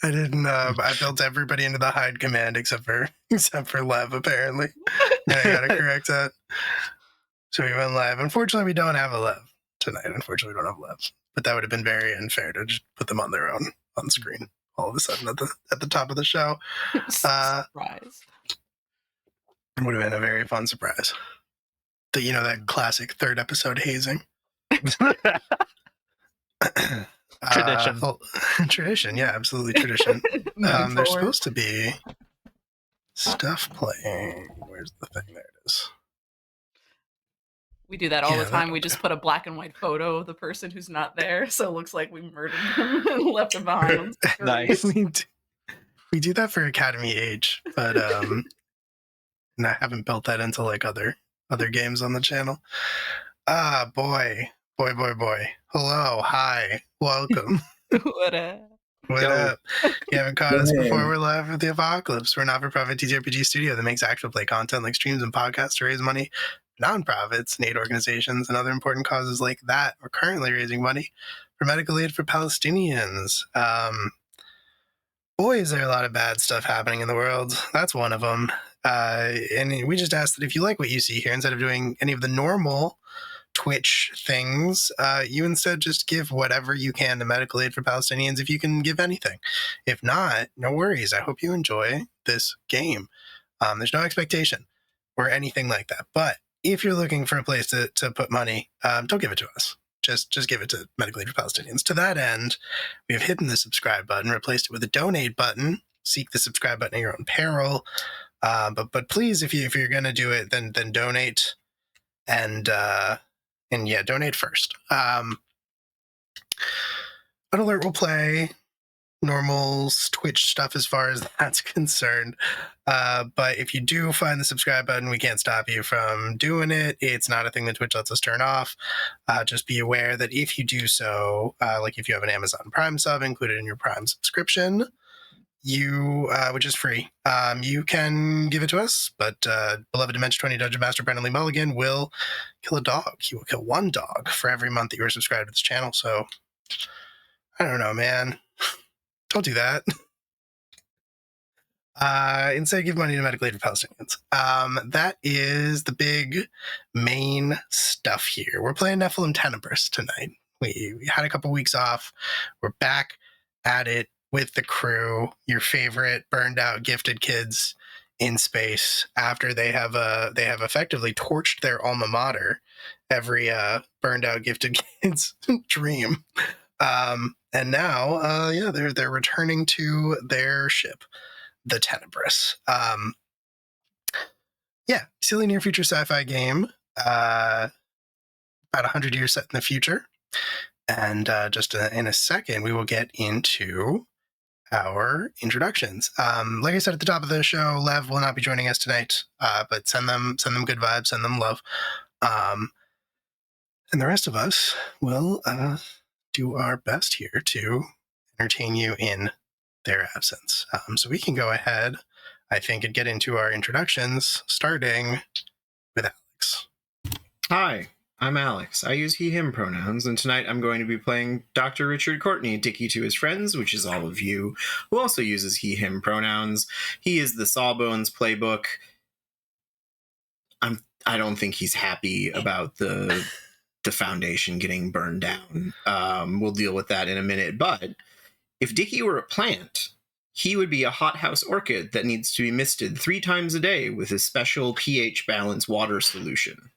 I didn't. I built everybody into the hide command except for Lev, apparently. And I gotta correct that. So we went live. Unfortunately, we don't have a Lev tonight. Unfortunately, we don't have Lev. But that would have been very unfair to just put them on their own on screen all of a sudden at the top of the show. Surprise. It would have been a very fun surprise. That classic third episode hazing. Tradition. Tradition, yeah, absolutely tradition. There's supposed to be stuff playing. Where's the thing? There it is. We do that all the time. We just put a black and white photo of the person who's not there, so it looks like we murdered them and left them behind. Nice. We do that for Academy Age, but and I haven't built that into like other games on the channel. Boy. Hello, hi, welcome. What up? You haven't caught us before. We're live with the Apocalypse. We're a not-for-profit TTRPG studio that makes actual play content like streams and podcasts to raise money for nonprofits, aid organizations, and other important causes like that. We're currently raising money for medical aid for Palestinians. Boy, is there a lot of bad stuff happening in the world. That's one of them. And we just ask that if you like what you see here, instead of doing any of the normal Twitch things, you instead just give whatever you can to medical aid for Palestinians if you can give anything. If not, no worries. I hope you enjoy this game. There's no expectation or anything like that. But if you're looking for a place to put money, don't give it to us. Just give it to medical aid for Palestinians. To that end, we have hidden the subscribe button, replaced it with a donate button. Seek the subscribe button at your own peril. But please, if you're gonna do it, then donate and yeah, donate first. An alert will play normal Twitch stuff as far as that's concerned. But if you do find the subscribe button, we can't stop you from doing it. It's not a thing that Twitch lets us turn off. Just be aware that if you do so, like if you have an Amazon Prime sub included in your Prime subscription, which is free, you can give it to us, but beloved Dimension 20 Dungeon Master Brennan Lee Mulligan will kill a dog. He will kill one dog for every month that you are subscribed to this channel. So I don't know, man. Don't do that. Instead, give money to medical aid for Palestinians. That is the big main stuff here. We're playing Nephilim Tenebris tonight. We had a couple weeks off. We're back at it with the crew, your favorite burned out gifted kids in space, after they have effectively torched their alma mater, every burned out gifted kid's dream. And now, they're returning to their ship, the Tenebris. Silly near future sci-fi game, about 100 years set in the future. And just in a second, we will get into our introductions. Like I said at the top of the show, Lev will not be joining us tonight, but send them good vibes, send them love. And the rest of us will do our best here to entertain you in their absence. So we can go ahead, I think, and get into our introductions, starting with Alex. Hi, I'm Alex. I use he, him pronouns, and tonight I'm going to be playing Dr. Richard Courtney, Dickie to his friends, which is all of you, who also uses he, him pronouns. He is the Sawbones playbook. I don't think he's happy about the Foundation getting burned down. We'll deal with that in a minute, but if Dickie were a plant, he would be a hothouse orchid that needs to be misted 3 times a day with his special pH balance water solution.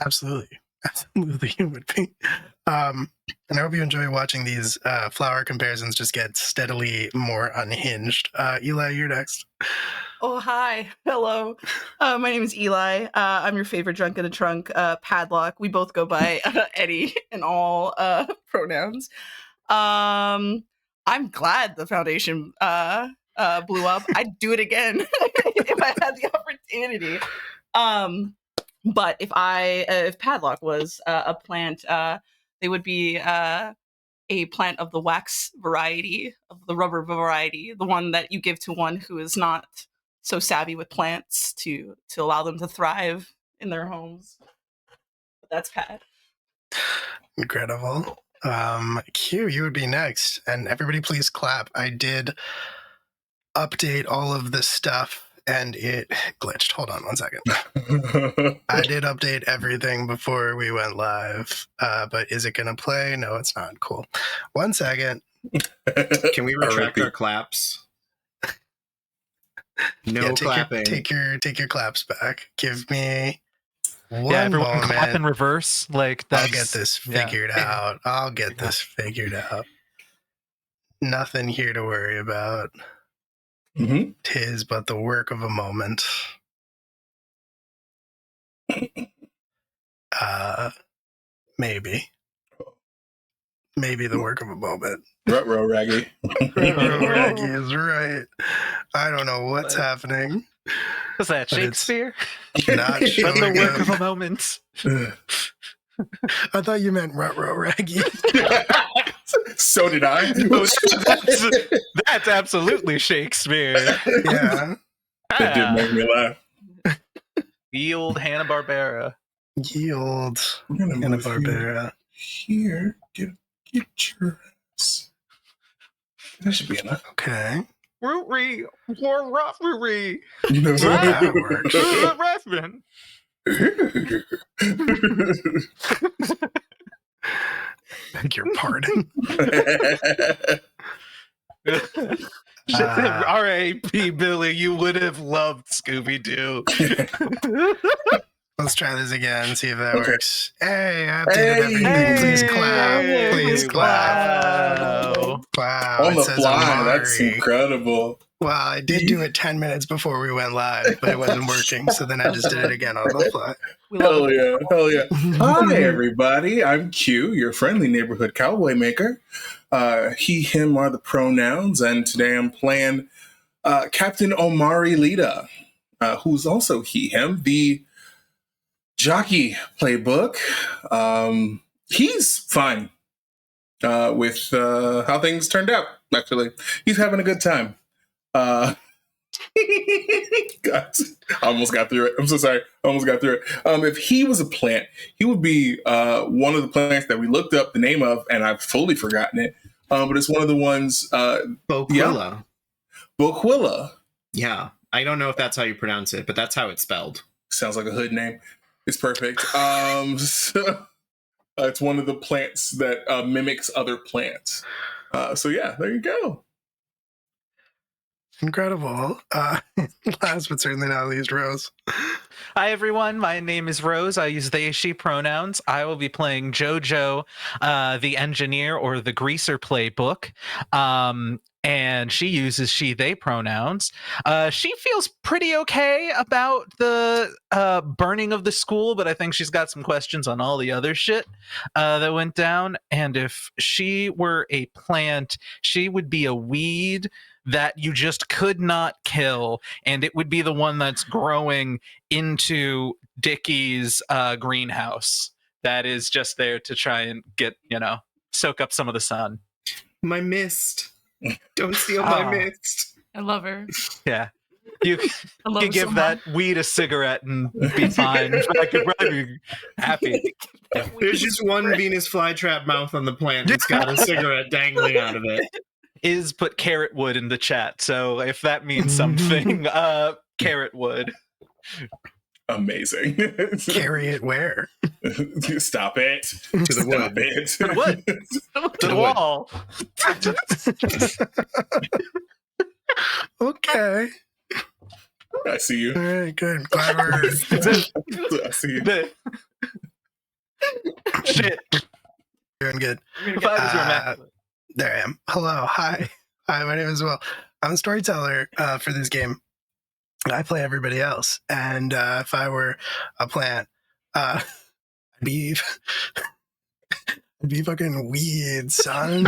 Absolutely it would be. And I hope you enjoy watching these flower comparisons just get steadily more unhinged. Eli, you're next. Oh, hi. Hello. My name is Eli. I'm your favorite junk in the trunk, Padlock. We both go by Eddie in all pronouns. I'm glad the Foundation blew up. I'd do it again if I had the opportunity. But if Padlock was a plant, they would be a plant of the wax variety, of the rubber variety, the one that you give to one who is not so savvy with plants to allow them to thrive in their homes. But that's Pad. Incredible. Q, you would be next. And everybody please clap. I did update all of this stuff and it glitched. Hold on 1 second. I did update everything before we went live. But is it going to play? No, it's not. Cool. 1 second. Can we retract our claps? No clapping. Take your claps back. Give me one everyone moment. clap in reverse. Like that's, I'll get this figured out. I'll get this figured out. Nothing here to worry about. Mm-hmm. 'Tis but the work of a moment. Maybe the work of a moment. Ruh-roh, Raggy. Raggy is right. I don't know what's happening. Was that Shakespeare? Not But showing the work up. of a moment. I thought you meant Rutro Raggy. So did I. That's absolutely Shakespeare. Yeah. That did make me laugh. The old Hanna-Barbera. Yield. We're gonna Hanna move Barbera. here. Get your ass. That should be enough. Okay. Root-ree. War-ruff-ree. You know So that works. Rathman. Beg your pardon. R.A.P. Billy, you would have loved Scooby-Doo. Let's try this again, see if that Okay. works. Hey, I updated Hey. everything. Please clap. Hey. Please clap. Wow. Wow. On it the says fly. That's Amari. incredible. Well, I did do it 10 minutes before we went live, but it wasn't working. So then I just did it again on the fly. We love Hell it. yeah. Hell yeah. Hi, everybody. I'm Q, your friendly neighborhood cowboy maker. He, him are the pronouns, and today I'm playing Captain Omari Lita, who's also he, him, the jockey playbook. He's fine with how things turned out, actually. He's having a good time. Guys, I almost got through it. I'm so sorry. I almost got through it. If he was a plant, he would be one of the plants that we looked up the name of, and I've fully forgotten it. But it's one of the ones. Boquilla. Boquilla. Yeah. I don't know if that's how you pronounce it, but that's how it's spelled. Sounds like a hood name. It's perfect. So, it's one of the plants that mimics other plants. So yeah, there you go. Incredible. Last but certainly not least, Rose. Hi, everyone. My name is Rose. I use they, she pronouns. I will be playing JoJo, the engineer or the greaser playbook. And she uses she, they pronouns. She feels pretty okay about the burning of the school, but I think she's got some questions on all the other shit that went down. And if she were a plant, she would be a weed that you just could not kill, and it would be the one that's growing into Dickie's greenhouse that is just there to try and get, soak up some of the sun. My mist. Don't steal my mist. I love her. Yeah. You I love can her give so that weed a cigarette and be fine. I could probably be happy. There's just one Venus flytrap mouth on the plant that's got a cigarette dangling out of it. Is put carrot wood in the chat, so if that means something, carrot wood. Amazing. Carry it where? Stop it. To the wood. It. To the wood. To the wall. Okay. I see you. All right, good. Glad we're I see you. Shit. doing good. Vibes are immaculate. There I am. Hello. Hi. Hi, my name is Will. I'm a storyteller for this game. I play everybody else. And if I were a plant, I'd be fucking weed, son.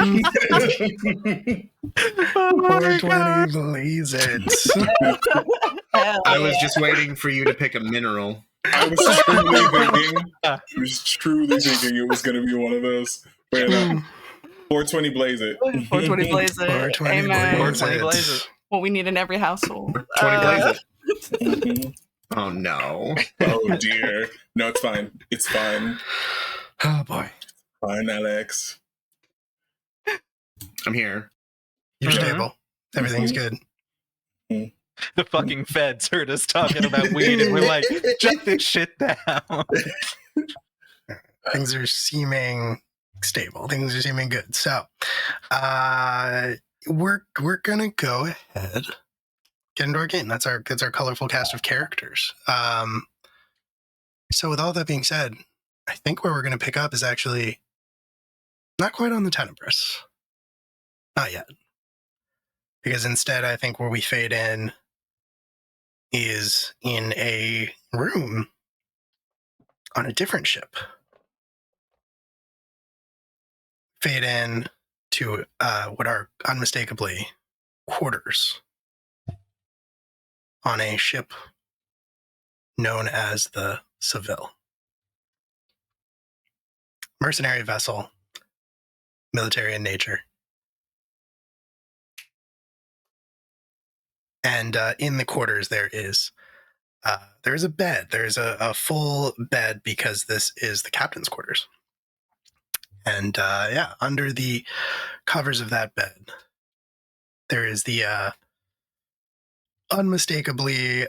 420 blaze it. I was just waiting for you to pick a mineral. I was truly thinking it was going to be one of those. But no. 420 blaze it. 420 blaze it. 420 Amen. blaze 420 it. blaze it. What we need in every household. 20 blaze it. Mhm. Oh no. Oh dear. No, it's fine. It's fine. Oh boy. Fine, Alex. I'm here. You're Mhm. stable. Everything's good. The fucking feds heard us talking about weed, and we're like, shut this shit down. Things are seeming stable. Things are seeming good. So, we're gonna go ahead, get into our game. That's our colorful cast of characters. So with all that being said, I think where we're gonna pick up is actually not quite on the Tenebris. Not yet. Because instead, I think where we fade in is in a room on a different ship. Fade in to what are unmistakably quarters on a ship known as the Seville. Mercenary vessel, military in nature. And in the quarters there is a bed. There's a full bed because this is the captain's quarters. And under the covers of that bed, there is the unmistakably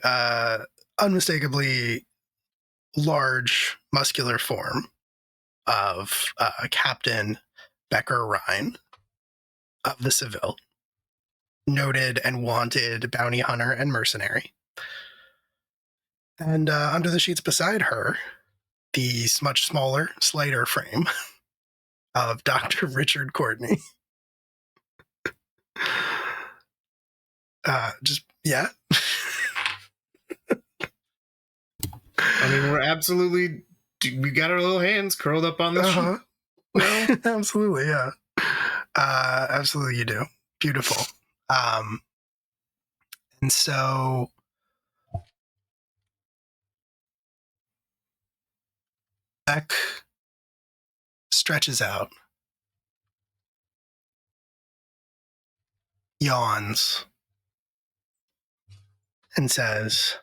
large, muscular form of Captain Becker Rhine of the Seville, noted and wanted bounty hunter and mercenary. And under the sheets beside her, the much smaller, slighter frame of Dr. Richard Courtney. Yeah. I mean, we're absolutely. We got our little hands curled up on the sheet. Well, absolutely, yeah. Absolutely, you do. Beautiful. And so Beck stretches out, yawns, and says,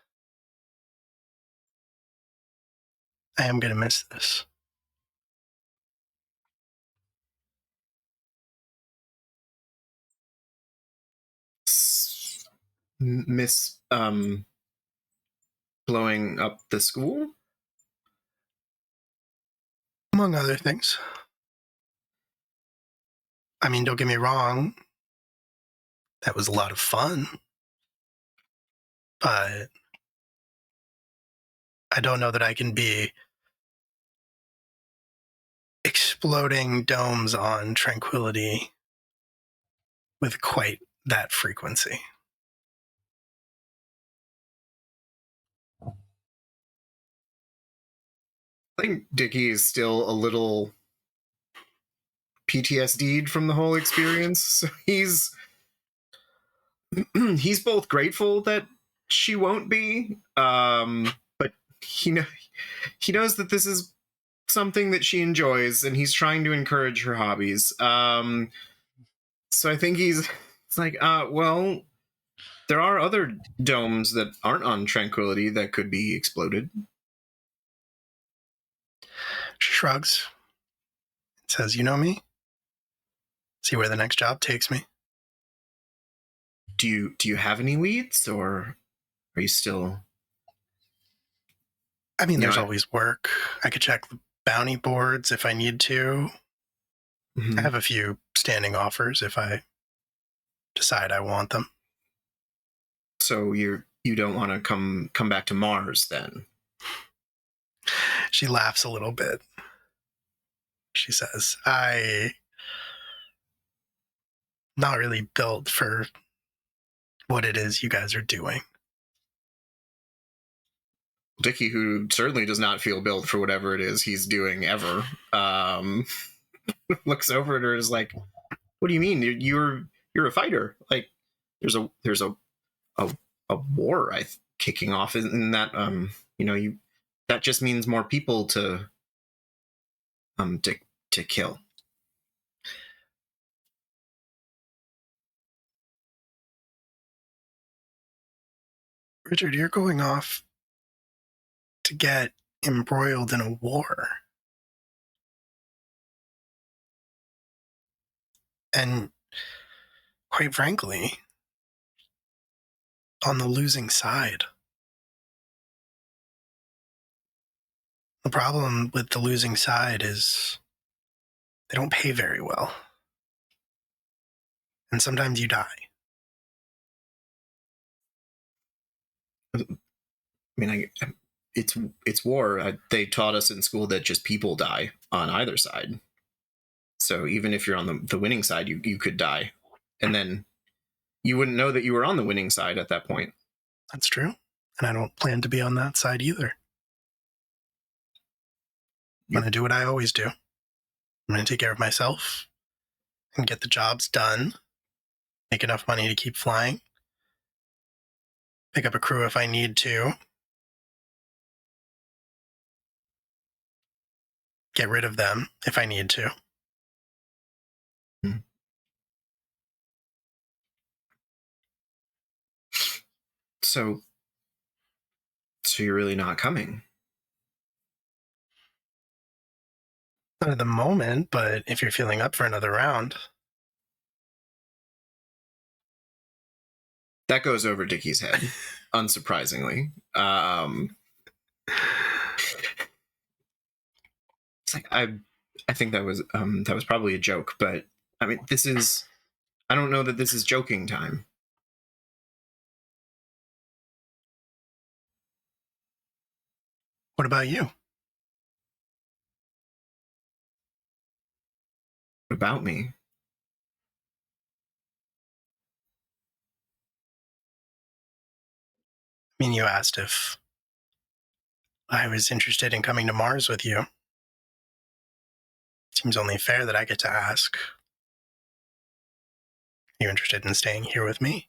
I am going to miss this. Miss blowing up the school? Among other things. I mean, don't get me wrong. That was a lot of fun. But I don't know that I can be exploding domes on Tranquility with quite that frequency. I think Dickie is still a little PTSD'd from the whole experience. So he's both grateful that she won't be, but he knows that this is something that she enjoys, and he's trying to encourage her hobbies. So I think it's like, well, there are other domes that aren't on Tranquility that could be exploded. She shrugs and says, you know me? See where the next job takes me. Do you have any leads, or are you still... I mean, there's always work. I could check the bounty boards if I need to. Mm-hmm. I have a few standing offers if I decide I want them. So you don't want to come back to Mars then? She laughs a little bit. She says, I'm not really built for what it is you guys are doing. Dickie, who certainly does not feel built for whatever it is he's doing ever, looks over at her and is like, what do you mean? You're a fighter. Like, there's a war kicking off in that, that just means more people to kill. Richard, you're going off to get embroiled in a war. And quite frankly, on the losing side. The problem with the losing side is they don't pay very well. And sometimes you die. I mean, it's war. They taught us in school that just people die on either side. So even if you're on the winning side, you could die. And then you wouldn't know that you were on the winning side at that point. That's true. And I don't plan to be on that side either. I'm going to do what I always do. I'm going to take care of myself and get the jobs done, make enough money to keep flying, pick up a crew if I need to, get rid of them if I need to. So you're really not coming? Not at the moment, but if you're feeling up for another round. That goes over Dickie's head, unsurprisingly. It's like I think that was probably a joke, but I mean, I don't know that this is joking time. What about you? What about me? I mean, you asked if I was interested in coming to Mars with you. Seems only fair that I get to ask. Are you interested in staying here with me?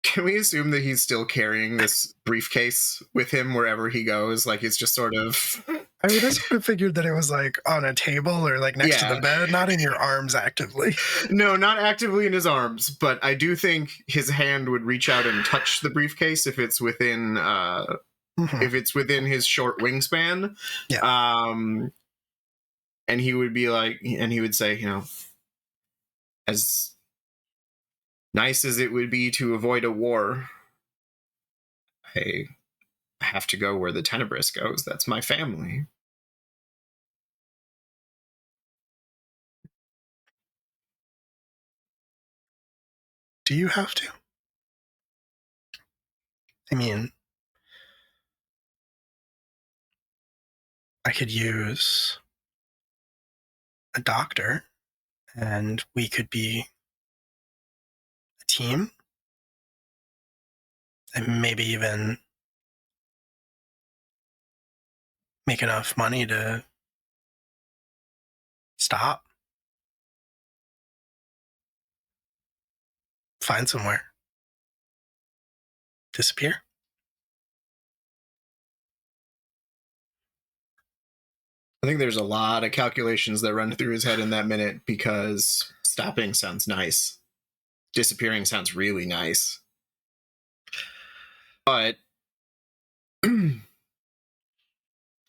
Can we assume that he's still carrying this briefcase with him wherever he goes? Like, it's just sort of... I mean, I sort of figured that it was like on a table or like next to the bed, not in your arms actively. No, not actively in his arms, but I do think his hand would reach out and touch the briefcase if it's within if it's within his short wingspan. Yeah. And he would be like, and he would say, you know, as nice as it would be to avoid a war, I have to go where the Tenebris goes. That's my family. Do you have to? I mean, I could use a doctor and we could be a team and maybe even make enough money to stop. Find somewhere. Disappear. I think there's a lot of calculations that run through his head in that minute, because stopping sounds nice. Disappearing sounds really nice. But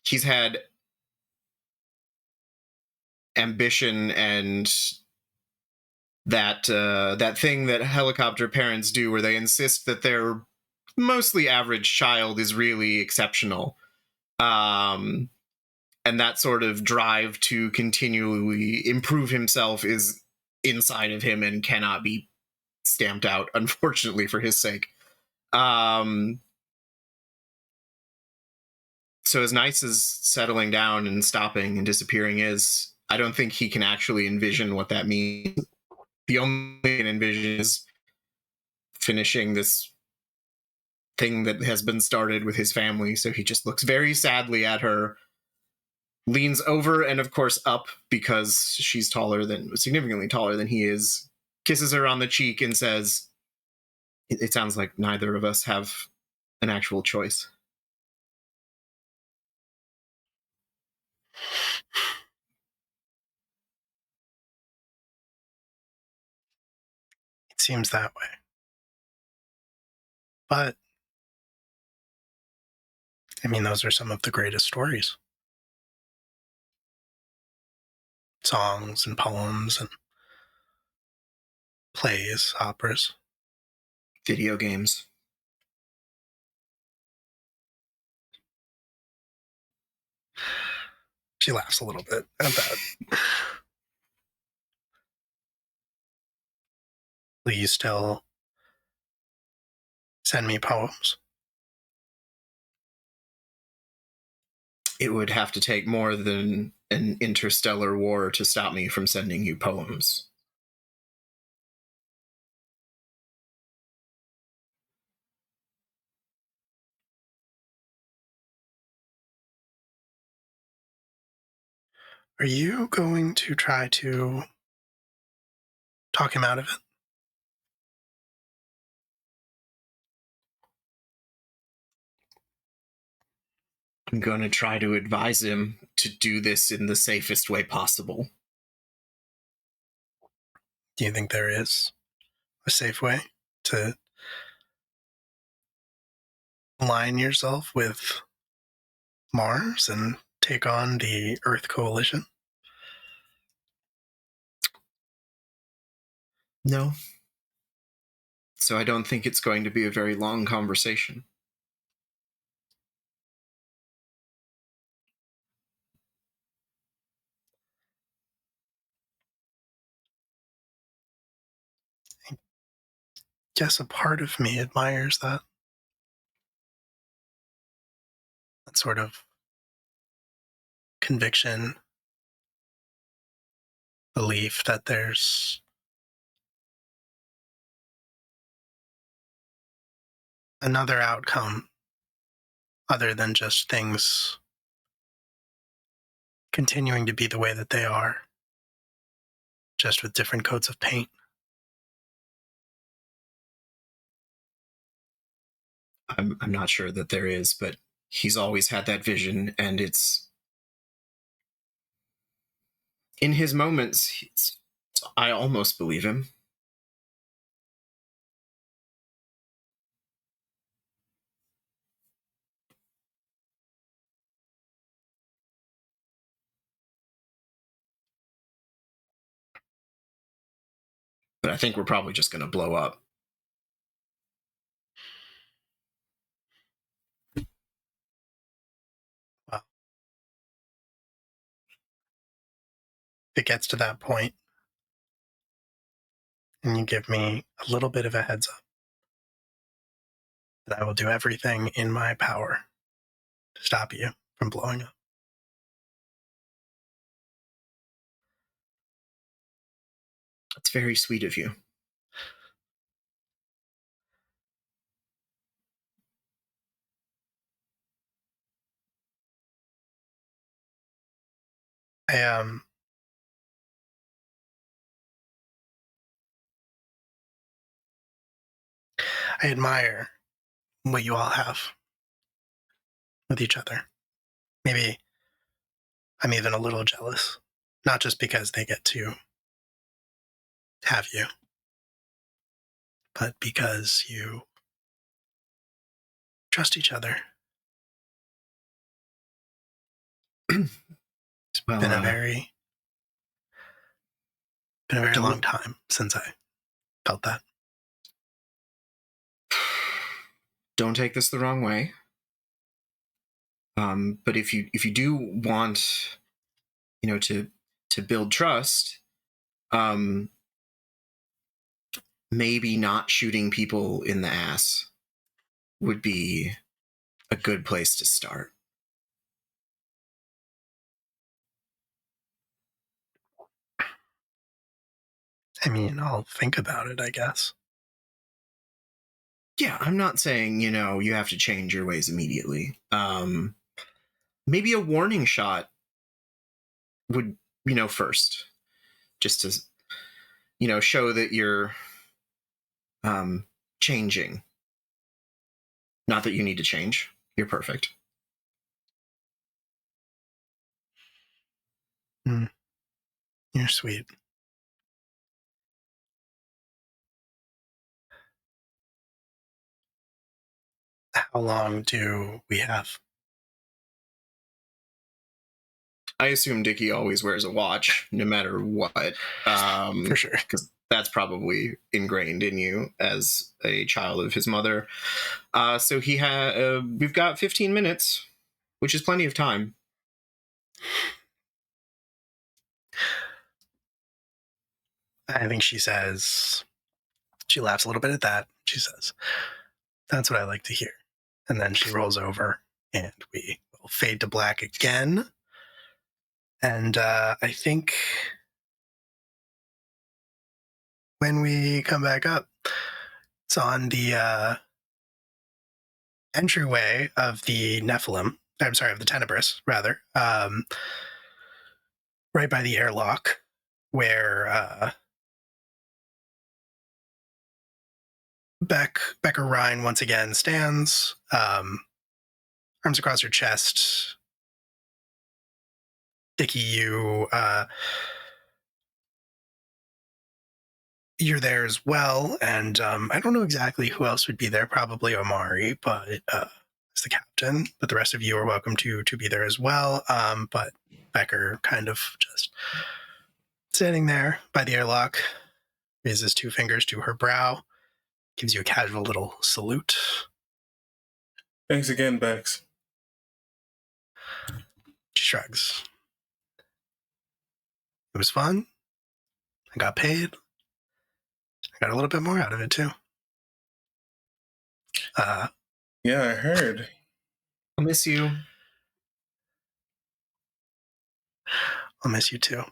he's had ambition and that thing that helicopter parents do where they insist that their mostly average child is really exceptional. And that sort of drive to continually improve himself is inside of him and cannot be stamped out, unfortunately, for his sake. So as nice as settling down and stopping and disappearing is, I don't think he can actually envision what that means. The only thing he can envision is finishing this thing that has been started with his family. So he just looks very sadly at her, leans over and of course up, because she's significantly taller than he is, kisses her on the cheek and says, it sounds like neither of us have an actual choice. It seems that way. But, I mean, those are some of the greatest stories. Songs and poems and plays, operas. Video games. She laughs a little bit at that. Will you still send me poems? It would have to take more than an interstellar war to stop me from sending you poems. Are you going to try to talk him out of it? I'm going to try to advise him to do this in the safest way possible. Do you think there is a safe way to align yourself with Mars and take on the Earth Coalition? No. So I don't think it's going to be a very long conversation. I guess a part of me admires that. That sort of conviction, belief that there's another outcome other than just things continuing to be the way that they are, just with different coats of paint. I'm not sure that there is, but he's always had that vision, and it's in his moments. I almost believe him. But I think we're probably just going to blow up. Well, if it gets to that point, and you give me a little bit of a heads up, then I will do everything in my power to stop you from blowing up. That's very sweet of you. I admire what you all have with each other. Maybe I'm even a little jealous, not just because they get to have you, but because you trust each other. Well, Been a very long time since I felt that. Don't take this the wrong way. But if you do want, to build trust, maybe not shooting people in the ass would be a good place to start. I mean, I'll think about it, I guess. Yeah, I'm not saying, you have to change your ways immediately. Maybe a warning shot would, first, just to, show that you're changing. Not that you need to change. You're perfect. You're sweet. How long do we have? I assume Dickie always wears a watch, no matter what. For sure. Because that's probably ingrained in you as a child of his mother. So we've got 15 minutes, which is plenty of time. I think she says, she laughs a little bit at that. She says, "That's what I like to hear." And then she rolls over and we will fade to black again. And I think when we come back up, it's on the entryway of the Nephilim. I'm sorry, of the Tenebris, rather. Right by the airlock, where Becker Rhine once again stands, arms across her chest. Dickie, you're there as well, and I don't know exactly who else would be there. Probably Omari, but as the captain. But the rest of you are welcome to be there as well. But Becker kind of just standing there by the airlock, raises 2 fingers to her brow, gives you a casual little salute. Thanks again, Bex. She shrugs. It was fun. I got paid. I got a little bit more out of it too. Yeah, I heard. I'll miss you. I'll miss you too.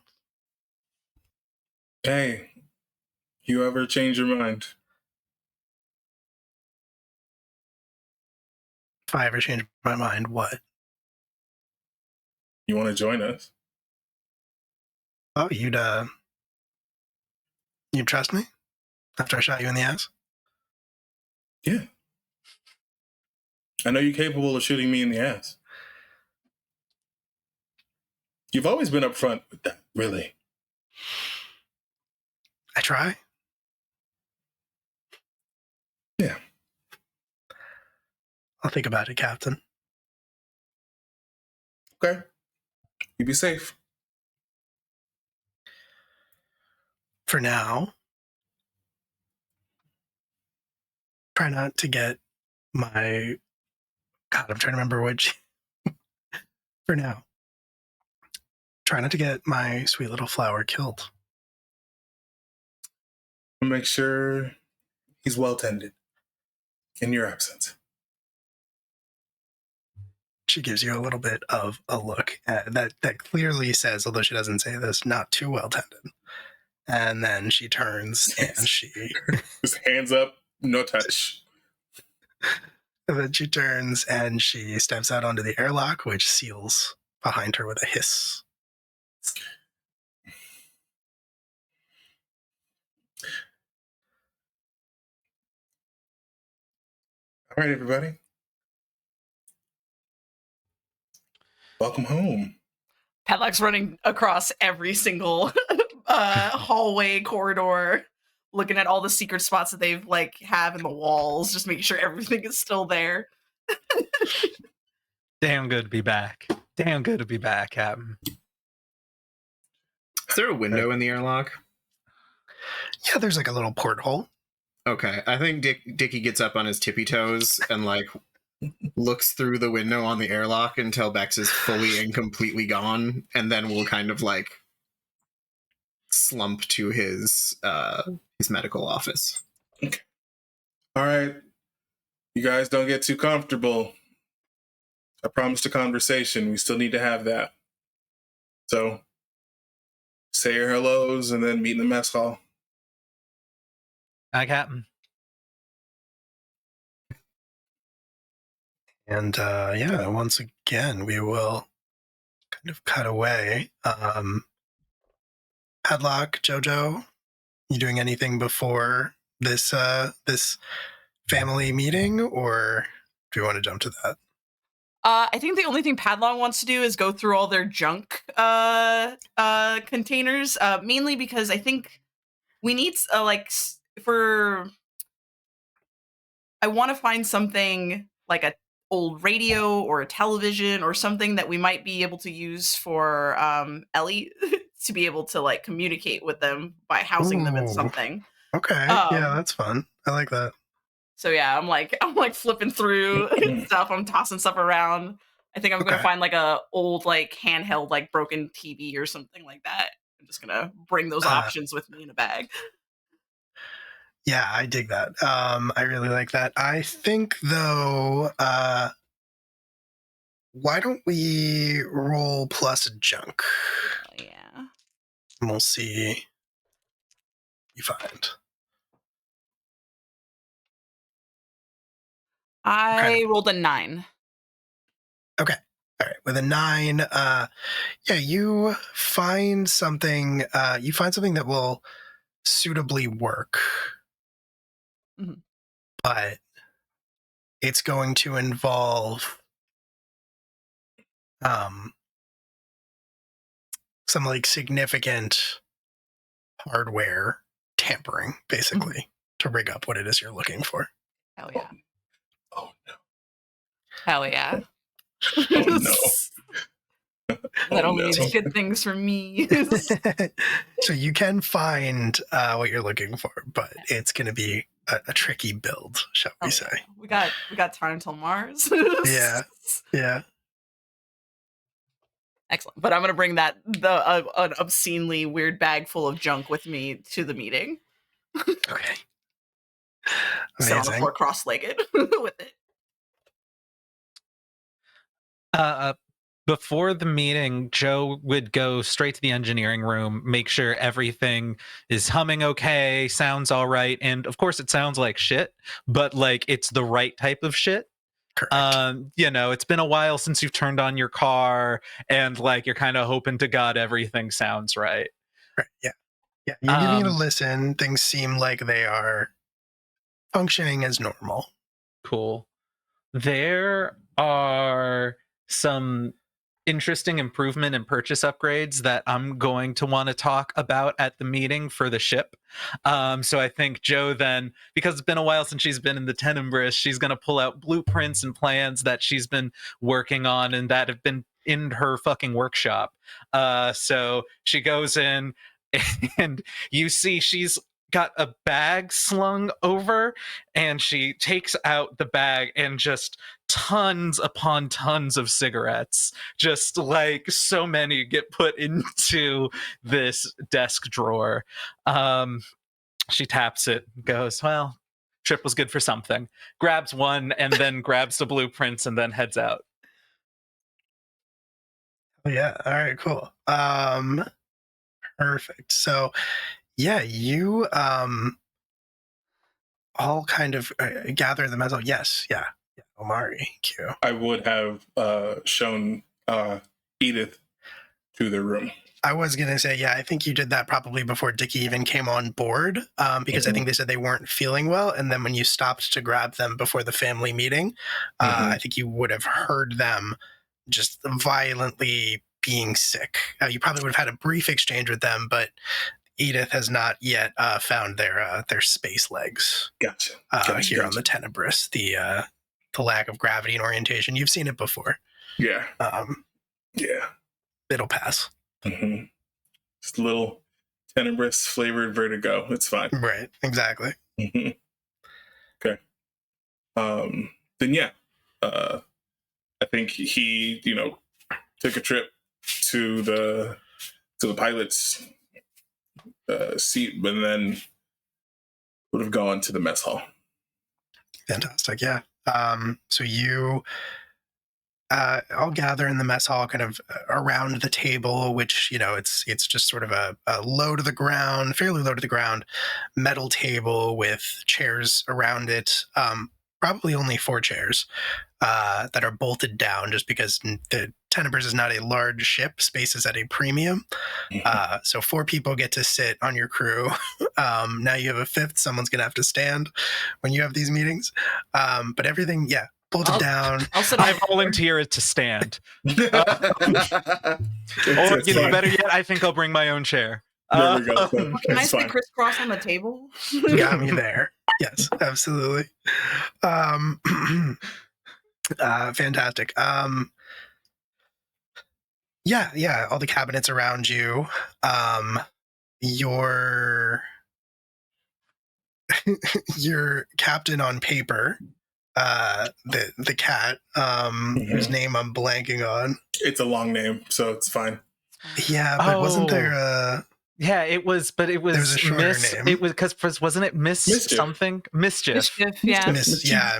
Hey, you ever change your mind? If I ever change my mind, what? You want to join us? Oh, you'd trust me after I shot you in the ass? Yeah. I know you're capable of shooting me in the ass. You've always been upfront with that, really. I try. Yeah. I'll think about it, Captain. Okay. You be safe. For now, try not to get my... God, I'm trying to remember which... For now, try not to get my sweet little flower killed. I'll make sure he's well tended in your absence. She gives you a little bit of a look that clearly says, although she doesn't say this, not too well tended. And then she turns and she... Just hands up, no touch. And then she turns and she steps out onto the airlock, which seals behind her with a hiss. All right, everybody. Welcome home. Padlock's running across every single hallway, corridor, looking at all the secret spots that they've have in the walls, just making sure everything is still there. Damn good to be back. Damn good to be back, Captain. Is there a window in the airlock? Yeah, there's like a little porthole. Okay, I think Dickie gets up on his tippy toes and looks through the window on the airlock until Bex is fully and completely gone, and then we'll kind of slump to his medical office. Okay. All right, you guys don't get too comfortable. I promised a conversation. We still need to have that. So say your hellos and then meet in the mess hall. Hi, Captain. And yeah, once again, we will kind of cut away. Padlock, Jojo, you doing anything before this this family meeting, or do you want to jump to that? I think the only thing Padlock wants to do is go through all their junk containers, mainly because I think we need I want to find something like a old radio or a television or something that we might be able to use for Ellie to be able to like communicate with them by housing them in Ooh. something. Okay. Yeah, that's fun. I like that. So yeah, I'm like flipping through stuff. I'm tossing stuff around. I think I'm gonna Okay. find like a old like handheld like broken TV or something like that. I'm just gonna bring those options with me in a bag. Yeah, I dig that. I really like that. I think though, why don't we roll plus junk? Oh, yeah. And we'll see what you find. I rolled a 9. Okay. All right. With a 9, yeah, you find something. You find something that will suitably work, but it's going to involve some like significant hardware tampering, basically, to rig up what it is you're looking for. Hell yeah. Oh no. Hell yeah. Oh no. That only means good things for me. So you can find what you're looking for, but it's going to be a tricky build, shall we say? Yeah. We got time until Mars. Yeah. Excellent. But I'm gonna bring an obscenely weird bag full of junk with me to the meeting. Okay. Sit on the floor cross-legged with it. Before the meeting, Joe would go straight to the engineering room, make sure everything is humming okay, sounds all right, and of course it sounds like shit, but like it's the right type of shit. Correct. It's been a while since you've turned on your car, and like you're kind of hoping to God everything sounds right. Right. Yeah. Yeah. You're giving it a listen. Things seem like they are functioning as normal. Cool. There are some interesting improvement and purchase upgrades that I'm going to want to talk about at the meeting for the ship. So I think Joe then, because it's been a while since she's been in the Tenebris, she's going to pull out blueprints and plans that she's been working on and that have been in her fucking workshop. So she goes in and you see she's got a bag slung over, and she takes out the bag and just tons upon tons of cigarettes, just like so many get put into this desk drawer. She taps it, goes, well, trip was good for something, grabs one and then grabs the blueprints and then heads out. Yeah. All right, cool. Perfect. So yeah, you all kind of gather them as well. Yes, yeah. Omari, Q. I would have shown Edith to the room. I was going to say, yeah, I think you did that probably before Dickie even came on board, because I think they said they weren't feeling well. And then when you stopped to grab them before the family meeting, I think you would have heard them just violently being sick. You probably would have had a brief exchange with them, but Edith has not yet found their space legs. Gotcha. Here on the Tenebris, the lack of gravity and orientation. You've seen it before. Yeah. Yeah. It'll pass. Mm-hmm. Just a little Tenebris flavored vertigo. It's fine. Right. Exactly. Mm-hmm. Okay. Then yeah. I think he, took a trip to the pilot's seat, and then would have gone to the mess hall. Fantastic. Yeah. So you all gather in the mess hall, kind of around the table, which, it's just sort of a fairly low to the ground metal table with chairs around it. Probably only 4 chairs that are bolted down, just because the Tenebris is not a large ship. Space is at a premium. So 4 people get to sit on your crew. Now you have a 5th. Someone's going to have to stand when you have these meetings. But everything, yeah, bolted down. I volunteer to stand. Or, better yet, I think I'll bring my own chair. There we go. Can I sit crisscross on the table? Got me there. Yes, absolutely. Fantastic. Yeah, all the cabinets around you. Your your captain on paper, the cat, whose name I'm blanking on. It's a long name, so it's fine. Yeah, but wasn't there a Yeah, it was, but it was, there was a shorter name? It was because wasn't it Mischief. something? Mischief. Yeah. Mischief. Yeah.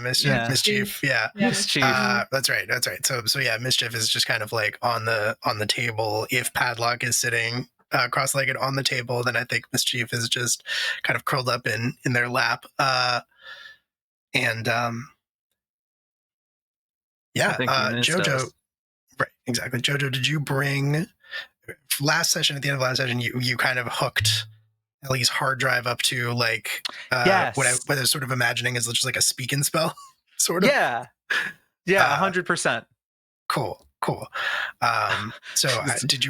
Mischief. That's right. So yeah, mischief is just kind of like on the table. If Padlock is sitting cross-legged on the table, then I think mischief is just kind of curled up in their lap. And yeah, I think he missed Jojo. us. Right, exactly. Jojo, did you bring last session? At the end of last session, you kind of hooked Ellie's hard drive up to like Yes. what I was sort of imagining is just like a speak and spell, sort of. Yeah. Yeah, 100%. Cool. So did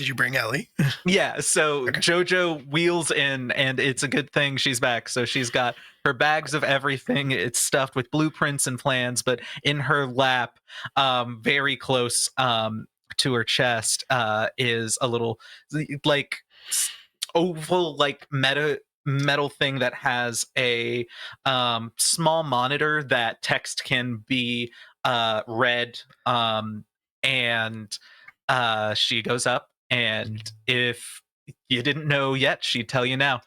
you bring Ellie? Yeah, so Okay. Jojo wheels in, and it's a good thing she's back. So she's got her bags of everything. It's stuffed with blueprints and plans, but in her lap, very close to her chest, is a little like oval, like metal thing that has a small monitor that text can be read, and she goes up, and if you didn't know yet, she'd tell you now.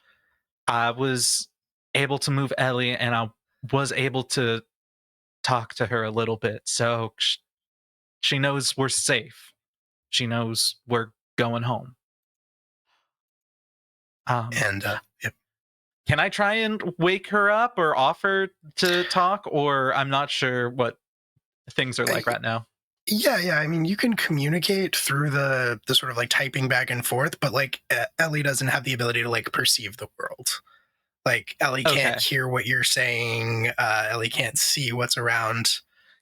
I was able to move Ellie, and I was able to talk to her a little bit, so she knows we're safe. She knows we're going home. And yep. Can I try and wake her up or offer to talk, or I'm not sure what things are like right now? Yeah. I mean, you can communicate through the sort of like typing back and forth, but like Ellie doesn't have the ability to like perceive the world. Like Ellie can't hear what you're saying. Ellie can't see what's around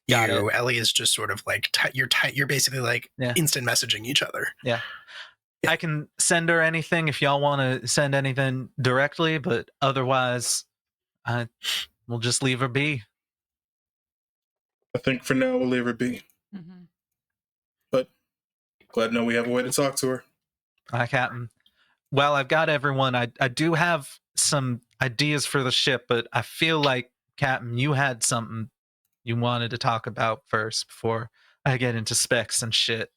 Got you. it. Ellie is just sort of like you're basically like instant messaging each other. Yeah. I can send her anything if y'all want to send anything directly, but otherwise, we'll just leave her be. I think for now we'll leave her be. Mm-hmm. But glad to know we have a way to talk to her. Hi, Captain. Well, I've got everyone. I do have some ideas for the ship, but I feel like, Captain, you had something you wanted to talk about first before I get into specs and shit.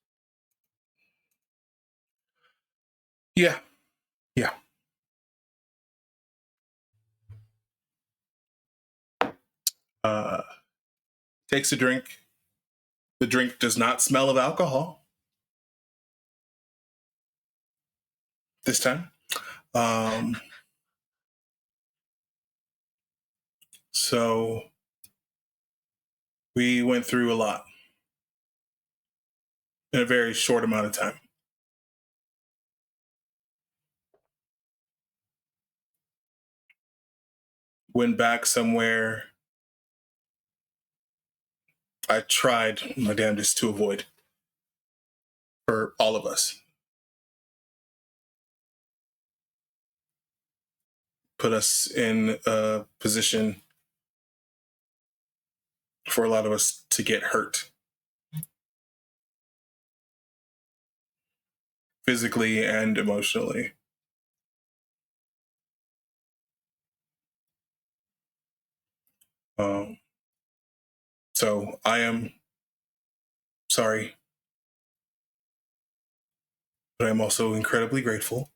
Yeah. Takes a drink. The drink does not smell of alcohol this time. So we went through a lot in a very short amount of time. Went back somewhere I tried my damnedest to avoid for all of us. Put us in a position for a lot of us to get hurt. Physically and emotionally. So I am sorry, but I'm also incredibly grateful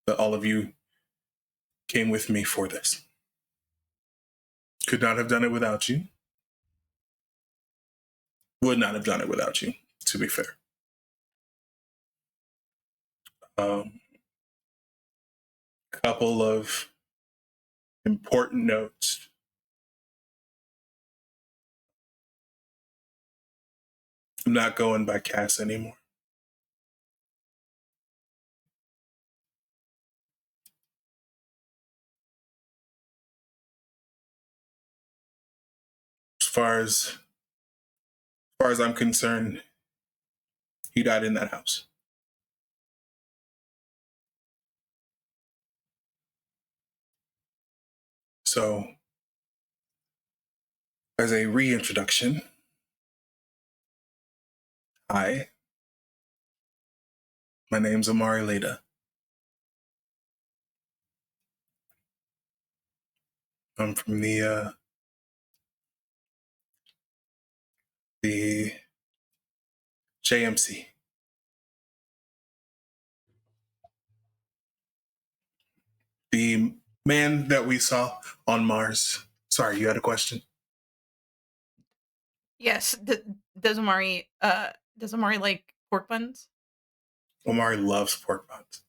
that all of you came with me for this. Could not have done it without you. Would not have done it without you, to be fair. Couple of important notes. I'm not going by Cass anymore. As far as I'm concerned, he died in that house. So, as a reintroduction, I My name's Omari Leda. I'm from the JMC. The man that we saw on Mars. Sorry, you had a question? Yes. Does Amari like pork buns? Omari loves pork buns.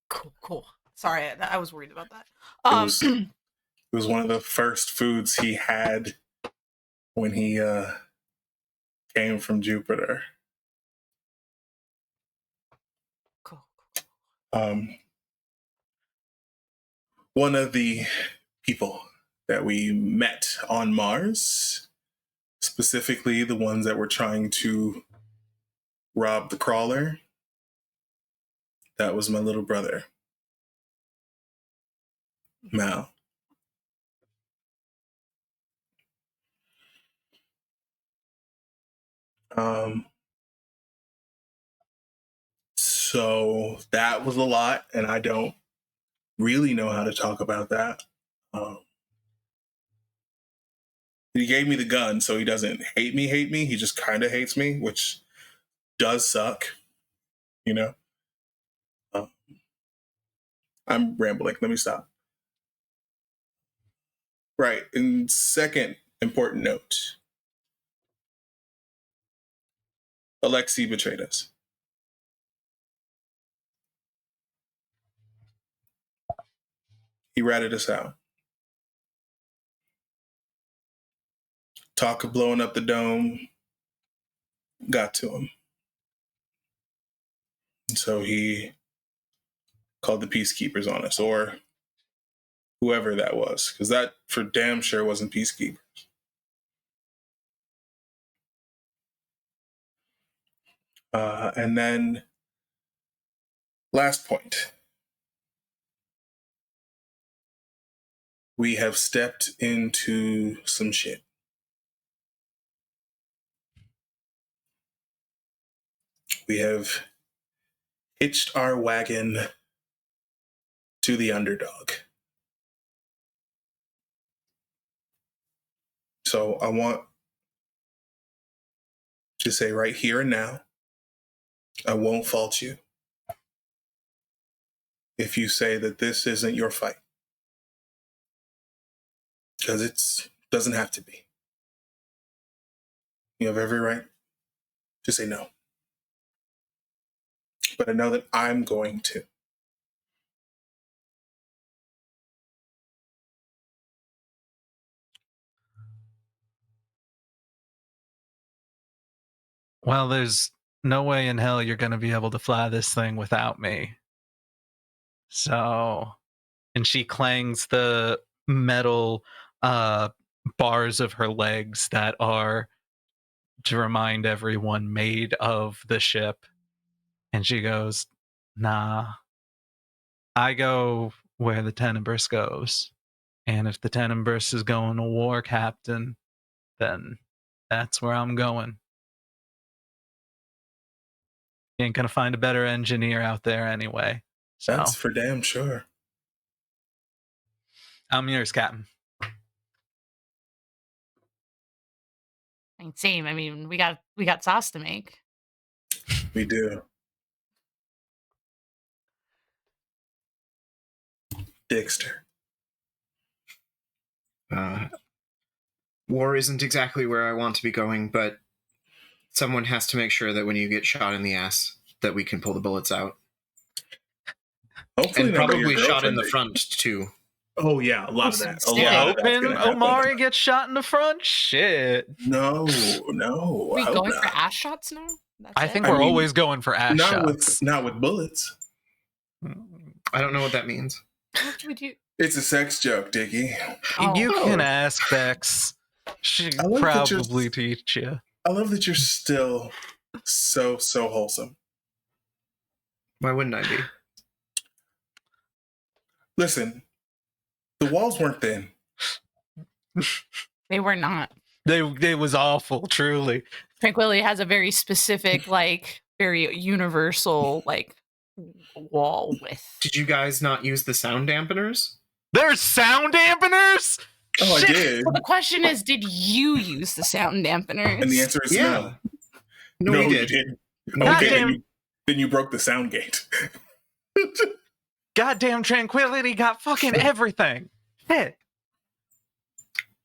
Cool. Sorry, I was worried about that. It was one of the first foods he had when he came from Jupiter. Cool. One of the people that we met on Mars, specifically the ones that were trying to rob the crawler, that was my little brother, Mal. So that was a lot, and I don't really know how to talk about that. He gave me the gun, so he doesn't hate me. He just kind of hates me, which does suck, you know? I'm rambling. Let me stop. Right. And second important note, Alexei betrayed us. He ratted us out. Talk of blowing up the dome got to him. And so he called the peacekeepers on us, or whoever that was, because that for damn sure wasn't peacekeepers. And then last point. We have stepped into some shit. We have hitched our wagon to the underdog. So I want to say right here and now, I won't fault you if you say that this isn't your fight. Because it doesn't have to be. You have every right to say no. But I know that I'm going to. Well, there's no way in hell you're going to be able to fly this thing without me. So, and she clangs the metal bars of her legs that are, to remind everyone, made of the ship. And she goes, nah, I go where the Tenebris goes. And if the Tenebris is going to war, Captain, then that's where I'm going. You ain't gonna find a better engineer out there anyway. So That's for damn sure. I'm yours, Captain. Same. I mean, we got sauce to make. We do. Dexter. War isn't exactly where I want to be going, but someone has to make sure that when you get shot in the ass, that we can pull the bullets out. Hopefully And not by your probably shot in the girlfriend. front, too. Oh, yeah, a lot of that. A Yeah. lot of that's Hoping gonna happen. Omari gets shot in the front? Shit. No. We I hope going not. for ass shots now? That's I it? think I we're mean, always going for ass shots. Not with bullets. I don't know what that means. What would you? It's a sex joke, Dickie. Oh. You can ask Bex. She I like that you're- probably teach you. I love that you're still so wholesome. Why wouldn't I be? Listen, the walls weren't thin. They were not. They was awful, truly. Tranquility has a very specific, like, very universal, like, wall with. Did you guys not use the sound dampeners? There's sound dampeners? Oh, I Shit. did. So the question is, did you use the sound dampeners? And the answer is no. No, we you did. didn't. No, God we did. damn. Then you broke the sound gate. Goddamn Tranquility got fucking everything. Shit.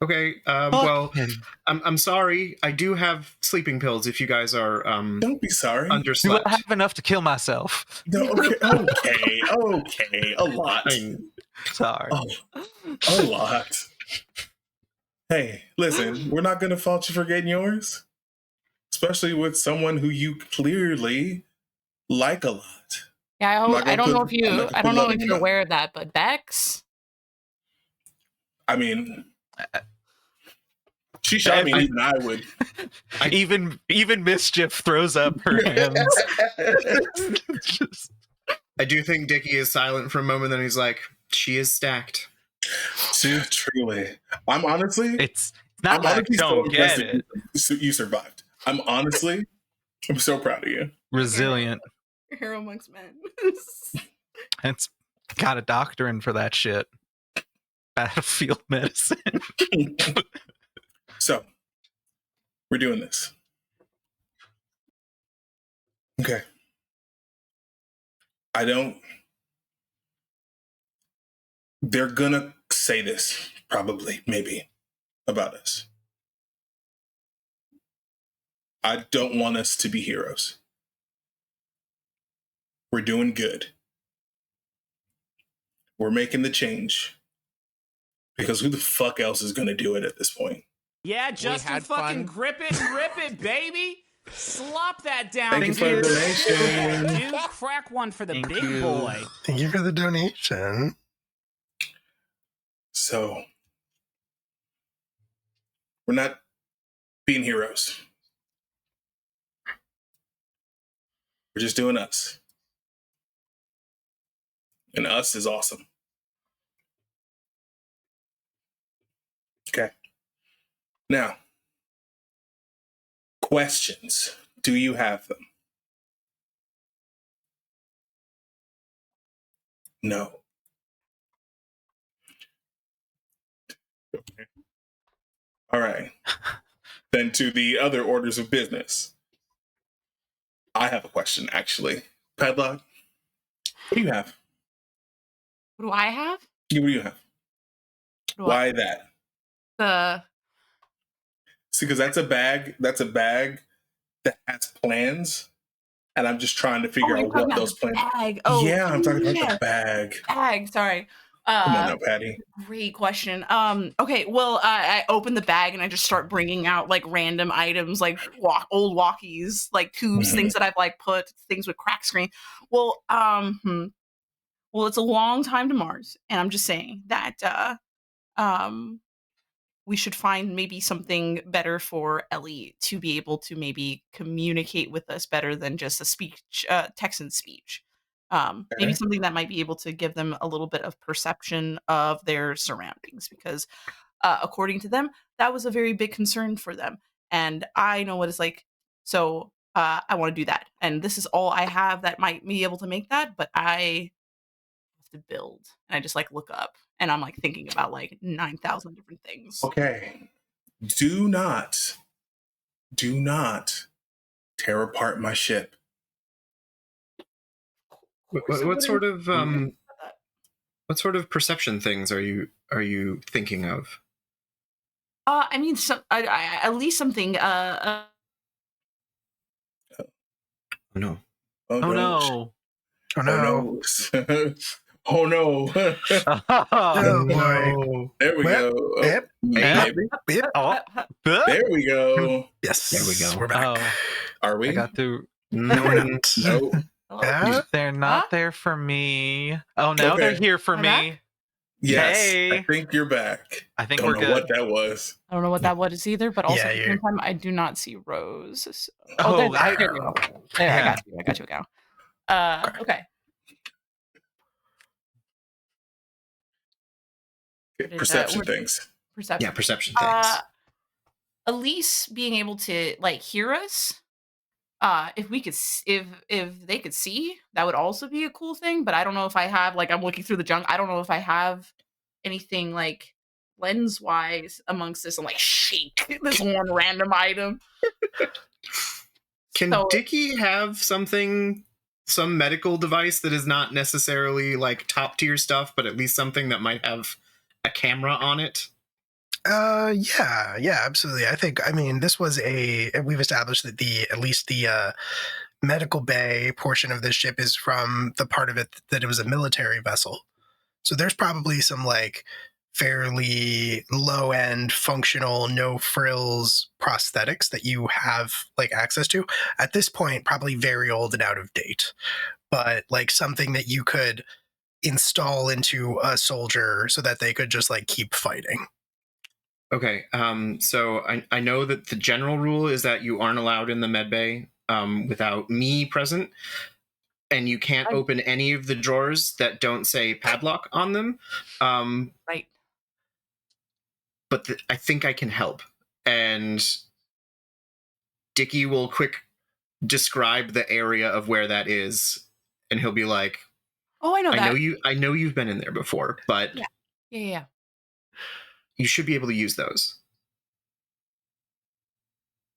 Okay, well, Fucking- I'm sorry. I do have sleeping pills if you guys are Don't be sorry. Do underslept. I have enough to kill myself? No, okay. A lot. I mean, Sorry. A lot. Hey, listen, we're not going to fault you for getting yours, especially with someone who you clearly like a lot. Yeah, I'm not I gonna don't know put- if I'm not you, gonna I put don't know love if in you're you. aware of that, but Bex, I mean, she shot me even I would. Even Mischief throws up her hands. Just- I do think Dickie is silent for a moment, then he's like, she is stacked. Truly. I'm honestly, it's not like I honestly so don't impressed get that it. you survived. I'm so proud of you. Resilient. Hero amongst men. It's got a doctrine for that shit. Battlefield medicine. So, we're doing this. Okay. They're gonna say this, probably, maybe, about us. I don't want us to be heroes. We're doing good. We're making the change. Because who the fuck else is gonna do it at this point? Yeah, Justin, fucking grip it and rip it, baby. Slop that down. Thank you for the donation. Dude, crack one for the Thank big you. boy. Thank you for the donation. So, we're not being heroes. We're just doing us. And us is awesome. Okay. Now, questions. Do you have them? No. Okay. All right. Then to the other orders of business. I have a question, actually. Padlock, what do you have? what do I have? What do you have? What do Why that? the See, because that's a bag that has plans, and I'm just trying to figure you're out talking what about those the plans. bag. Oh, Yeah, I'm talking about yeah. the bag. Bag. Sorry. Come on now, Patty. Great question. Okay, well, I open the bag and I just start bringing out like random items, like old walkies, like tubes, Mhm. things that I've like put things with crack screen. Well, well, it's a long time to Mars, and I'm just saying that we should find maybe something better for Ellie to be able to maybe communicate with us better than just a speech, text and speech. Maybe Okay. something that might be able to give them a little bit of perception of their surroundings, because according to them, that was a very big concern for them. And I know what it's like. So I want to do that. And this is all I have that might be able to make that, but I have to build. And I just like look up and I'm like thinking about like 9,000 different things. Okay. Do not tear apart my ship. What sort of perception things are you thinking of? I mean, at least something. Oh no. Oh, Oh no. no. Oh no. Oh no. Oh boy. There we Well, go. Oh, yep. maybe. Yep. Oh. There we go. Yes. There we go. We're back. Oh, Are we? I got through. No, we're not. No. Yeah? They're not Huh? there for me. Oh, now they're Okay. here for I'm me. back? Yes. Hey. I think you're back. I think Don't we're know good. what that was. I don't know what that was either, but also Yeah, at the same you're- time, I do not see Rose. So- Oh, there I- you go. There, Yeah. I got you now. Okay. Okay, perception we're- things. Perception. Yeah, perception things. Elise being able to like hear us, if we could if they could see, that would also be a cool thing, but I don't know if I have, like, I'm looking through the junk, I don't know if I have anything, like, lens-wise amongst this and, like, shake this one random item. Can So Dickie have some medical device that is not necessarily like top tier stuff, but at least something that might have a camera on it? Yeah, absolutely. I mean, this was we've established that at least the medical bay portion of this ship is from the part of it that it was a military vessel. So there's probably some like fairly low end functional, no frills prosthetics that you have like access to. At this point, probably very old and out of date, but like something that you could install into a soldier so that they could just like keep fighting. Okay, so I know that the general rule is that you aren't allowed in the med bay without me present, and you can't open any of the drawers that don't say padlock on them. right. But I think I can help. And Dickie will quick describe the area of where that is, and he'll be like, Oh, I know that. I know you've been in there before, but Yeah. you should be able to use those.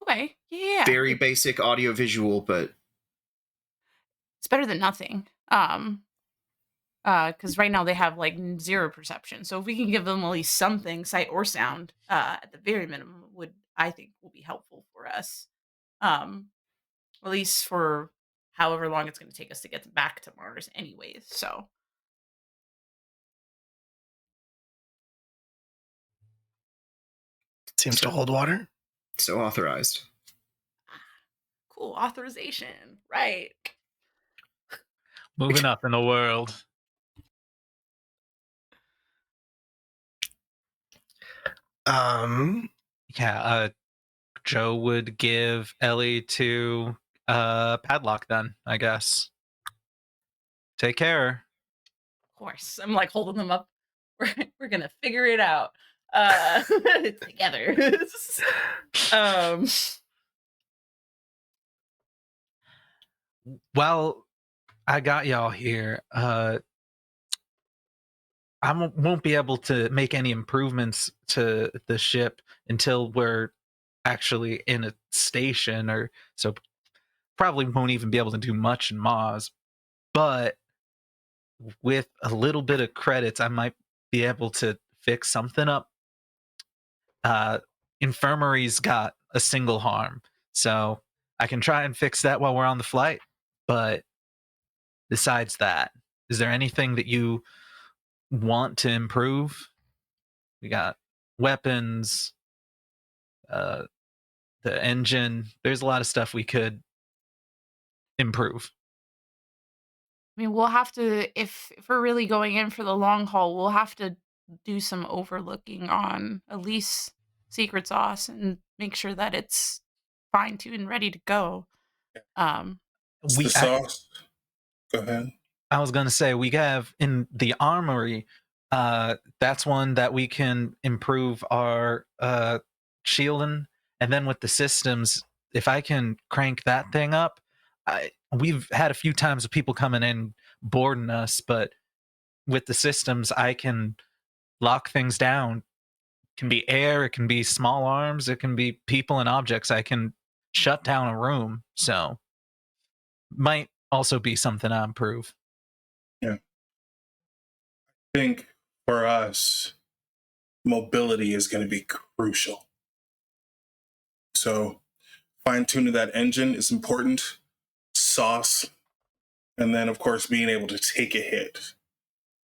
Okay. Yeah. Very basic audio visual, but It's better than nothing. Because right now they have like zero perception. So if we can give them at least something, sight or sound, at the very minimum, I think will be helpful for us. At least for however long it's going to take us to get back to Mars, anyways. So Seems to hold water. so authorized. cool authorization, right? Moving up in the world. Yeah, Joe would give Ellie to Padlock then, I guess. Take care. Of course, I'm like holding them up. We're gonna figure it out together. Well, I got y'all here. I won't be able to make any improvements to the ship until we're actually in a station, or so probably won't even be able to do much in Mars. But with a little bit of credits, I might be able to fix something up. Infirmary's got a single harm, so I can try and fix that while we're on the flight. But besides that, is there anything that you want to improve? We got weapons, the engine. There's a lot of stuff we could improve. I mean, we'll have to, if we're really going in for the long haul, we'll have to do some overlooking on at least secret sauce and make sure that it's fine tuned and ready to go. It's the sauce. Go ahead. I was gonna say we have in the armory. That's one that we can improve our shielding, and then with the systems, if I can crank that thing up, we've had a few times of people coming in boarding us, but with the systems, I can lock things down. It can be air, it can be small arms, it can be people and objects. I can shut down a room, so might also be something I improve. Yeah. I think for us, mobility is going to be crucial. So fine-tuning that engine is important. Sauce. And then, of course, being able to take a hit.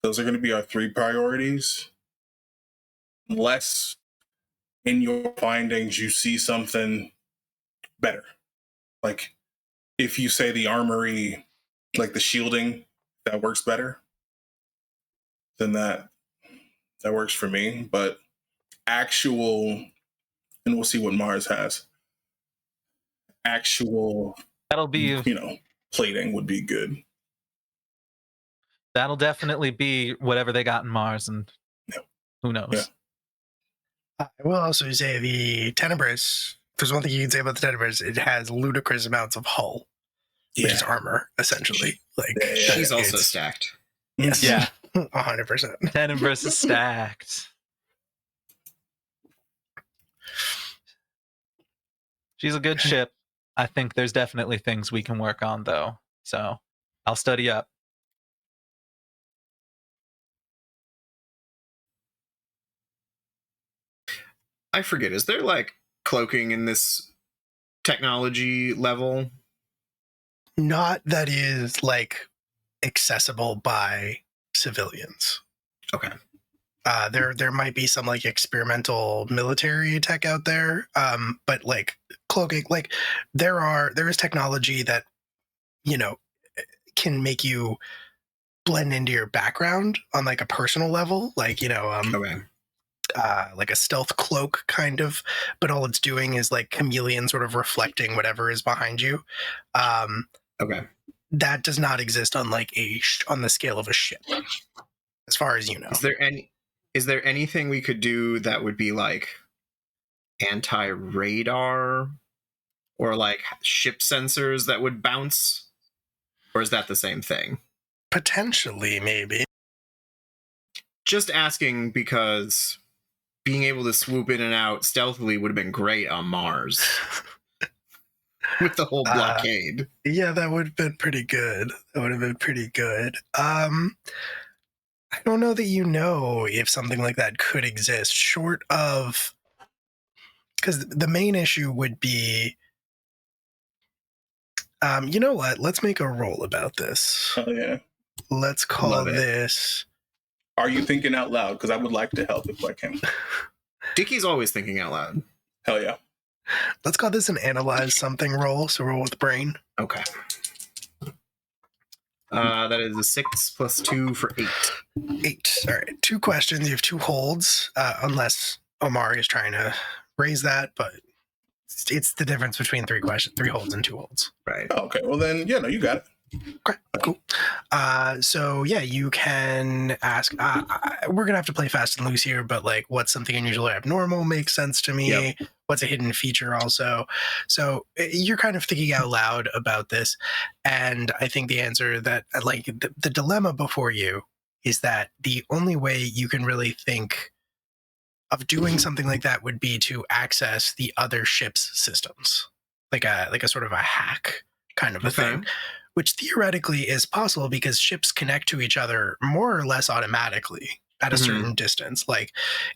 Those are going to be our 3 priorities. Unless in your findings you see something better. Like if you say the armory, like the shielding, that works better, then that works for me. But actual, and we'll see what Mars has. Actual, That'll be, plating would be good. That'll definitely be whatever they got in Mars, and who knows. Yeah. I will also say the Tenebris there's one thing you can say about the Tenebris, it has ludicrous amounts of hull, which is armor, essentially. Like She's also it's- stacked. Yes. Yeah. 100%. Tenebris is stacked. She's a good ship. I think there's definitely things we can work on, though. So I'll study up. I forget, is there like cloaking in this technology level? Not that is like accessible by civilians. Okay. There might be some like experimental military tech out there, but like cloaking, like there is technology that can make you blend into your background on like a personal level, like Okay. like a stealth cloak kind of, but all it's doing is like chameleon sort of reflecting whatever is behind you. Okay. That does not exist on like on the scale of a ship, as far as you know. Is there anything we could do that would be like anti-radar or like ship sensors that would bounce? Or is that the same thing? Potentially, maybe. Just asking because being able to swoop in and out stealthily would have been great on Mars. With the whole blockade. Yeah, that would have been pretty good. I don't know that if something like that could exist, short of... Because the main issue would be... you know what? Let's make a roll about this. Oh, yeah. Let's call this... Are you thinking out loud? Because I would like to help if I can. Dickie's always thinking out loud. Hell yeah. Let's call this an analyze something roll, so roll with brain. Okay. That is a 6 plus 2 for 8. 8. All right. 2 questions. You have 2 holds, unless Omari is trying to raise that, but it's the difference between 3 holds and 2 holds. Right. Oh, okay. Well, then, yeah, no, you got it. Okay, cool. So yeah, you can ask. We're gonna have to play fast and loose here, but like, what's something unusual or abnormal makes sense to me? Yep. What's a hidden feature also? So you're kind of thinking out loud about this, and I think the answer that like the dilemma before you is that the only way you can really think of doing something like that would be to access the other ship's systems, like a sort of a hack kind of a thing. Which theoretically is possible because ships connect to each other more or less automatically at a certain distance. Like,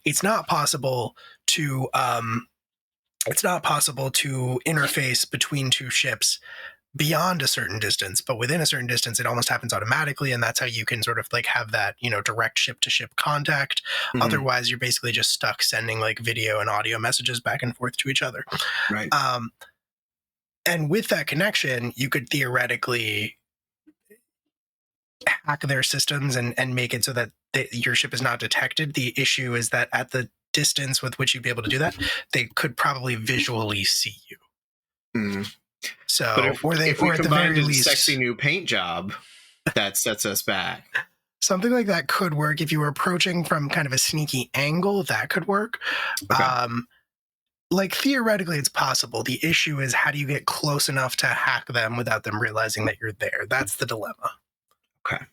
it's not possible to interface between 2 ships beyond a certain distance, but within a certain distance, it almost happens automatically, and that's how you can sort of like have that direct ship-to-ship contact. Otherwise, you're basically just stuck sending like video and audio messages back and forth to each other. Right. And with that connection, you could theoretically hack their systems and make it so that your ship is not detected. The issue is that at the distance with which you'd be able to do that, they could probably visually see you. So, but if we at the combined very a least, sexy new paint job, that sets us back. Something like that could work. If you were approaching from kind of a sneaky angle, that could work. Okay. Like, theoretically, it's possible. The issue is, how do you get close enough to hack them without them realizing that you're there? That's the dilemma. Okay.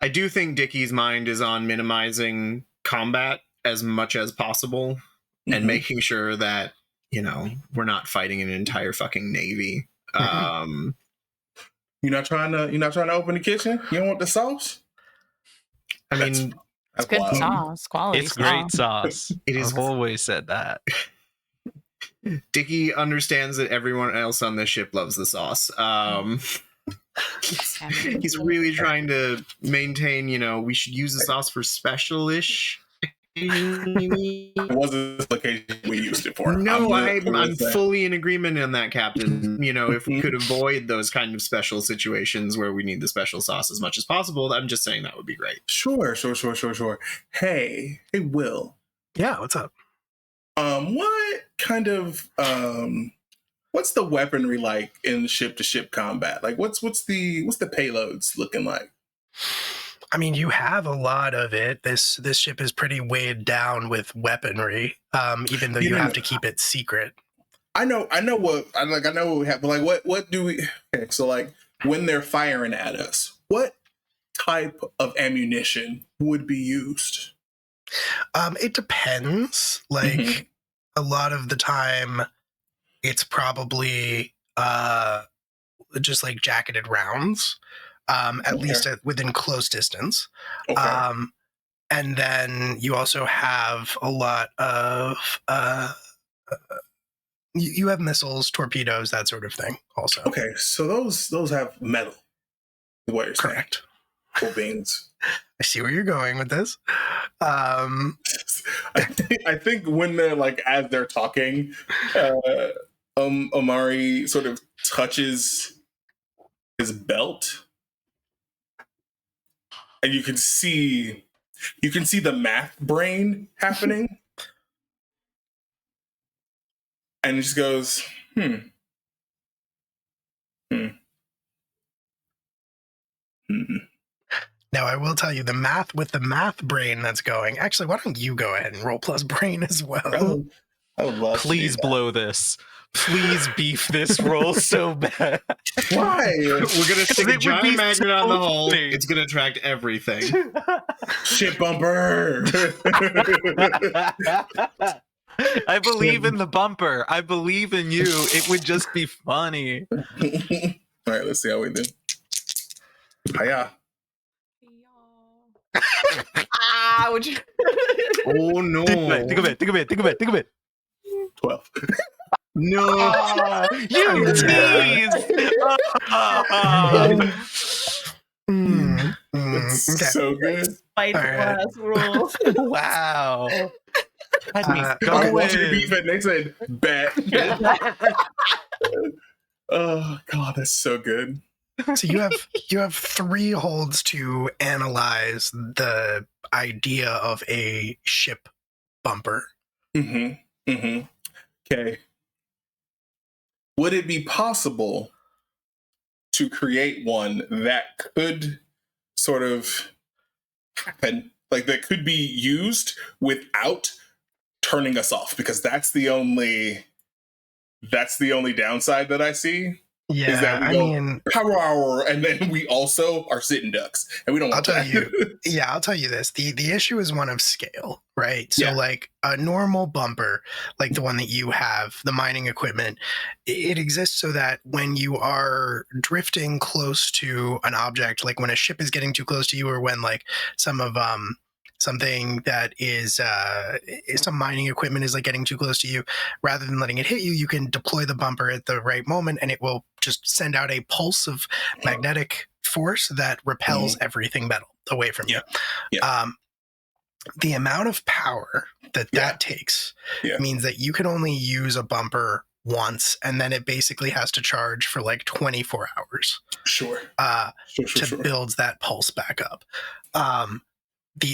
I do think Dickie's mind is on minimizing combat as much as possible and making sure that, we're not fighting an entire fucking navy. You're not trying to open the kitchen? You don't want the sauce? I mean, It's good wild. sauce, quality It's great sauce. It is- I've always said that. Dickie understands that everyone else on this ship loves the sauce. He's really trying to maintain, we should use the sauce for special-ish. It wasn't the occasion we used it for. No, I'm saying. fully in agreement on that, Captain. If we could avoid those kind of special situations where we need the special sauce as much as possible, I'm just saying that would be great. Sure. Hey, Will. Yeah, what's up? What kind of what's the weaponry like in ship to ship combat? Like, what's the payloads looking like? I mean, you have a lot of it. This ship is pretty weighed down with weaponry, even though you have to keep it secret. I know what we have, but like what do we? Okay, so like when they're firing at us, what type of ammunition would be used? It depends. Like a lot of the time, it's probably just like jacketed rounds, at least within close distance. Okay. And then you also have a lot of you have missiles, torpedoes, that sort of thing. Also, okay. So those have metal. Is what you're saying? Correct. Cool beans. I see where you're going with this. I think when they're like as they're talking, Omari sort of touches his belt, and you can see the math brain happening, and he just goes, Now, I will tell you the math brain that's going. Actually, why don't you go ahead and roll plus brain as well? I would love Please blow this. Please beef this roll so bad. Why? We're gonna stick a It would giant be magnet so on the hull. funny. It's gonna attract everything. Shit bumper. I believe in the bumper. I believe in you. It would just be funny. All right, let's see how we do. Hiya. Would you? Oh no! Think of it. 12. No! You tease! It's Okay. so good. Fight All right. class rules. Wow. Had me I want you to going. beef it next time. Bet. Oh god, that's so good. So you have 3 holds to analyze the idea of a ship bumper. Okay. Would it be possible to create one that could sort of happen, like that could be used without turning us off? Because that's the only downside that I see. Yeah, Is that we I go mean, power hour, and then we also are sitting ducks, and we don't want I'll that. tell you this. The issue is one of scale, right? So Yeah. like a normal bumper, like the one that you have, the mining equipment, it exists so that when you are drifting close to an object, like when a ship is getting too close to you, or when like something that is some mining equipment is like getting too close to you, rather than letting it hit you, you can deploy the bumper at the right moment, and it will just send out a pulse of magnetic force that repels everything metal away from you. The amount of power that takes means that you can only use a bumper once, and then it basically has to charge for like 24 hours Sure. to build that pulse back up.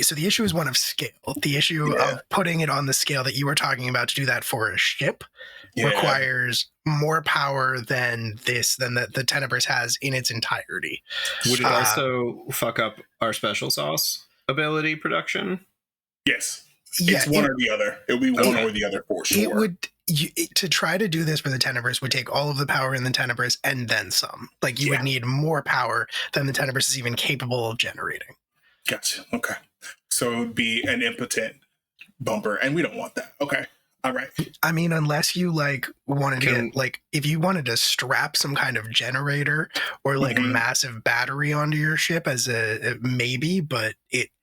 So the issue is one of scale. The issue of putting it on the scale that you were talking about to do that for a ship requires more power than the Tenebris has in its entirety. Would it also fuck up our special sauce ability production? Yes. It's one or the other. It would be one or the other for sure. It would to try to do this for the Tenebris would take all of the power in the Tenebris and then some. Like you would need more power than the Tenebris is even capable of generating. Gotcha. Okay. So it would be an impotent bumper, and we don't want that. Okay. All right. I mean, unless you like wanted to like if you wanted to strap some kind of generator or like massive battery onto your ship as a maybe, but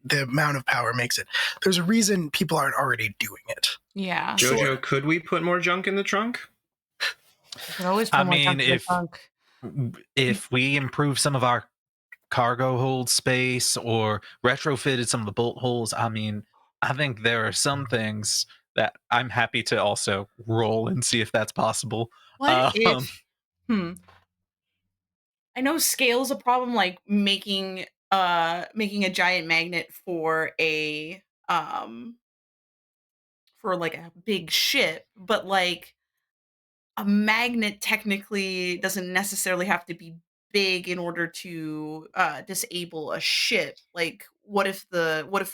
the amount of power makes it. There's a reason people aren't already doing it. Yeah. Jojo, could we put more junk in the trunk? You can always put more junk in the trunk. If we improve some of our cargo hold space or retrofitted some of the bolt holes, I mean, I think there are some things that I'm happy to also roll and see if that's possible. What if? I know scale's a problem, like making a giant magnet for a big ship, but like a magnet technically doesn't necessarily have to be big in order to disable a ship. Like, what if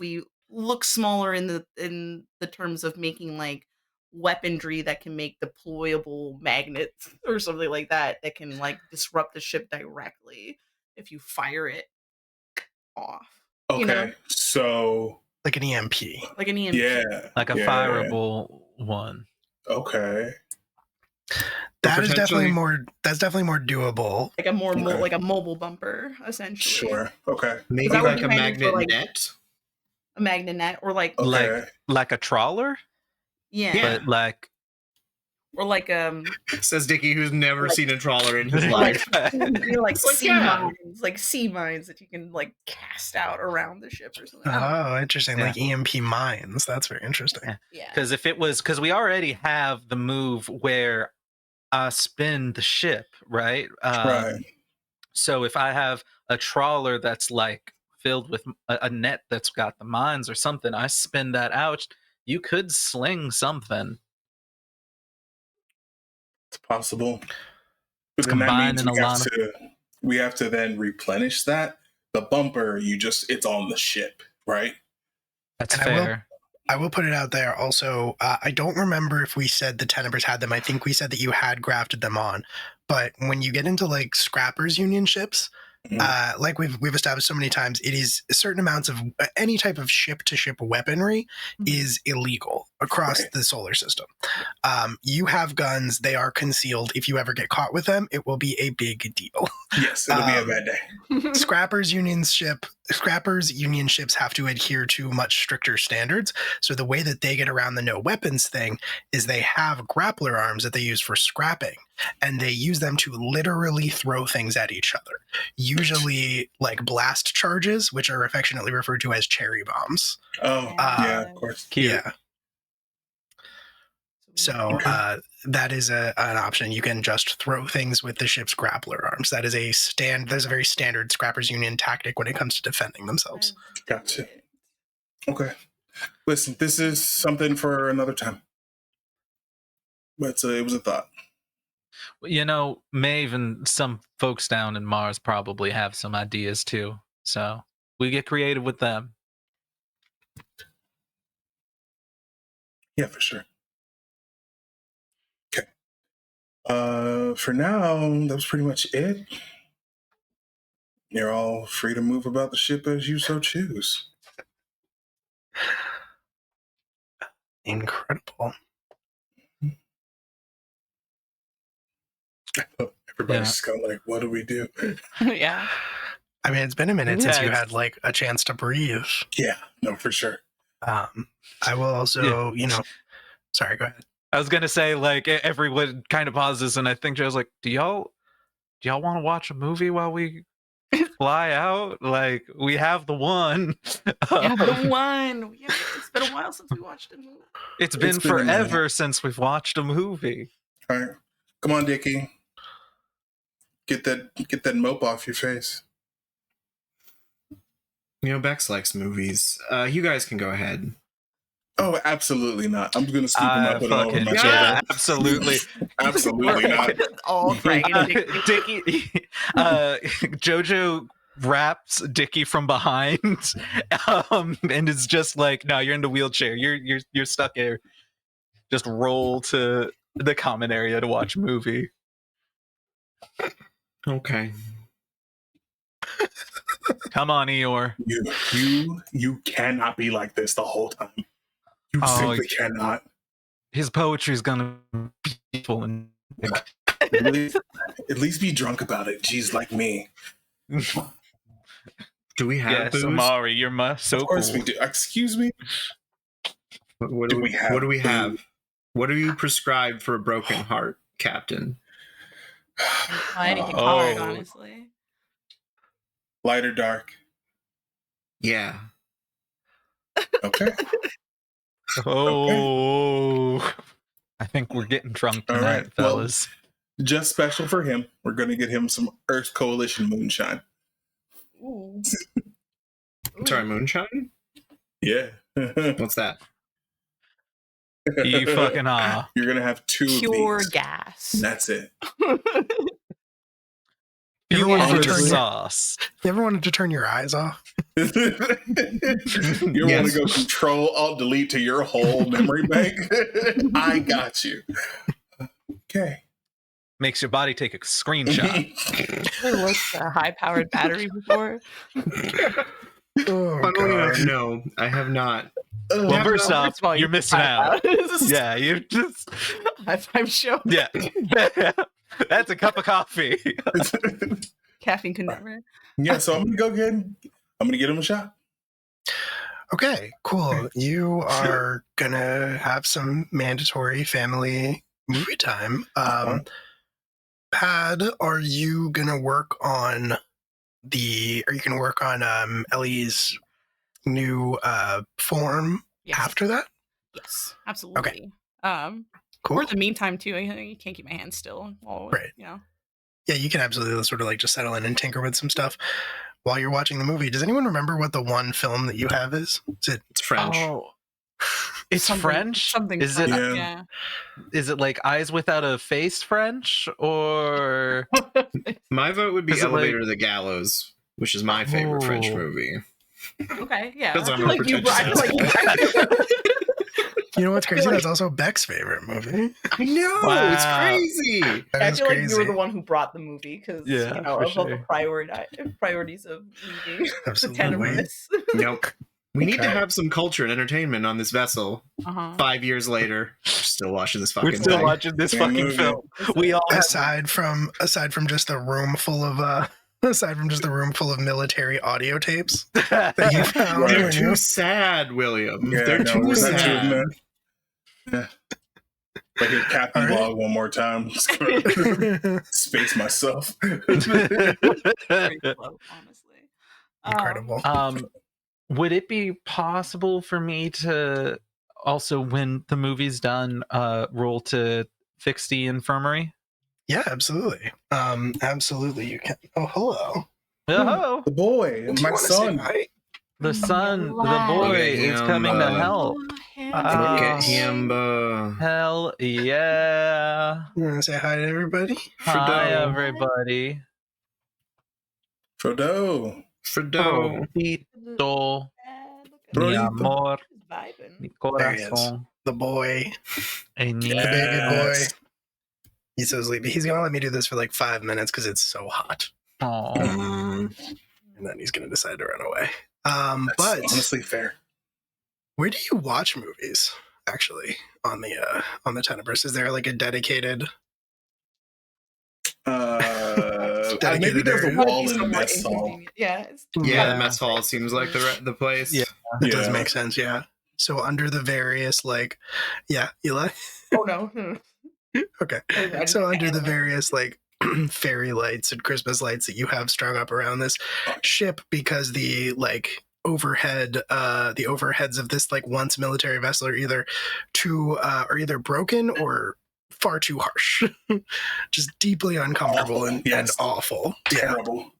we look smaller in the terms of making like weaponry that can make deployable magnets or something like that can like disrupt the ship directly if you fire it off. Okay, You know? so like an EMP. Like an EMP. Yeah, like a fireable one. Okay, that is definitely more. That's definitely more doable. Like a like a mobile bumper, essentially. Sure. Okay. Maybe like a magnet net. A magnet net, or like like a trawler. Yeah. But like. Or like says Dickie, who's never seen a trawler in his life. Like sea mines, like sea mines that you can like cast out around the ship or something. Oh, interesting. Like EMP mines. That's very interesting. Yeah. Because we already have the move where I spin the ship, right? Right. So if I have a trawler that's like filled with a net that's got the mines or something, I spin that out. You could sling something. It's possible. It's but then that means combined we have to then replenish that. The bumper, it's on the ship, right? That's fair. I will put it out there also. I don't remember if we said the Tenebris had them. I think we said that you had grafted them on. But when you get into like Scrappers Union ships, like we've established so many times, it is certain amounts of any type of ship-to-ship weaponry is illegal across the solar system. You have guns; they are concealed. If you ever get caught with them, it will be a big deal. Yes, it'll be a bad day. Scrappers Union ships have to adhere to much stricter standards. So the way that they get around the no weapons thing is they have grappler arms that they use for scrapping, and they use them to literally throw things at each other. Usually like blast charges, which are affectionately referred to as cherry bombs. Oh, yeah, of course. Cute. Yeah. So that is an option. You can just throw things with the ship's grappler arms. That is there's a very standard Scrappers Union tactic when it comes to defending themselves. Gotcha. Okay. Listen, this is something for another time. But it was a thought. You know, Maeve and some folks down in Mars probably have some ideas too. So we get creative with them. Yeah, for sure. Okay. For now, that was pretty much it. You're all free to move about the ship as you so choose. Incredible. Everybody's just kind of like, what do we do? Yeah. I mean, it's been a minute since you had like a chance to breathe. Yeah, no, for sure. I will also, sorry, go ahead. I was gonna say, like, everyone kind of pauses, and I think Joe's like, "Do y'all want to watch a movie while we fly out? Like, we have the one." The one. Yeah, it's been a while since we watched a movie. It's been forever since we've watched a movie. All right, come on, Dickie. Get that mope off your face. Bex likes movies. You guys can go ahead. Oh, absolutely not. I'm going to scoop him up and all over my shoulder. Absolutely. Absolutely not. All Dickie. Jojo wraps Dickie from behind and is just like, no, you're in the wheelchair. You're stuck here. Just roll to the common area to watch a movie. Okay. Come on, Eeyore. You cannot be like this the whole time. You simply cannot. His poetry is gonna be beautiful and at least be drunk about it. Jeez, like me. Do we have booze? Amari, you're so of course cool. we do. Excuse me. What do we have? What do you prescribe for a broken heart, Captain? Anything hard, honestly. Light or dark? Yeah. Okay. Okay. I think we're getting drunk tonight, right, fellas. Well, just special for him. We're going to get him some Earth Coalition moonshine. Ooh. Sorry, moonshine? Yeah. What's that? You fucking You're going to have two pure of these. gas. And that's it. You ever Fuel wanted for to the turn your- sauce. You ever wanted to turn your eyes off? You want Yes. to go Control Alt Delete to your whole memory bank? I got you. Okay. Makes your body take a screenshot. Ever looked at a high-powered battery before? Oh, Funnily enough, God. no, I have not. Well, Yeah, first no, off, First of all, you're missing out. Yeah, Yeah, you just high-five show. yeah. That's a cup of coffee. Caffeine can never. Yeah, so I'm gonna go ahead and I'm gonna get him a shot. Okay, cool. You are gonna have some mandatory family movie time. Pad, are you gonna work on Ellie's new form Yes. after that? Yes, absolutely. Cool. Or in the meantime, too, you can't keep my hands still. While, Right. You know. Yeah, you can absolutely sort of like just settle in and tinker with some stuff while you're watching the movie. Does anyone remember what the one film that you have is? Is it It's French. Oh, it's Something- French. Something. Is it? Yeah. Yeah. Is it like Eyes Without a Face French or? My vote would be Is it Elevator like- to the Gallows, which is my favorite French Oh. movie. Okay. Yeah. Because I I'm feel a like you. pretentious I feel like You know what's crazy? like- That's also Beck's favorite movie. I know, Wow. it's crazy. That I is feel like crazy. you were the one who brought the movie because Yeah, you know for of all sure. the priorities of leaving the Absolutely. Tenebris. Nope. We need to Okay. have some culture and entertainment on this vessel. Uh-huh. 5 years later, we're still watching this fucking We're still thing. watching this Same fucking movie. film. We all have aside from just the room full of military audio tapes that you found. Right. They're when too you- sad, William. Yeah, They're no, too we're not sad. doing that. Yeah. Like a Captain All right. Log one more time. Just gonna space myself. Pretty slow, honestly. Incredible. Would it be possible for me to also, when the movie's done, roll to fix the infirmary? Yeah, absolutely. Absolutely, you can. Oh, hello. Oh, The boy, Do you my wanna say son. hi? the son, the Look boy at is him, coming to help. Look at Ah. him, Hell yeah! You want to say hi to everybody? Hi, Fredo. everybody. Frodo. Fredo. Tito, mi Brodito. amor, Vibing. mi There he is. corazón, The boy, e the mi- baby boy. Yes. He's so sleepy. He's gonna let me do this for like 5 minutes because it's so hot, Aw. and then he's gonna decide to run away. That's But honestly fair. where do you watch movies? Actually, on the Tenebris, is there like a dedicated? Maybe Dedicated there's a area. wall in the Somewhat mess hall. inconvenient. Yeah. It's, Yeah, the mess hall seems like the place. Yeah. It does Yeah. make sense, yeah. So under the various like, yeah, Eli. Oh no. Okay. So under the various like fairy lights and Christmas lights that you have strung up around this ship, because the like overheads of this like once military vessel are either broken or far too harsh, just deeply uncomfortable Awful, and yes. awful. Yeah. Terrible.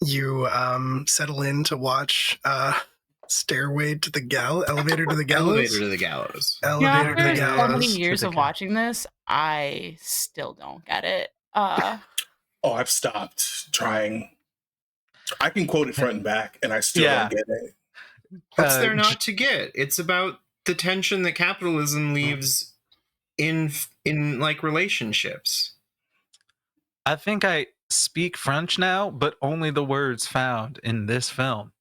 You settle in to watch Elevator to the Gallows. Elevator to the gallows. Elevator to the After so many Gallows. years To the of watching this, I still don't get it. Oh, I've stopped trying. I can quote it front and back, and I still Yeah. don't get it. What's there not to get? It's about the tension that capitalism leaves in like relationships. I think I speak French now, but only the words found in this film.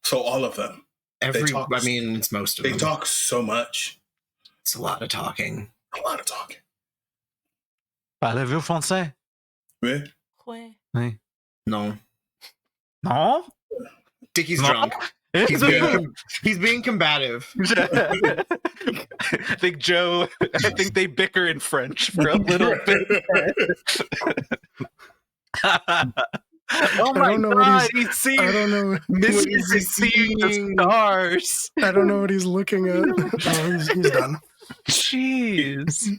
So all of them. talk- I mean, it's most of They them. talk so much. It's a lot of talking. A lot of talking. Parlez-vous français? Yeah. Ouais. Oui. No. No? Dickie's No. drunk. He's being combative. I think they bicker in French for a little bit. Oh I my don't know what god, he's I seeing don't know. Mr. Seeing the stars. I don't know what he's looking at. Oh, he's done. Jeez.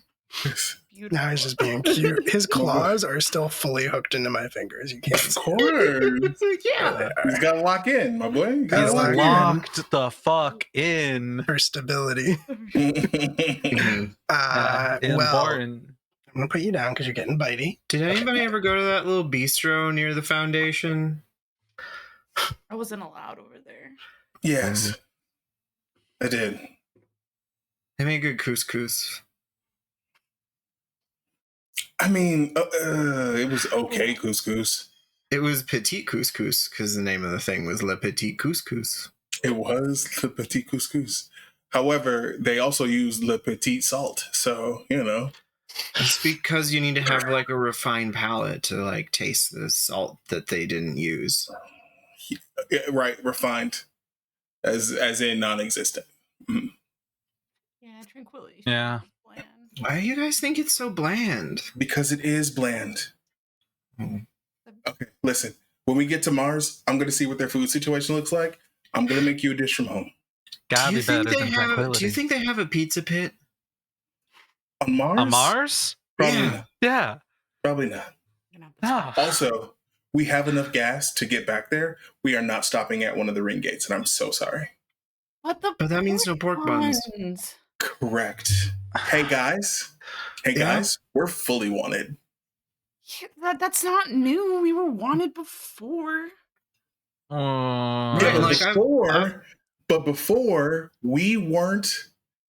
Beautiful. Now he's just being cute. His claws are still fully hooked into my fingers. You can't Of see. course. Yeah. He's got to lock in, my boy. You gotta He's lock Locked the fuck in. For stability. in. Well, Important. I'm gonna put you down because you're getting bitey. Did anybody ever go to that little bistro near the foundation? I wasn't allowed over there. Yes, I did. They make good couscous. I mean, it was okay couscous. It was petit couscous because the name of the thing was Le Petit Couscous. It was Le Petit Couscous. However, they also used Le Petit Salt. So, you know. It's because you need to have like a refined palate to like taste the salt that they didn't use. Yeah, right, refined. As in non-existent. Mm. Yeah, tranquility. Yeah. Bland. Why do you guys think it's so bland? Because it is bland. Mm. Okay, listen. When we get to Mars, I'm going to see what their food situation looks like. I'm going to make you a dish from home. Gotta be better than do Tranquility. you think they have a pizza pit? On Mars? On Mars? Probably Yeah. not. Yeah. Probably not. No. Also, we have enough gas to get back there. We are not stopping at one of the ring gates, and I'm so sorry. What the? But that means no pork buns. Correct. Hey, guys. Hey, Yeah? guys. We're fully wanted. Yeah, that's not new. We were wanted before. Uh, Yeah, But but before, we weren't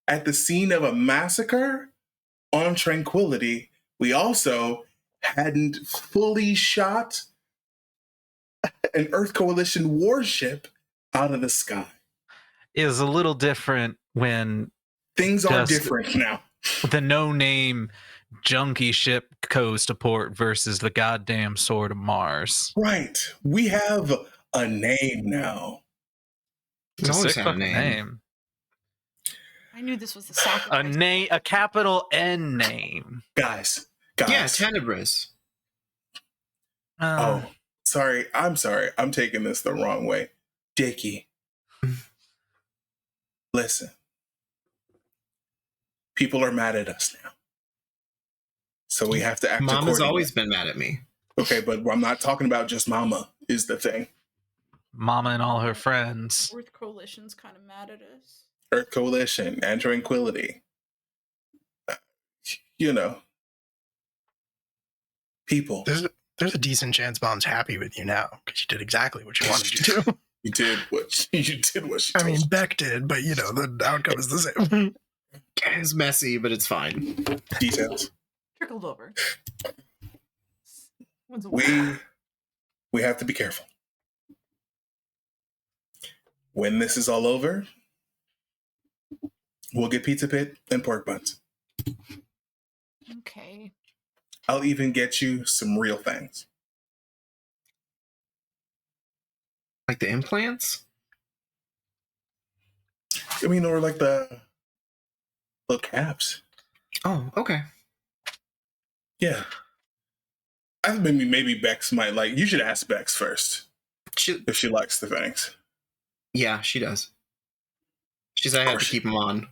at the scene of a massacre on Tranquility. We also hadn't fully shot an Earth Coalition warship out of the sky. is a little different when Things are Just- different now. the no-name junkie ship goes to port versus the goddamn Sword of Mars. Right. We have a name now. It's a always sick had a fucking name. I knew this was the sacrifice. A capital N name. Guys. Yeah, Tenebris. Oh, sorry. I'm sorry. I'm taking this the wrong way. Dickie. Listen. People are mad at us now. So we have to act Mama's accordingly. always been mad at me. Okay, but I'm not talking about just Mama is the thing. Mama and all her friends. Earth Coalition's kind of mad at us. Earth Coalition and Tranquility. You know. People. There's a decent chance Mom's happy with you now because you did exactly what she wanted you to. You did what she I told mean, you. Beck did, but you know the outcome is the same. It's messy, but it's fine. Details. Trickled over. When's a We have to be careful. When this is all over, we'll get pizza pit and pork buns. Okay. I'll even get you some real things. Like the implants? I mean, or like the little caps. Oh, okay. Yeah. I think maybe Bex might like. You should ask Bex first if she likes the things. Yeah, she does. She said I have to keep them on.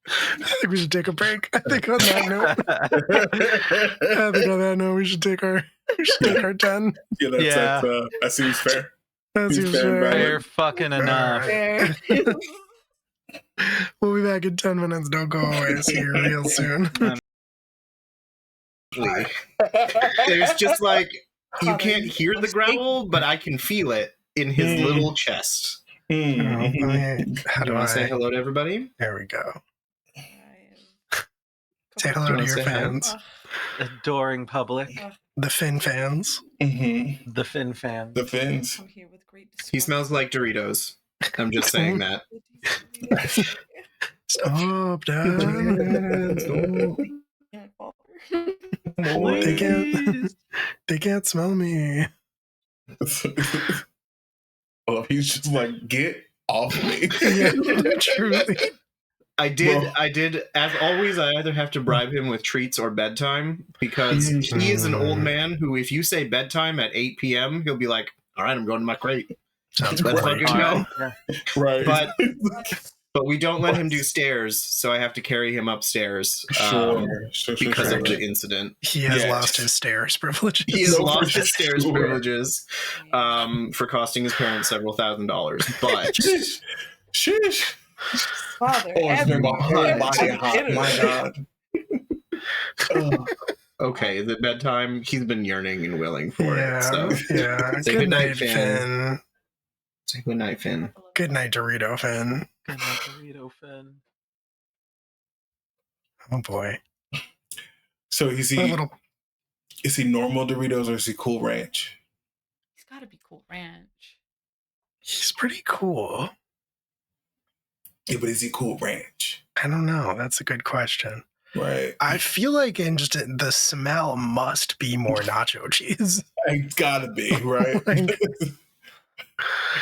I think we should take a break. I think on that note, we should take our 10. Yeah, that seems fair. That seems fair. Fair fucking enough. There. We'll be back in 10 minutes. Don't go away. See you real soon. There's just like, you can't hear the growl, but I can feel it in his little chest. How do You I want to say hello to everybody? There we go. Say hello to your fans. Adoring public. The Finn fans. Mm-hmm. The Finn fans. The fins. I'm here with great He smells like Doritos. I'm just saying that. Stop, Dad. They can't smell me. Oh, he's just like, get off me. Yeah, truly. I did. As always, I either have to bribe him with treats or bedtime because he is an old man who, if you say bedtime at 8 p.m., he'll be like, "All right, I'm going to my crate." Sounds Let's great. fucking go. Right. But we don't let him do stairs, so I have to carry him upstairs Sure. because of the incident. He has Yes. lost his stairs privileges. He has No, lost for his stairs sure. privileges for costing his parents several $1,000s. But Sheesh. Father, Oh, it's been my whole body hot. My God. Oh. Okay, the bedtime. He's been yearning and willing for it. So yeah. say Good goodnight, night, Finn. Finn. Say goodnight, Finn. Good night, Dorito Finn. Good night, Dorito Finn. Oh boy. So A little. is he normal Doritos or is he Cool Ranch? He's got to be Cool Ranch. He's pretty cool. Yeah, but is he Cool Ranch? I don't know. That's a good question. Right. I feel like the smell must be more nacho cheese. It gotta be, right? Like,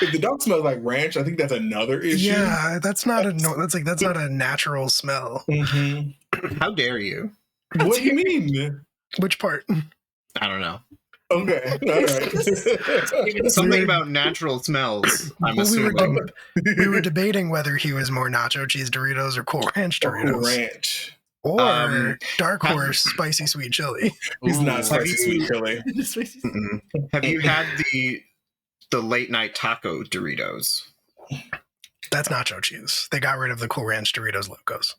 if the dog smells like ranch, I think that's another issue. yeah, that's not a natural smell. Mm-hmm. How dare you? What do you mean? Which part? I don't know. Okay, all right. Something about natural smells. I'm assuming. We were debating whether he was more nacho cheese Doritos or Cool Ranch Doritos. Cool Ranch. Or Dark Horse spicy sweet chili. He's not spicy sweet chili. Have you had the late night taco Doritos? That's nacho cheese. They got rid of the Cool Ranch Doritos logos.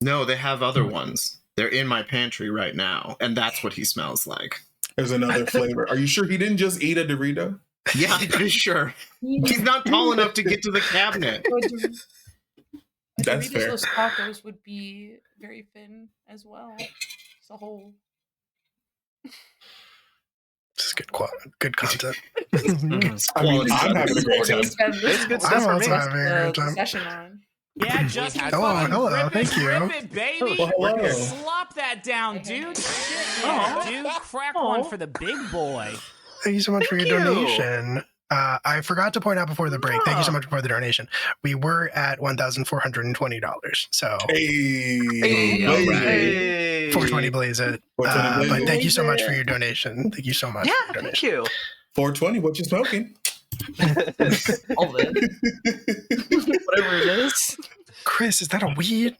No, they have other ones. They're in my pantry right now, and that's what he smells like. There's another flavor. Are you sure he didn't just eat a Dorito? Yeah, I'm pretty sure. He's not tall enough to get to the cabinet. That's Doritos, fair. those tacos would be very thin as well. It's a whole. This is good content. I mean, I'm having a great time. It's good stuff I'm for also me. having a great time. Session on. Yeah, just hello, thank you. Rip it, baby. Well, hello. Slop that down, dude. Yeah, dude. Crack one for the big boy. Thank you so much for your Thank you. donation. I forgot to point out before the break. Thank you so much for the donation. We were at $1,420. So Hey, all right. Hey. 420 blaze it. 420 blaze But it. thank you so much for your donation. Thank you so much Yeah, for your thank donation. you. 420, what you smoking? All of it. Whatever it is. Chris, is that a weed?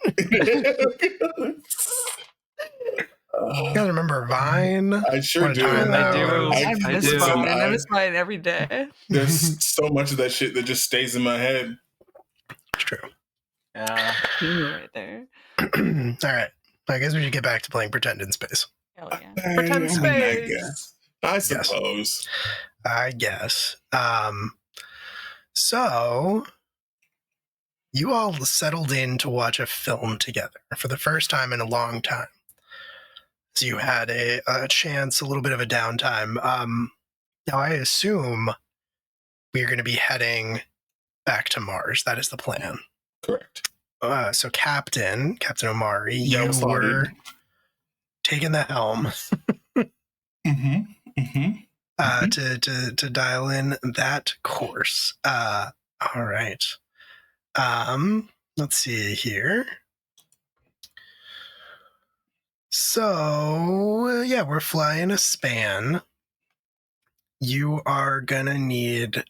You gotta remember Vine. I sure What a do. time that was. I miss listen, mine. I miss mine every day. There's so much of that shit that just stays in my head. It's true. Yeah. Right there. All right. I guess we should get back to playing Pretend in Space. Hell yeah. Pretend I space. guess. I suppose. I guess. So you all settled in to watch a film together for the first time in a long time. So you had a chance, a little bit of a downtime. Now I assume we're going to be heading back to Mars. That is the plan. Correct. So Captain Omari, Yeah, you started. were taking the helm Mm-hmm. Mm-hmm. to dial in that course. All right. Let's see here. So yeah, we're flying a span. You are gonna need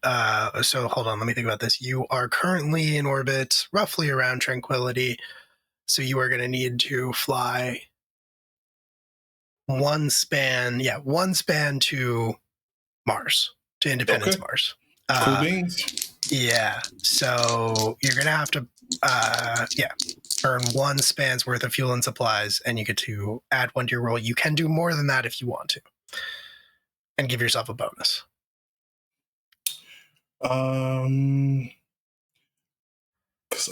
so hold on, let me think about this. You are currently in orbit roughly around Tranquility, so you are gonna need to fly one span to Mars, to Independence Okay. Mars. Cool beans. Yeah, so you're gonna have to burn one span's worth of fuel and supplies, and you get to add one to your roll. You can do more than that if you want to, and give yourself a bonus. Because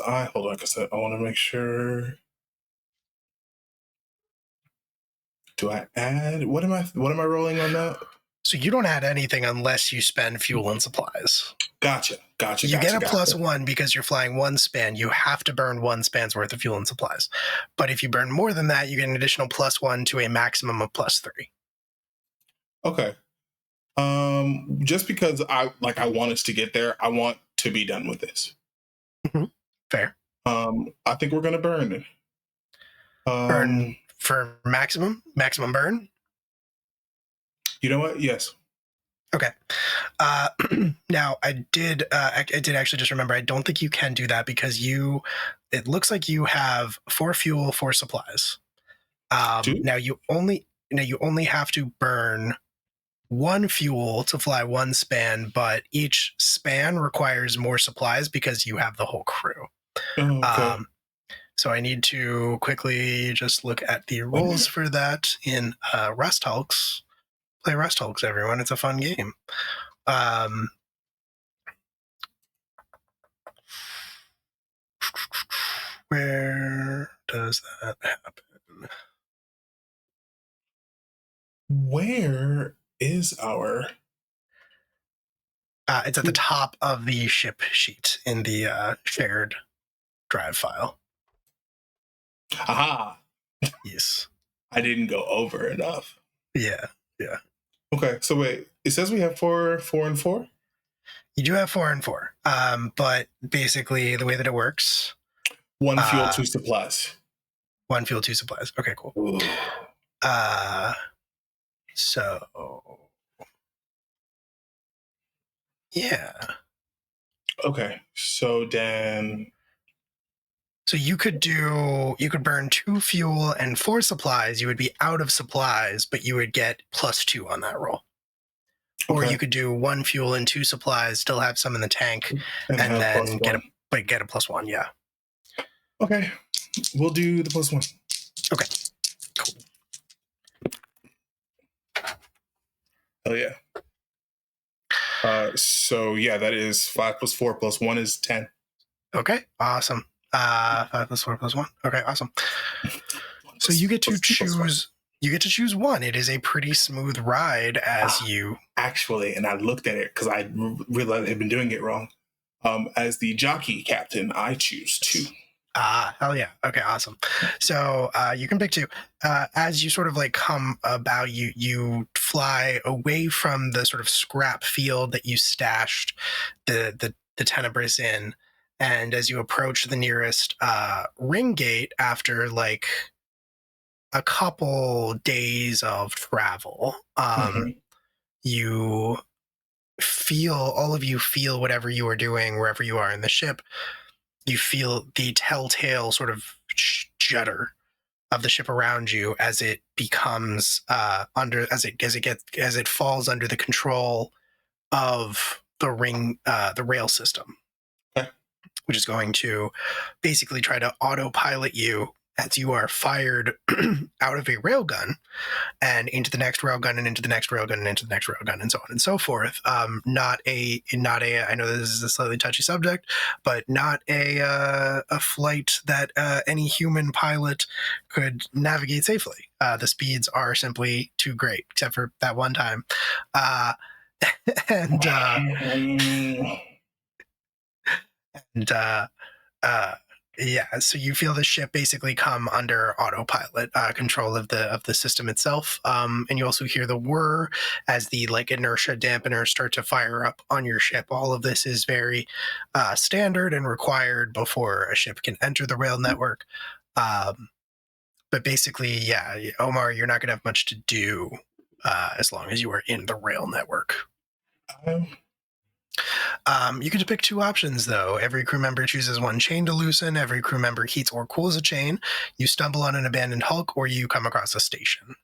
I want to make sure. Do I add? What am I rolling on that? So you don't add anything unless you spend fuel and supplies. Gotcha. You get a +1 because you're flying one span. You have to burn one span's worth of fuel and supplies. But if you burn more than that, you get an additional +1 to a maximum of +3. Okay. Just because I want us to get there, I want to be done with this. Fair. I think we're gonna burn it. Burn for maximum burn. You know what? Yes. Okay. Now I did actually just remember, I don't think you can do that because it looks like you have 4 fuel, 4 supplies. Now you only have to burn 1 fuel to fly 1 span, but each span requires more supplies because you have the whole crew. Oh, okay. So I need to quickly just look at the rules for that in Rust Hulks. Play Rust Hulks, everyone. It's a fun game. Where does that happen? Where is our... It's at the top of the ship sheet in the shared drive file. Aha! Yes. I didn't go over enough. Yeah. Okay, so wait. It says we have 4, 4, and 4? You do have 4 and 4. But basically the way that it works... 1 fuel, 2 supplies. 1 fuel, 2 supplies. Okay, cool. Ooh. So... Yeah. Okay, so then... So you could burn 2 fuel and 4 supplies. You would be out of supplies, but you would get +2 on that roll. Or Okay. you could do 1 fuel and 2 supplies, still have some in the tank, and have then get +1. get a +1. Yeah. Okay, we'll do the +1. Okay. Cool. Oh yeah. So yeah, that is 5 + 4 + 1 is 10. Okay. Awesome. 5 + 4 + 1. Okay. Awesome. So you get to choose. You get to choose one. It is a pretty smooth ride as you... Actually, and I looked at it because I realized I'd been doing it wrong. As the jockey captain, I choose 2. Hell yeah. Okay, awesome. So you can pick 2. As you sort of like come about, you fly away from the sort of scrap field that you stashed the Tenebris in. And as you approach the nearest ring gate after like a couple days of travel, you feel whatever you are doing wherever you are in the ship. You feel the telltale sort of judder of the ship around you as it becomes as it falls under the control of the rail system, which is going to basically try to autopilot you as you are fired out of a railgun and into the next railgun and into the next railgun and into the next railgun and so on and so forth. Not a. I know this is a slightly touchy subject, but not a flight that any human pilot could navigate safely. The speeds are simply too great, except for that one time. Yeah, so you feel the ship basically come under autopilot control of the system itself, and you also hear the whir as the like inertia dampeners start to fire up on your ship. All of this is very standard and required before a ship can enter the rail network. But basically, yeah, Omar, you're not going to have much to do as long as you are in the rail network. You can pick 2 options, though. Every crew member chooses 1 chain to loosen. Every crew member heats or cools a chain. You stumble on an abandoned hulk, or you come across a station.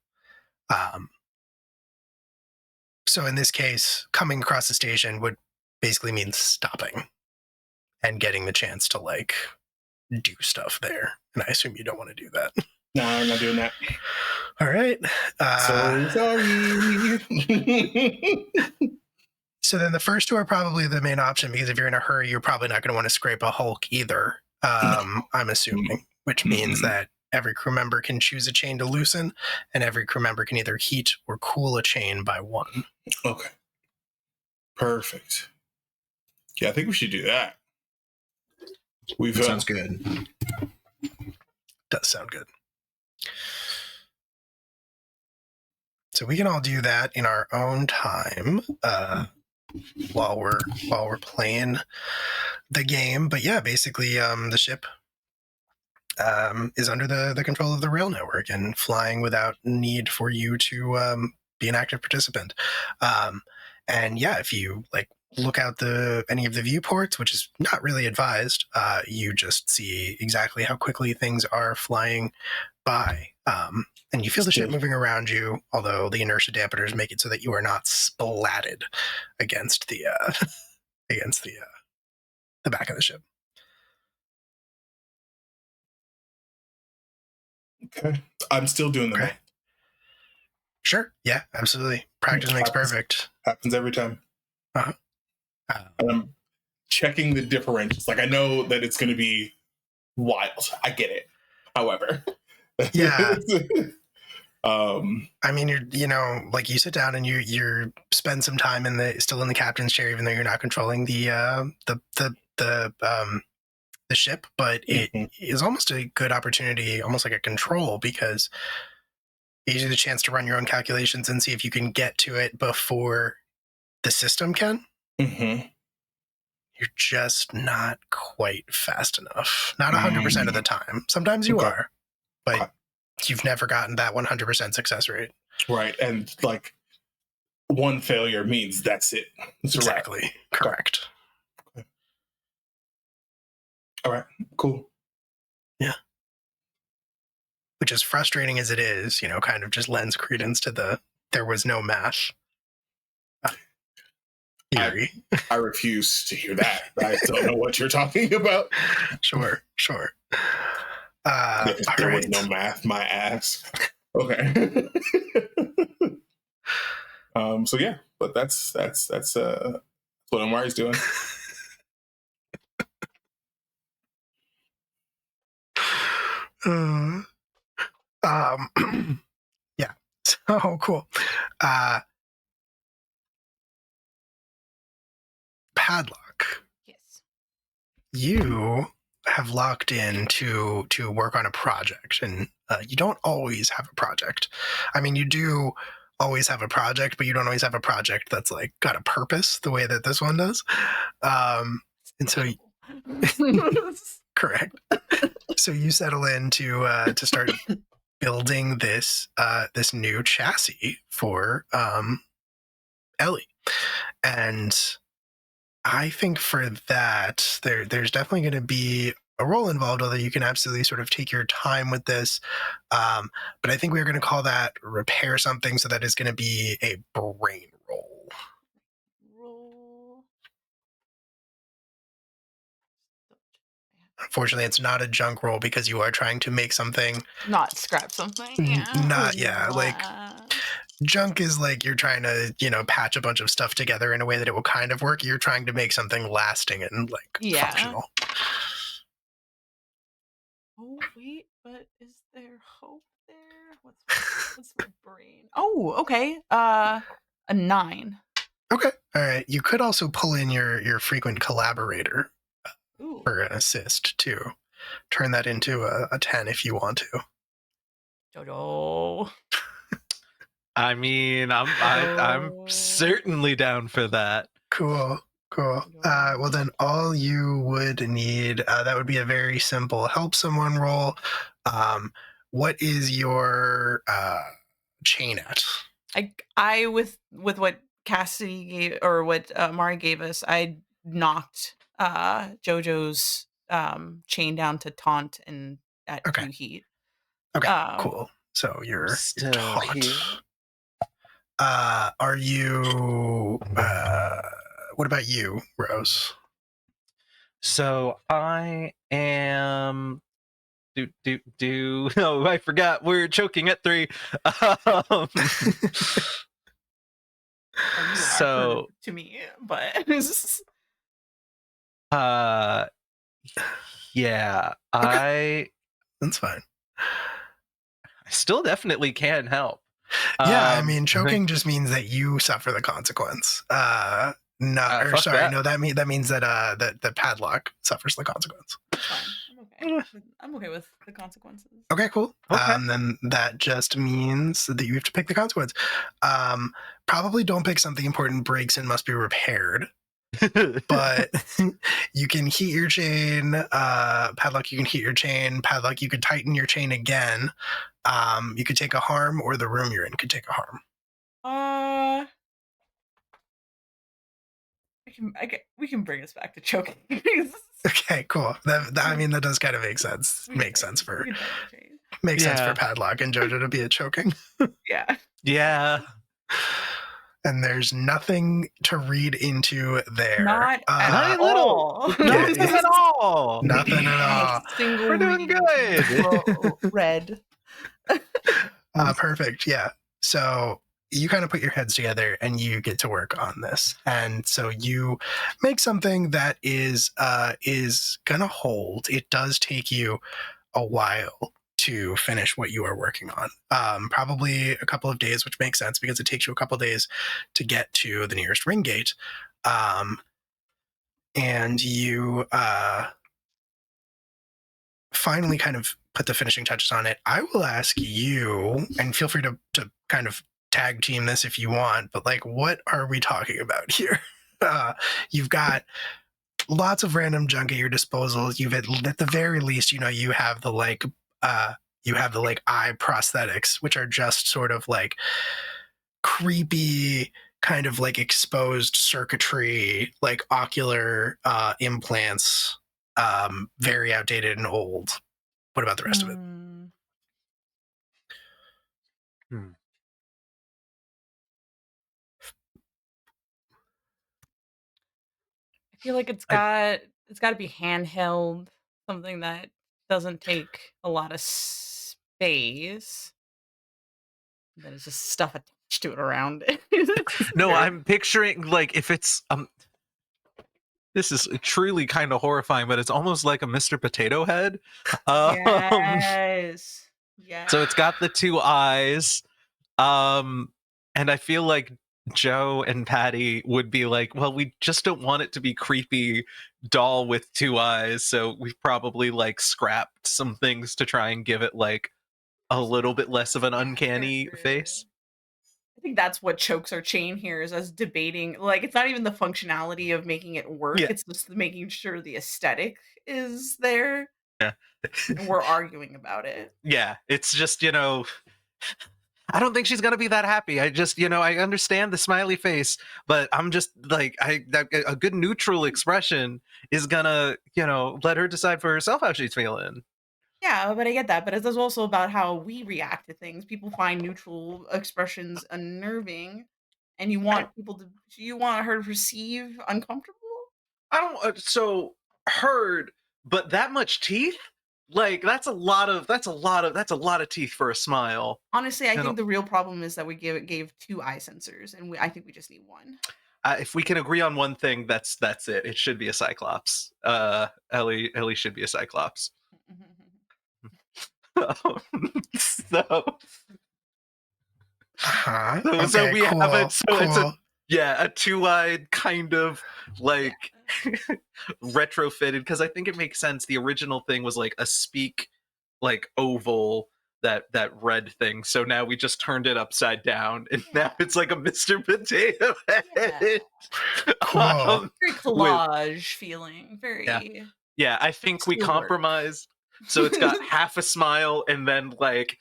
So in this case, coming across a station would basically mean stopping and getting the chance to, like, do stuff there. And I assume you don't want to do that. No, I'm not doing that. All right. So sorry. So then the first 2 are probably the main option, because if you're in a hurry, you're probably not going to want to scrape a hulk either, I'm assuming, which means that every crew member can choose a chain to loosen, and every crew member can either heat or cool a chain by 1. Okay. Perfect. Yeah, I think we should do that. That sounds good. Does sound good. So we can all do that in our own time while we're playing the game. But yeah, basically the ship is under the control of the rail network and flying without need for you to be an active participant. And yeah, if you like look out any of the viewports, which is not really advised, you just see exactly how quickly things are flying by. And you feel the ship moving around you, although the inertia dampeners make it so that you are not splatted against the back of the ship. Okay. I'm still doing the Okay. math. Sure. Yeah, absolutely. Practice makes perfect. Happens every time. Uh-huh. And I'm checking the differentials. Like, I know that it's going to be wild. I get it. However. Yeah. I mean, like you sit down and you spend some time still in the captain's chair, even though you're not controlling the ship, but it is almost a good opportunity, almost like a control, because it gives you the chance to run your own calculations and see if you can get to it before the system can. Mm-hmm. You're just not quite fast enough. Not 100% of the time. Sometimes you are, but you've never gotten that 100% success rate. Right. And like one failure means that's it. It's exactly. Correct. Okay. All right. Cool. Yeah. Which is frustrating as it is, kind of just lends credence to there was no math theory. I refuse to hear that. I don't know what you're talking about. Sure. There was no math, my ass. Okay. So yeah, but that's what Omari's doing. Yeah. So cool. Padlock. Yes. You have locked in to work on a project, and you don't always have a project. I mean, you do always have a project, but you don't always have a project that's like got a purpose the way that this one does. And so correct. So you settle in to start building this new chassis for Ellie. And I think for that, there's definitely going to be a role involved, although you can absolutely sort of take your time with this. But I think we're going to call that repair something, so that is going to be a brain roll. Unfortunately, it's not a junk roll because you are trying to make something. Not scrap something. Like junk is like you're trying to, patch a bunch of stuff together in a way that it will kind of work. You're trying to make something lasting and functional. Oh wait, but is there hope there? What's my brain? Oh, okay. A 9. Okay. All right. You could also pull in your frequent collaborator for an assist too. Turn that into a 10 if you want to. Jojo. I mean, I'm certainly down for that. Cool. Well, then all you would need, that would be a very simple help someone roll. What is your chain at? I with what Cassidy gave, or what Mari gave us, I knocked Jojo's chain down to taunt and at 2 heat. Okay, cool. So you're still taunt. Here. Are you? What about you, Rose? So I am. Oh, I forgot. We're choking at 3. So to me, but yeah, okay. That's fine. I still definitely can help. Yeah, I mean, choking just means that you suffer the consequence. That means that the padlock suffers the consequence. I'm okay with the consequences. Okay, cool. Then that just means that you have to pick the consequence. Probably don't pick something important. Breaks and must be repaired. But you can heat your chain. Padlock, you can heat your chain. Padlock, you could tighten your chain again. You could take a harm, or the room you're in could take a harm. We can bring us back to choking. Okay, cool. That does kind of make sense. Makes sense for Padlock and Jojo to be a choking. Yeah. And there's nothing to read into there. Not at all. Nothing at all. Nothing at all. Single We're doing good. Red. Perfect. Yeah. So you kind of put your heads together and you get to work on this. And so you make something that is gonna hold. It does take you a while to finish what you are working on. Probably a couple of days, which makes sense because it takes you a couple of days to get to the nearest ring gate. And you finally kind of put the finishing touches on it. I will ask you, and feel free to kind of tag team this if you want, but like, what are we talking about here? You've got lots of random junk at your disposal. You've at the very least, you have the like eye prosthetics, which are just sort of like creepy kind of like exposed circuitry, like ocular implants, very outdated and old. What about the rest of it? I feel like it's got to be handheld, something that doesn't take a lot of space. That is just stuff attached to it around it. No, I'm picturing like if it's this is truly kind of horrifying, but it's almost like a Mr. Potato Head. Yes. Yeah. So it's got the two eyes. And I feel like Joe and Patty would be like, well, we just don't want it to be creepy doll with two eyes, so we've probably like scrapped some things to try and give it like a little bit less of an uncanny face. I think that's what chokes our chain here, is us debating. Like, it's not even the functionality of making it work. Yeah. It's just making sure the aesthetic is there. Yeah. And we're arguing about it. Yeah. It's just, I don't think she's going to be that happy. I just, I understand the smiley face, but I'm just like, a good neutral expression is going to, let her decide for herself how she's feeling. Yeah, but I get that. But it's also about how we react to things. People find neutral expressions unnerving, and you want her to perceive uncomfortable. I don't. So heard, but that much teeth, like that's a lot of teeth for a smile. Honestly, I think the real problem is that we gave two eye sensors, and I think we just need one. If we can agree on one thing, that's it. It should be a Cyclops. Ellie should be a Cyclops. So we cool, have it. So cool. It's a two-eyed kind of like retrofitted, because I think it makes sense. The original thing was like a speak like oval, that red thing. So now we just turned it upside down, and now it's like a Mr. Potato Head. Cool. Very collage feeling. Very. Yeah, I think we compromised. So it's got half a smile and then like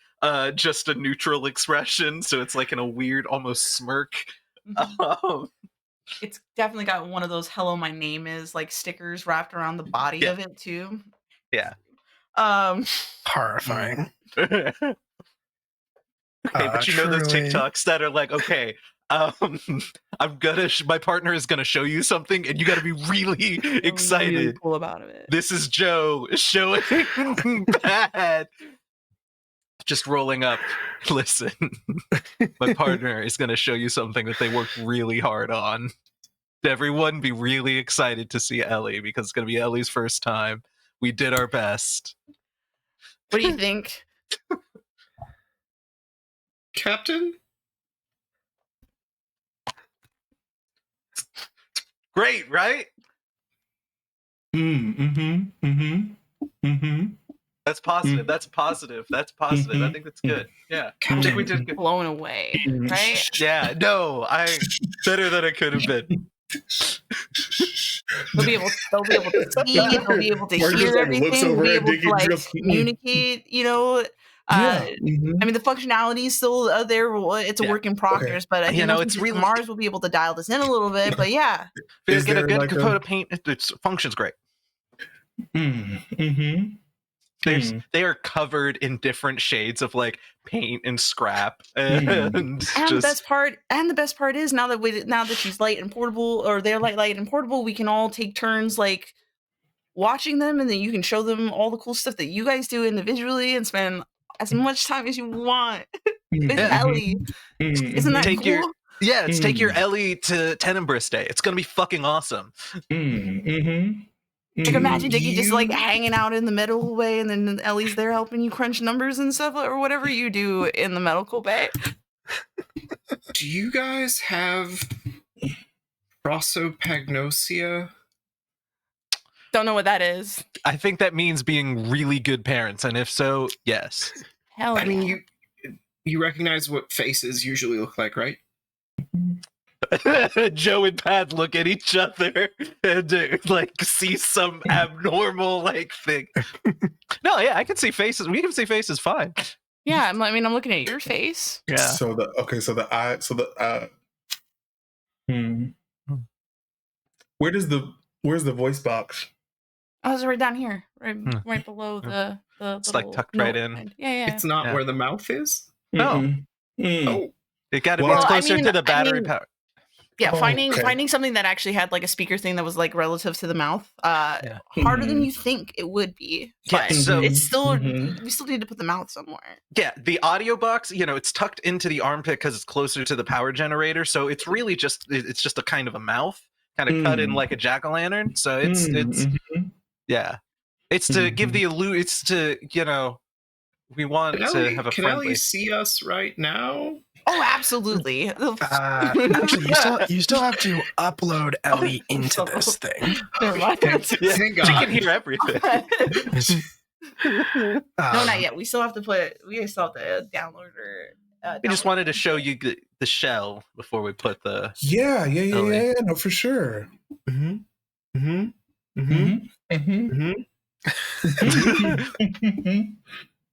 just a neutral expression. So it's like in a weird, almost smirk. Mm-hmm. It's definitely got one of those "Hello, my name is" like stickers wrapped around the body of it too. Yeah. Horrifying. Okay, but those TikToks that are like, okay, my partner is gonna show you something, and you got to be really excited, really cool about it. This is Joe showing bad. Just rolling up. Listen, my partner is gonna show you something that they worked really hard on. Everyone, be really excited to see Ellie, because it's gonna be Ellie's first time. We did our best. What do you think, Captain? Great, right? That's positive. That's positive. That's positive. I think that's good. Yeah. I think we did good. Blown away, right? Yeah. No, better than I could have been. They'll be able to see, they'll be able to hear everything, they'll be able to like communicate, I mean, the functionality is still there. It's a work in progress, but I think it's really Mars will be able to dial this in a little bit. But yeah, if you get a good coat of paint, it functions great. They are covered in different shades of like paint and scrap, and the best part is now that she's light and portable, or they're light and portable, we can all take turns like watching them, and then you can show them all the cool stuff that you guys do individually and spend as much time as you want with Yeah. Ellie. Isn't that Take cool? take your Ellie to Tenebris Day. It's gonna be fucking awesome. Like imagine Dickie just like hanging out in the medical bay, and then Ellie's there helping you crunch numbers and stuff, or whatever you do in the medical bay. Do you guys have prosopagnosia? Don't know what that is. I think that means being really good parents, and if so, yes. Hell I mean, yeah. you recognize what faces usually look like, right? Joe and Pat look at each other and like see some abnormal like thing. No, yeah, I can see faces. We can see faces fine. Yeah, I'm looking at your face. Yeah. So the eye. Where's the voice box? Oh, it's right down here, right below the. It's like tucked right in. Line. Yeah. It's not where the mouth is? No. Oh. It got to Well, be closer I mean- to the battery power. Yeah, Oh, okay. finding something that actually had like a speaker thing that was like relative to the mouth, harder than you think it would be. Yeah, But so- it's still we still need to put the mouth somewhere. Yeah, the audio box, it's tucked into the armpit because it's closer to the power generator. So it's really just a kind of a mouth, kind of cut in like a jack-o'-lantern. So it's yeah, it's to give the it's to we want to have a Can friendly. Ellie see us right now? Oh, absolutely. Actually, you still have to upload Ellie into this thing. Never mind. Thank She God. can hear everything. No, not yet. We still have to download her. We just wanted to show you the shell before we put the. Yeah. Ellie. No, for sure. All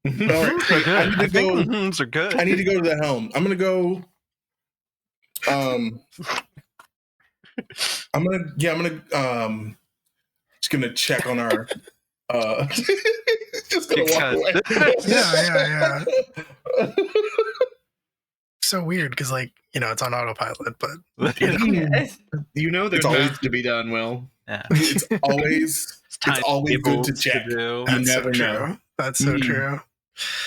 right, They're good. I need to I think go. mhm are good. I need to go to the helm. I'm gonna go. Just gonna check on our. Just gonna walk away. Yeah. So weird because it's on autopilot, but You know there's It's always- math to be done, Will. Yeah. It's always Tiny always good to tables check. do. You that's never so know. true. That's so true.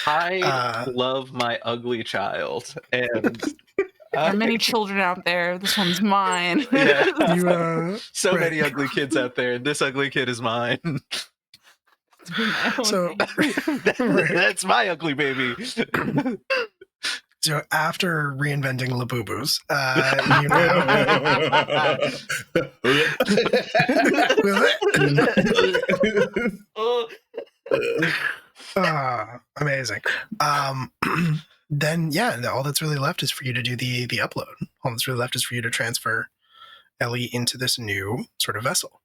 I love my ugly child, and There are many children out there. This one's mine. Yeah. You, so right. many ugly kids out there, and this ugly kid is mine. So That's my ugly baby. So after reinventing Labubus, amazing. Then all that's really left is for you to do the upload. All that's really left is for you to transfer Ellie into this new sort of vessel.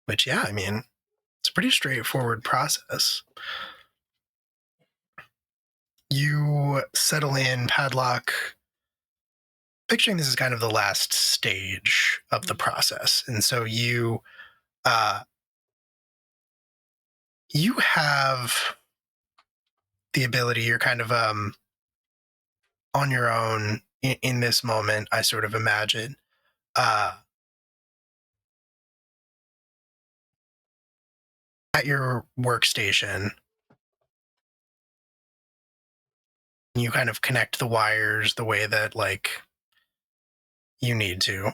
Which it's a pretty straightforward process. You settle in, padlock. Picturing this is kind of the last stage of the process. And so you have the ability, you're kind of on your own in this moment, I sort of imagine. At your workstation, you kind of connect the wires the way that you need to.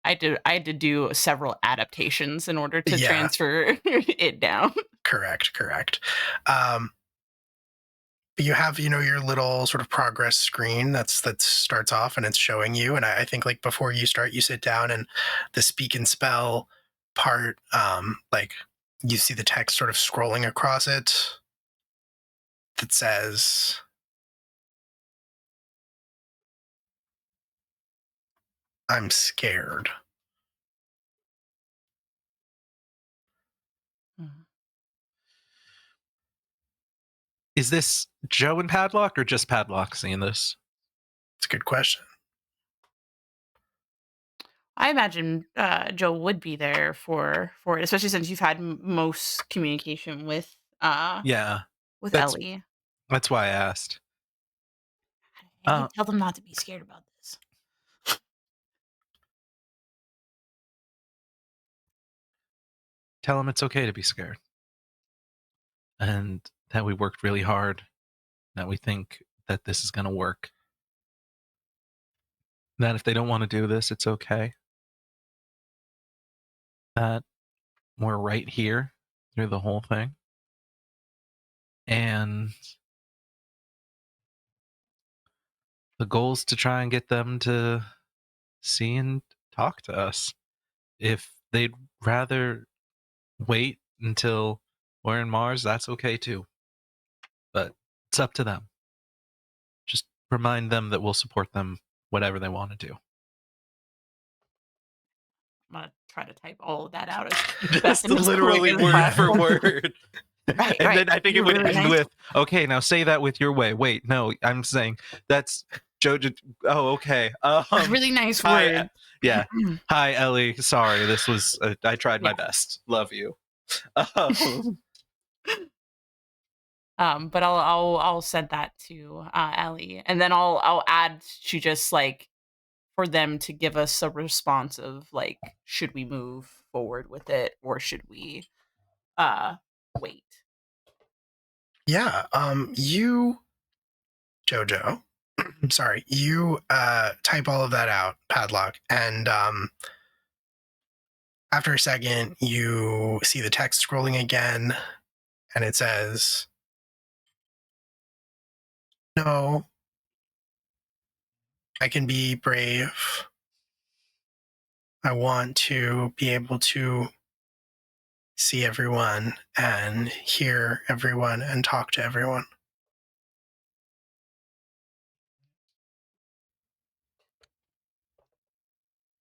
I had to do several adaptations in order to transfer it down. Correct. But you have, your little sort of progress screen that starts off and it's showing you. And I think before you start, you sit down and the speak and spell part, you see the text sort of scrolling across it that says, I'm scared. Is this Joe and Padlock or just Padlock seeing this? It's a good question. I imagine Joe would be there for it, especially since you've had most communication with with Ellie. That's why I asked. I tell them not to be scared about this. tell them it's okay to be scared. And that we worked really hard, that we think that this is going to work. That if they don't want to do this, it's okay. That we're right here through the whole thing. And the goal is to try and get them to see and talk to us. If they'd rather wait until we're in Mars, that's okay too. But it's up to them. Just remind them that we'll support them whatever they want to do. I'm gonna try to type all of that out as Just best and as literally quick as word for possible. word. Right, And right. then I think it would Really end nice. with, okay, now say that with your way. Wait, no, I'm saying that's Jojo. Oh, okay. Really nice hi, word. yeah. Hi, Ellie. Sorry, this was, I tried my Yeah. best. Love you. But I'll send that to Ellie, and then I'll add to just like for them to give us a response of like, should we move forward with it or should we wait? Yeah. You, Jojo, sorry, you type all of that out, Padlock, and after a second, you see the text scrolling again, and it says, "No, I can be brave. I want to be able to see everyone and hear everyone and talk to everyone."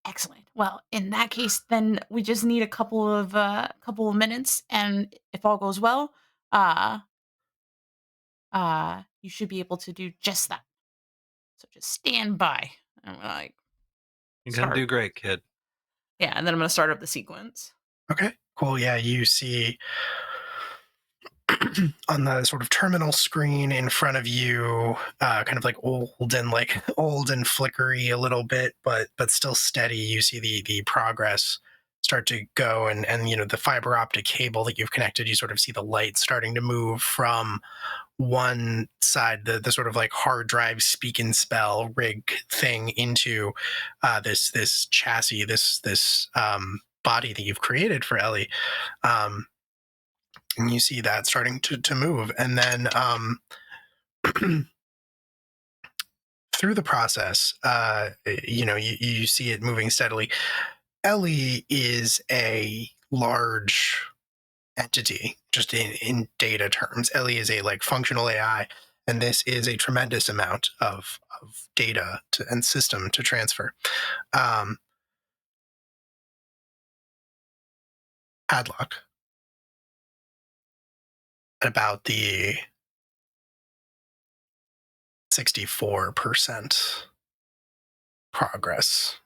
Excellent. Well, in that case, then we just need a couple of minutes, and if all goes well, you should be able to do just that. So just stand by. I'm gonna like You're going to do great, kid. Yeah, and then I'm gonna start up the sequence. Okay, cool. Yeah, you see on the sort of terminal screen in front of you, kind of like old and flickery a little bit, but still steady. You see the progress start to go, and the fiber optic cable that you've connected, you sort of see the light starting to move from one side, the sort of like hard drive speak and spell rig thing, into this chassis, this body that you've created for Ellie. And you see that starting to move, and then through the process, you see it moving steadily. Ellie is a large entity, just in data terms. Ellie is a functional AI, and this is a tremendous amount of data and system to transfer. Padlock, at about the 64% progress,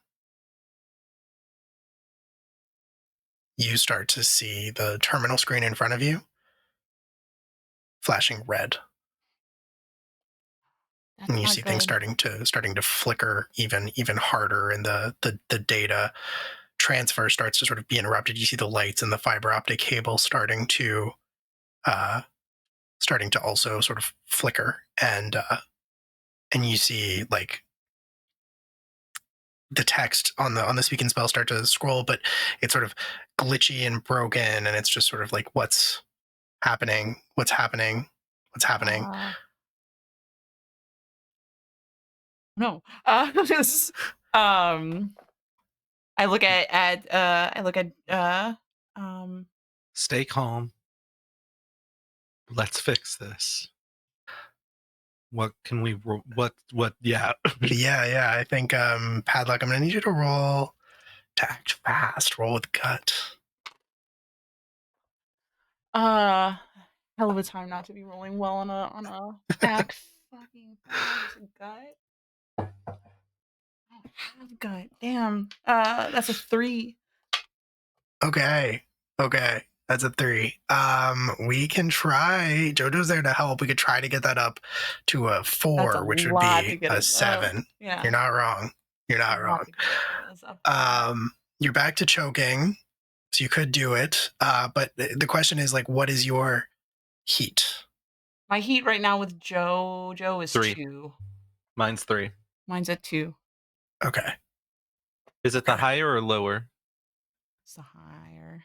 you start to see the terminal screen in front of you flashing red. That's And you not see things good. starting to flicker even harder, and the data transfer starts to sort of be interrupted. You see the lights and the fiber optic cable starting to also sort of flicker, and you see like the text on the speak and spell start to scroll, but it's sort of glitchy and broken, and it's just sort of like, what's happening? No. Just, I look at Stay calm. Let's fix this. What can we, yeah. Yeah, I think Padlock, I'm gonna need you to roll to act fast. Roll with gut. hell of a time not to be rolling well on a act fucking fast gut. I don't have gut. Damn. That's a 3. Okay. That's a 3. We can try. Jojo's there to help. We could try to get that up to a 4, which would be a 7. Yeah. You're not wrong. You're not wrong. You're back to choking. So you could do it, but the question is, like, what is your heat? My heat right now with Joe is 3. 2. Mine's 3. Mine's at 2. Okay. Is it the higher or lower? It's the higher.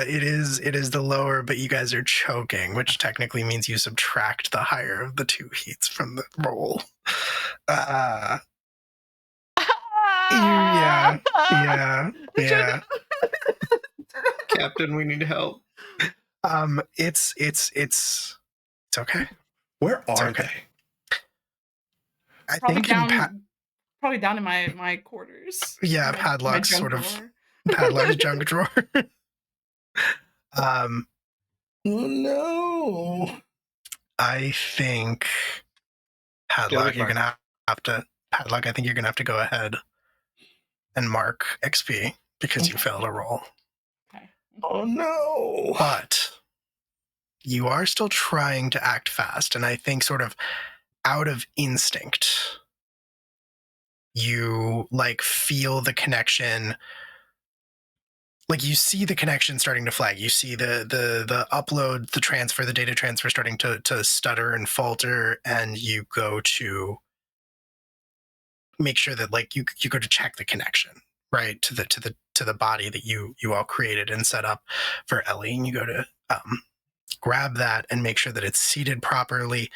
It is the lower, but you guys are choking, which technically means you subtract the higher of the 2 heats from the roll. Yeah. Captain, we need help. It's okay. Where are okay. they? I Probably think probably down in my quarters. Yeah, my Padlock's junk sort of drawer. Padlock's junk drawer. Oh no! I think Padlock, you're gonna have to Padlock. I think you're gonna have to go ahead and mark XP because you failed a roll. Okay. Oh no! But you are still trying to act fast, and I think sort of out of instinct, you like feel the connection. Like you see the connection starting to flag. You see the upload, the transfer, the data transfer starting to stutter and falter, and you go to make sure that like you go to check the connection, right, to the body that you all created and set up for Ellie, and you go to grab that and make sure that it's seated properly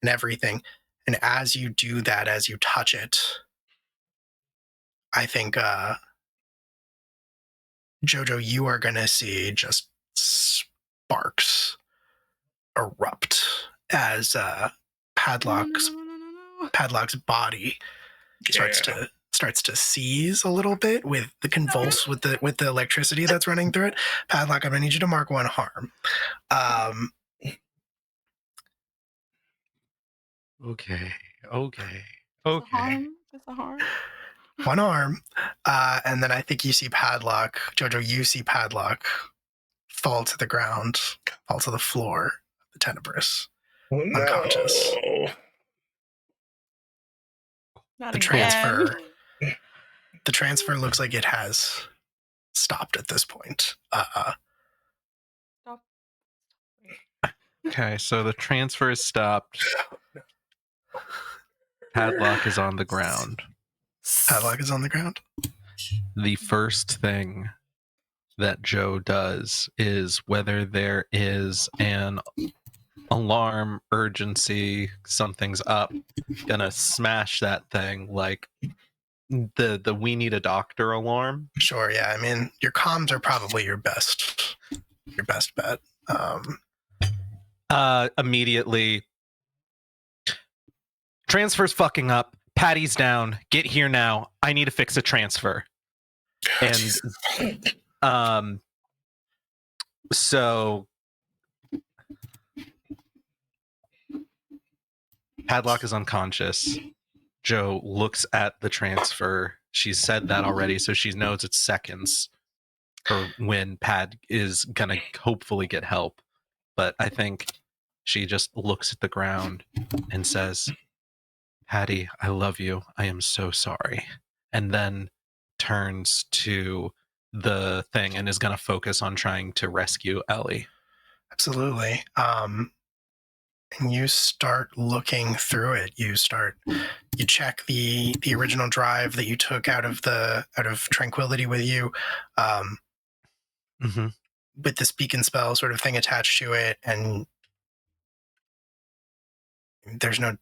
and everything. And as you do that, as you touch it, I think Jojo, you are going to see just sparks erupt as Padlock's body starts to seize a little bit with the convulse with the electricity that's running through it. Padlock, I'm going to need you to mark 1 harm. Okay. Just a harm. 1 harm, and then I think you see Padlock. Jojo, you see Padlock fall to the ground, fall to the floor of the Tenebris, unconscious. Not The again. transfer looks like it has stopped at this point. Stop. Okay, so the transfer is stopped. Padlock is on the ground. Padlock is on the ground. The first thing that Joe does is whether there is an alarm, urgency, something's up, gonna smash that thing like the we need a doctor alarm. Sure, yeah. I mean, your comms are probably your best bet. Immediately, transfer's fucking up. Patty's down. Get here now. I need to fix a transfer. And so Padlock is unconscious. Joe looks at the transfer. She's said that already, so she knows it's seconds for when Pad is gonna hopefully get help. But I think she just looks at the ground and says, Patty, I love you. I am so sorry. And then turns to the thing and is going to focus on trying to rescue Ellie. Absolutely. And you start looking through it. You check the original drive that you took out of Tranquility with you, with this beacon spell sort of thing attached to it, and there's no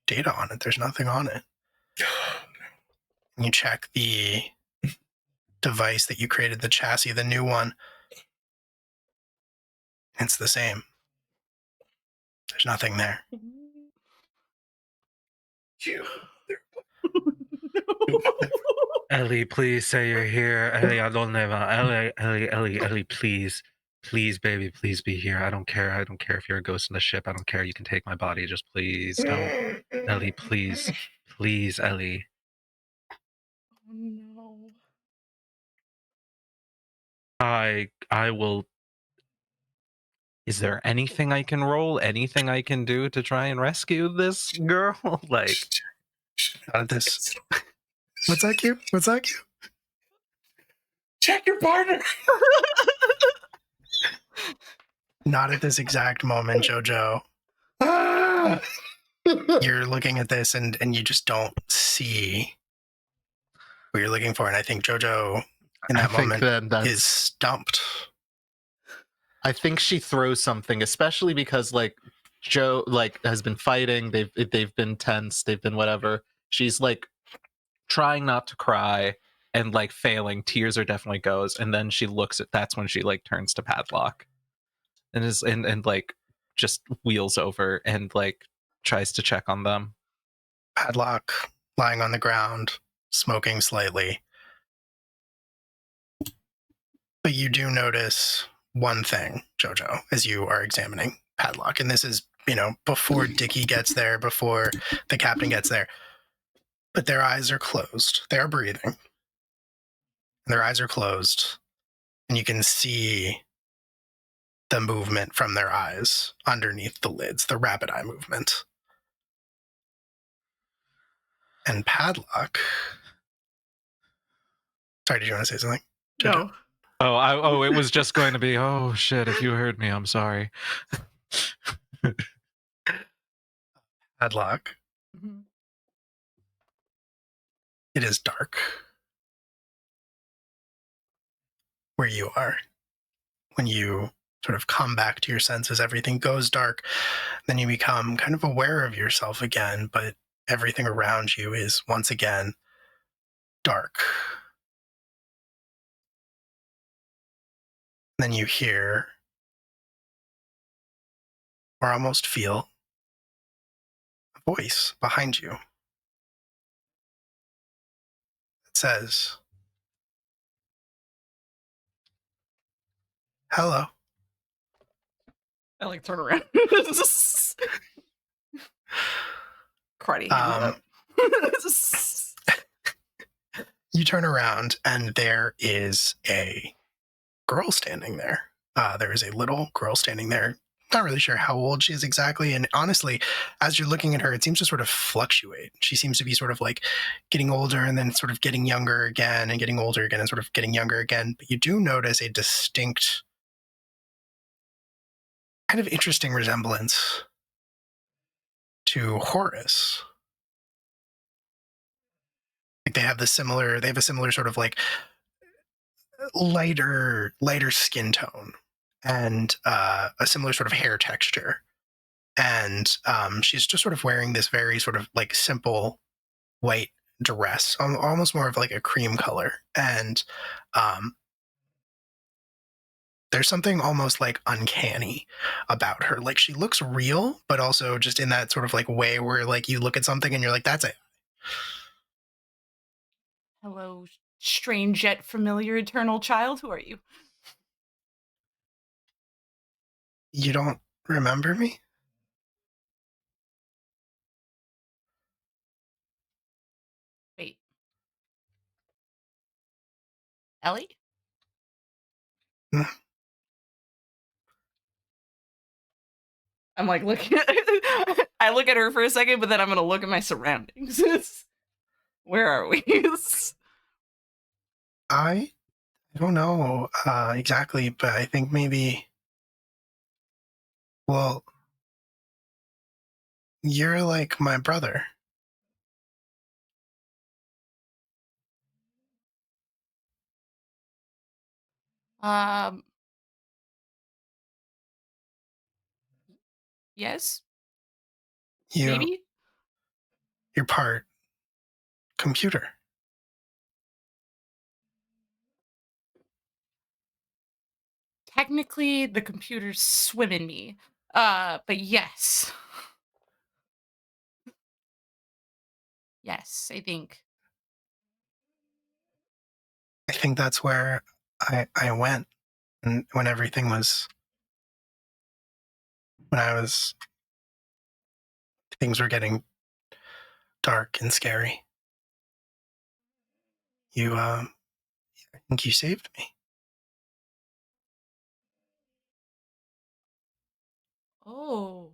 data on it. There's nothing on it. And you check the device that you created, the chassis, the new one. It's the same. There's nothing there. Ellie, please say you're here. Ellie, I don't know. Ellie, please. Please, baby, please be here. I don't care. I don't care if you're a ghost in the ship. I don't care. You can take my body. Just please don't. Ellie, please. Please, Ellie. Oh no. I will. Is there anything I can roll? Anything I can do to try and rescue this girl? Like, this. What's that, Q? What's that, Q? Check your partner. Not at this exact moment, Jojo. Ah! You're looking at this and you just don't see what you're looking for. And I think Jojo in that moment is stumped. I think she throws something, especially because like Joe like has been fighting. They've been tense. They've been whatever. She's like trying not to cry and like failing. Tears are definitely goes. And then she looks at. That's when she like turns to Padlock and is and like just wheels over and like tries to check on them. Padlock lying on the ground, smoking slightly. But you do notice one thing, Jojo, as you are examining Padlock. And this is, before Dickie gets there, before the captain gets there. But their eyes are closed. They are breathing. Their eyes are closed. And you can see the movement from their eyes underneath the lids, the rapid eye movement. And Padlock. Sorry, did you want to say something, Jojo? No. It was just going to be, oh shit, if you heard me, I'm sorry. Padlock. Mhm. It is dark where you are. When you sort of come back to your senses, everything goes dark. Then you become kind of aware of yourself again, but everything around you is once again dark. Then you hear or almost feel a voice behind you. It says, "Hello." I like turn around. Karate hands up. You turn around and there is a girl standing there. There is a little girl standing there. Not really sure how old she is exactly. And honestly, as you're looking at her, it seems to sort of fluctuate. She seems to be sort of like getting older and then sort of getting younger again and getting older again and sort of getting younger again. But you do notice a distinct, kind of interesting resemblance to Horus. Like they have a similar sort of like lighter skin tone and a similar sort of hair texture. And she's just sort of wearing this very sort of like simple white dress, almost more of like a cream color. And there's something almost like uncanny about her. Like she looks real, but also just in that sort of like way where like you look at something and you're like, that's it. Hello, strange yet familiar eternal child. Who are you? You don't remember me? Wait. Ellie? I'm like looking at I look at her for a second, but then I'm gonna look at my surroundings. Where are we? I don't know exactly, but I think maybe, well, you're like my brother. Um Yes? Maybe? You're part computer. Technically the computers swim in me. But yes. Yes, I think. I think that's where I went and when everything was, when things were getting dark and scary. I think you saved me. Oh.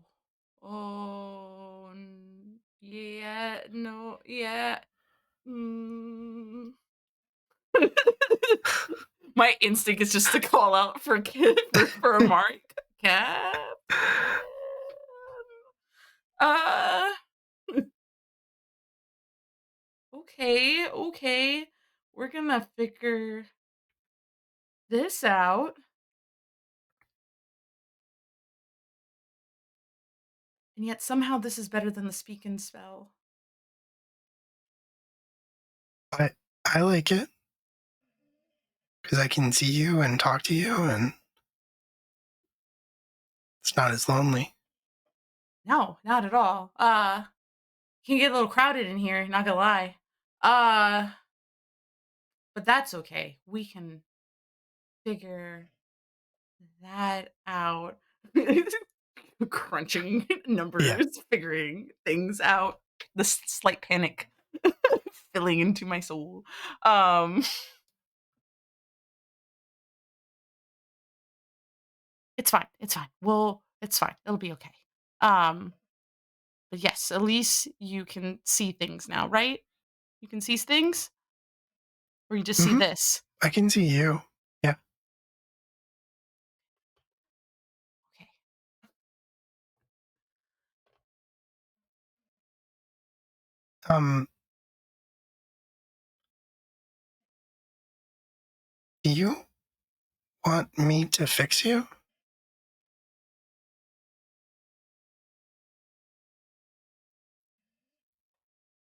Yeah, no, yeah. My instinct is just to call out for Amari. Cap. Okay. We're gonna figure this out. And yet somehow this is better than the speak and spell. I like it because I can see you and talk to you, and it's not as lonely. No, not at all. Can get a little crowded in here, not gonna lie. But that's okay. We can figure that out. Crunching numbers, figuring things out. The slight panic filling into my soul. It's fine. It's fine. It's fine. It'll be okay. But yes, at least you can see things now, right? You can see things? Or you just see this? I can see you. Yeah. Okay. Do you want me to fix you?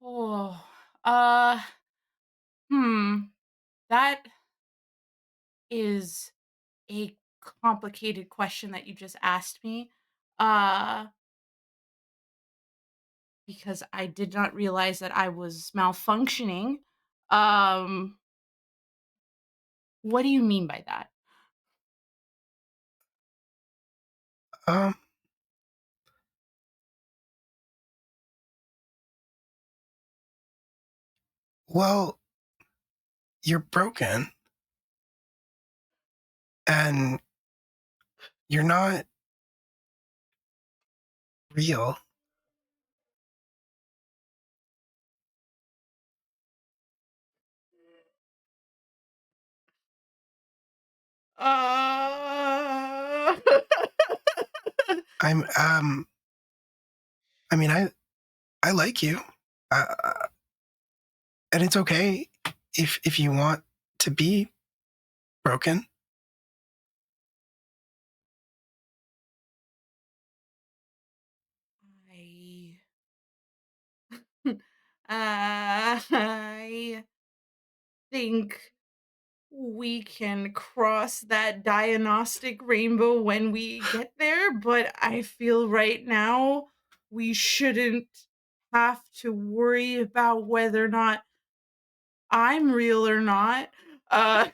Oh, that is a complicated question that you just asked me. Because I did not realize that I was malfunctioning. What do you mean by that? Well, you're broken. And you're not real. I'm I mean, I like you, and it's okay if you want to be broken. I think we can cross that diagnostic rainbow when we get there, but I feel right now we shouldn't have to worry about whether or not I'm real or not. Uh,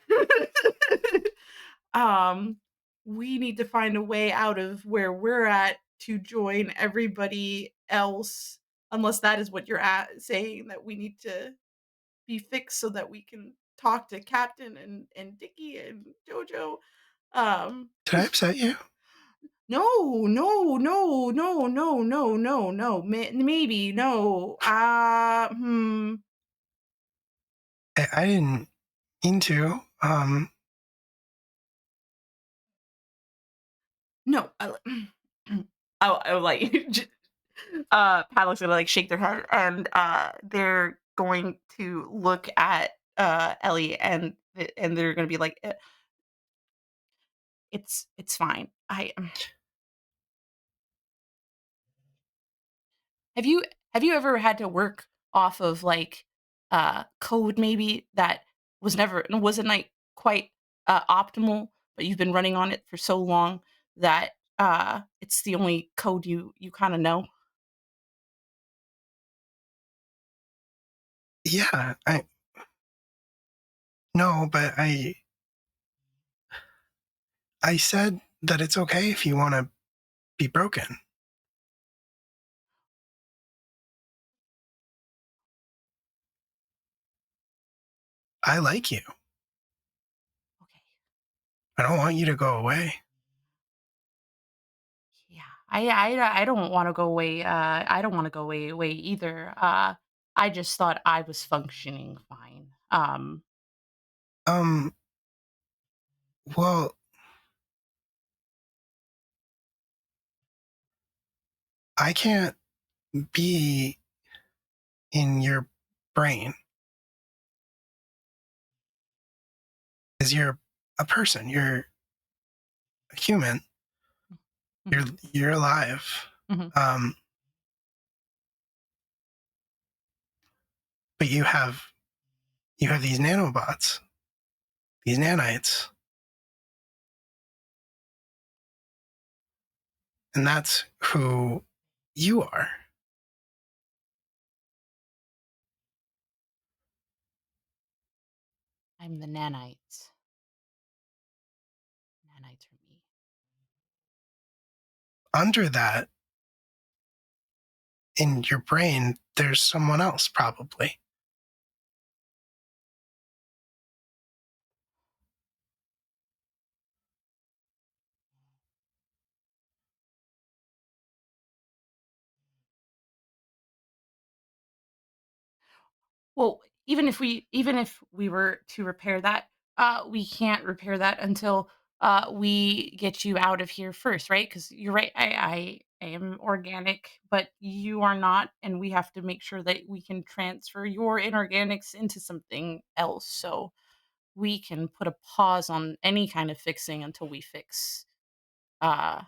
we need to find a way out of where we're at to join everybody else, unless that is what you're saying, that we need to be fixed so that we can talk to Captain and Dickie and Jojo. Did I upset you? No. Maybe no. I didn't mean to. No. I'll like. Padlock's gonna like shake their head, and they're going to look at Ellie, and they're gonna be like, it's fine. Have you ever had to work off of like code maybe that wasn't like quite optimal, but you've been running on it for so long that it's the only code you kind of know? Yeah, no, but I said that it's okay if you want to be broken. I like you. Okay. I don't want you to go away. Yeah, I don't want to go away. I don't want to go away either. I just thought I was functioning fine. Well, I can't be in your brain because you're a person. You're a human. You're alive. Mhm. But you have these nanobots, these nanites, and that's who you are. I'm the nanites. Nanites are me. Under that, in your brain, there's someone else probably. Well, even if we were to repair that, we can't repair that until we get you out of here first, right? Because you're right, I am organic, but you are not, and we have to make sure that we can transfer your inorganics into something else. So we can put a pause on any kind of fixing until we fix uh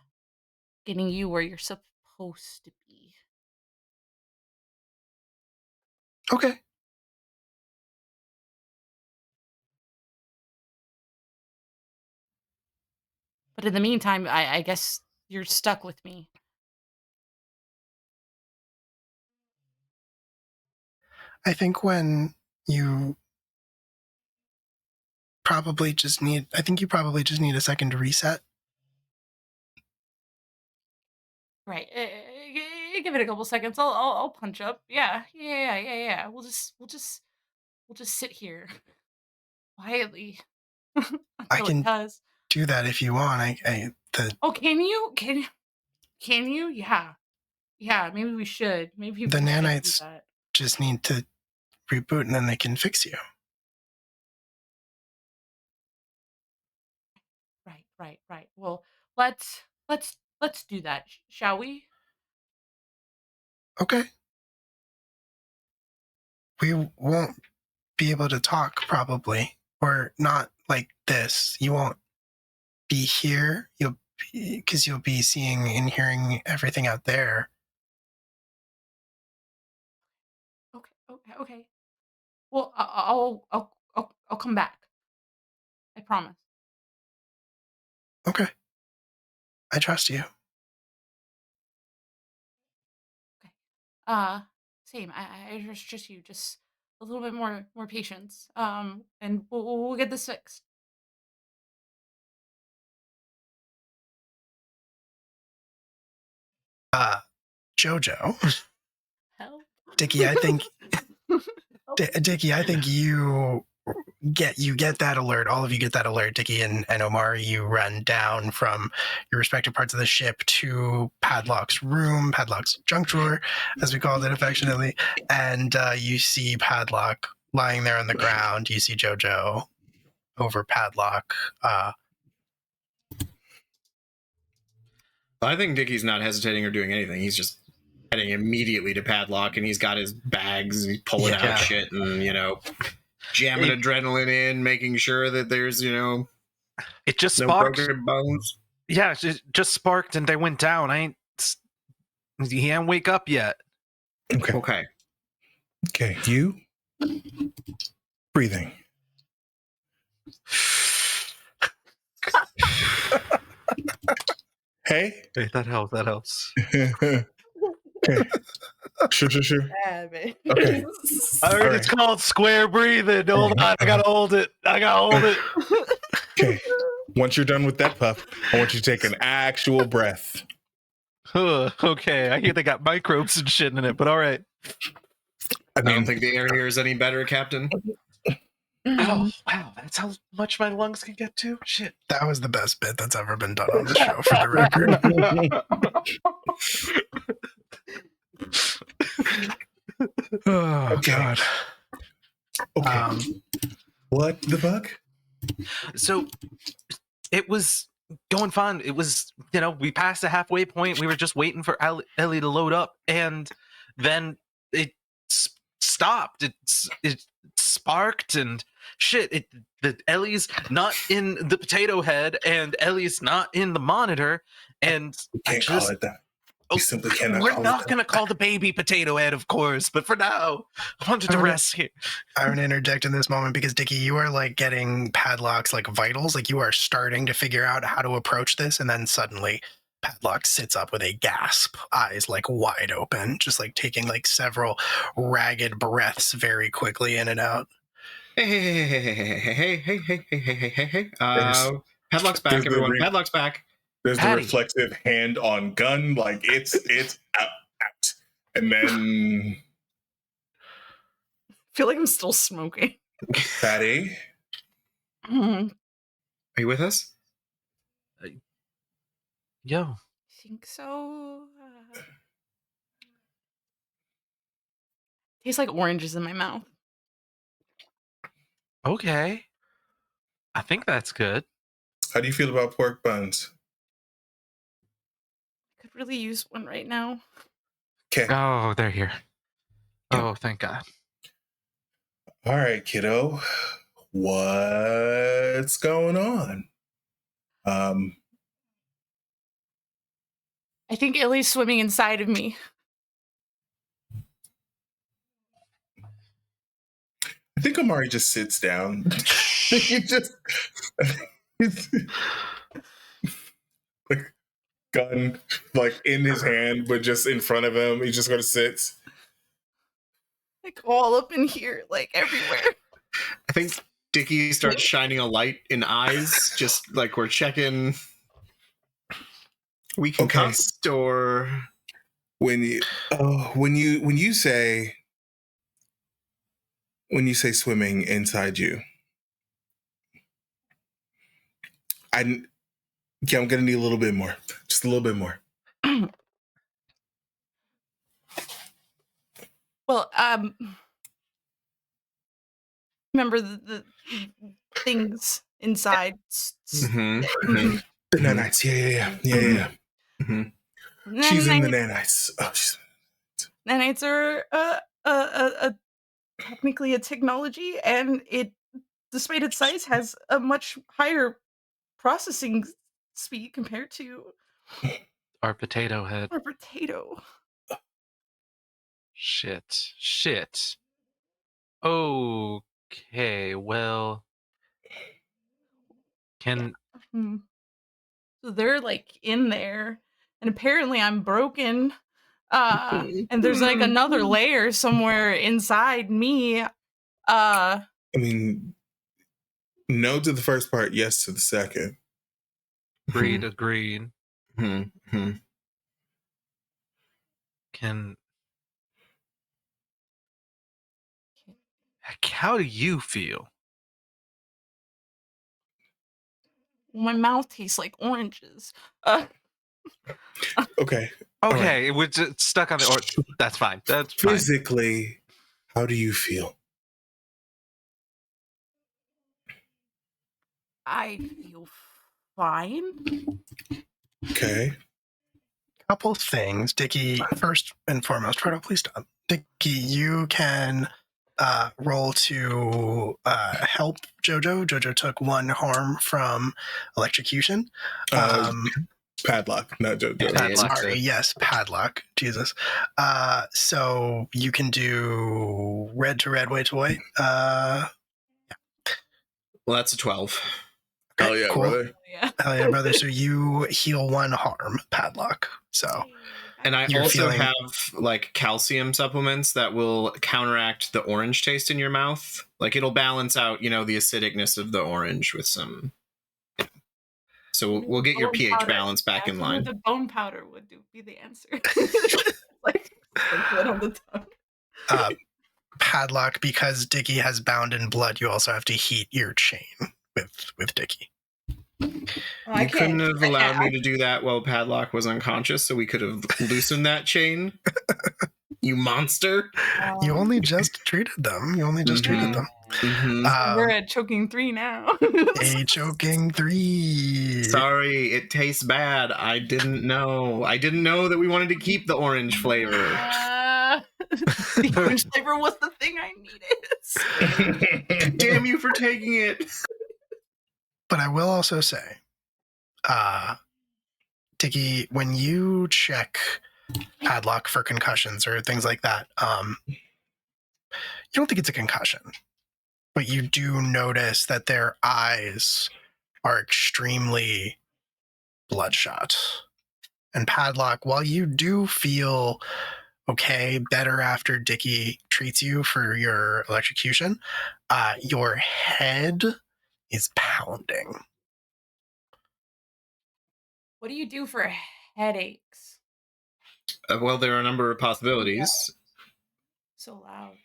getting you where you're supposed to be. Okay. But in the meantime, I guess you're stuck with me. I think when you probably just need a second to reset. Right. Give it a couple seconds. I'll punch up. Yeah. We'll just sit here quietly I until it can does. do that if you want. Oh, can you? Can you? Yeah. Yeah. Maybe we should. Maybe The we should do nanites that. just need to reboot and then they can fix you. Right. Well, let's do that, shall we? Okay. We won't be able to talk probably, or not like this. You won't be here. Because you'll be seeing and hearing everything out there. Okay. Well, I'll come back. I promise. Okay. I trust you. Okay. Same. I trust you. Just a little bit more patience. And we'll get this fixed. Jojo. Help. Dickie, I think you get that alert. All of you get that alert. Dickie and Omari, you run down from your respective parts of the ship to Padlock's room, Padlock's junk drawer, as we called it affectionately. And you see Padlock lying there on the ground. You see Jojo over Padlock. I think Dickie's not hesitating or doing anything. He's just heading immediately to Padlock, and he's got his bags, he's pulling out shit, and jamming adrenaline in, making sure that there's it just no sparked. broken bones. Yeah, it just sparked, and they went down. He ain't wake up yet. Okay. You breathing. Hey, that helps. Okay. Sure. Yeah, man. Okay. I heard it's called square breathing. Hold on, I gotta hold it. Okay. Once you're done with that puff, I want you to take an actual breath. Okay, I hear they got microbes and shit in it, but all right. I don't think the air here is any better, Captain. Oh, wow, that's how much my lungs can get to? Shit. That was the best bit that's ever been done on the show, for the record. Oh, God. Okay. What the fuck? So, it was going fine. It was, we passed the halfway point. We were just waiting for Ellie to load up, and then it stopped. It sparked and shit. Ellie's not in the potato head, and Ellie's not in the monitor, and Can't call it that. We simply cannot. We're not going to call the baby potato head, of course, but for now, I wanted to rest here. I'm going to interject in this moment because, Dickie, you are like getting Padlock's like vitals. Like you are starting to figure out how to approach this, and then suddenly Padlock sits up with a gasp, eyes like wide open, just like taking like several ragged breaths very quickly in and out. Hey. Padlock's back, everyone. Padlock's back. There's Patty. the reflective hand on gun, like it's out. And then I feel like I'm still smoking. Patty. I Are you with us? Yo. think so. Tastes like oranges in my mouth. Okay. I think that's good. How do you feel about pork buns? Could really use one right now. Okay. Oh, they're here. Oh, thank God. All right, kiddo. What's going on? I think Illy's swimming inside of me. I think Amari just sits down. He just like gun like in his hand, but just in front of him. He just kind of sits. Like all up in here, like everywhere. I think Dickie starts shining a light in eyes, just like we're checking. We can cast or when you say swimming inside you, I'm gonna need a little bit more, just a little bit more. Well, remember the things inside. The nanites, yeah. Mm-hmm. She's in the nanites. Oh, Nanites are technically a technology, and it, despite its size, has a much higher processing speed compared to Our potato head. our potato. Shit. Okay, well, can So they're like in there, and apparently I'm broken. And there's like another layer somewhere inside me. I mean, no to the first part, yes to the second. agreed. Mm-hmm. How do you feel? My mouth tastes like oranges. Okay. Okay, it was just stuck on the orange. That's fine. That's fine. Physically, how do you feel? I feel fine. Okay. Couple things, Dickie. First and foremost, Frodo, please stop. Dickie, you can roll to help Jojo. Jojo took 1 harm from electrocution. Padlock, not Jojo. Padlock. Sorry, yes, Padlock. Jesus. So you can do red to red, white to white. Well, that's a 12. Hell yeah, cool. brother. Yeah. Hell yeah, brother. So you heal 1 harm, Padlock. So And I You're also feeling- have like calcium supplements that will counteract the orange taste in your mouth. Like it'll balance out, the acidicness of the orange with some. So we'll get your Bone pH powder. balance back in line. The bone powder would be the answer. like blood on the tongue. Padlock, because Dickie has bound in blood, you also have to heat your chain with Dickie. I You couldn't can't. have allowed me to do that while Padlock was unconscious, so we could have loosened that chain. You monster. You only just treated them. Treated them. We're at choking 3 now. A choking 3. Sorry, it tastes bad. I didn't know. I didn't know that we wanted to keep the orange flavor. The orange flavor was the thing I needed. Damn you for taking it. But I will also say, Dicky, when you check Padlock for concussions or things like that, you don't think it's a concussion, but you do notice that their eyes are extremely bloodshot. And Padlock, while you do feel better after Dicky treats you for your electrocution, your head is pounding. What do you do for headaches? Well, there are a number of possibilities. So loud.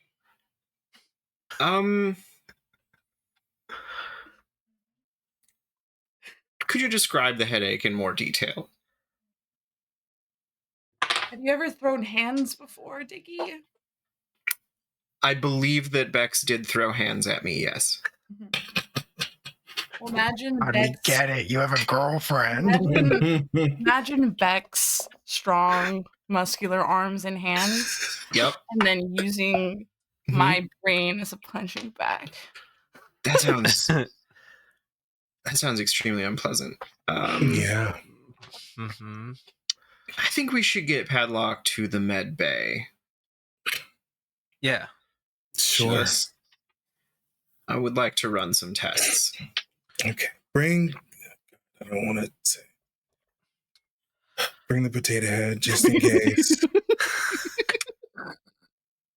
Could you describe the headache in more detail? Have you ever thrown hands before, Dicky? I believe that Bex did throw hands at me, yes. Well, imagine How do you Bex. get it? You have a girlfriend. Imagine Beck's strong, muscular arms and hands, Yep. and then using my brain as a punching bag. That sounds extremely unpleasant. Yeah. Mm-hmm. I think we should get Padlock to the med bay. Yeah. Sure. Just- I would like to run some tests. Okay. I don't want to say. Bring the potato head just in case.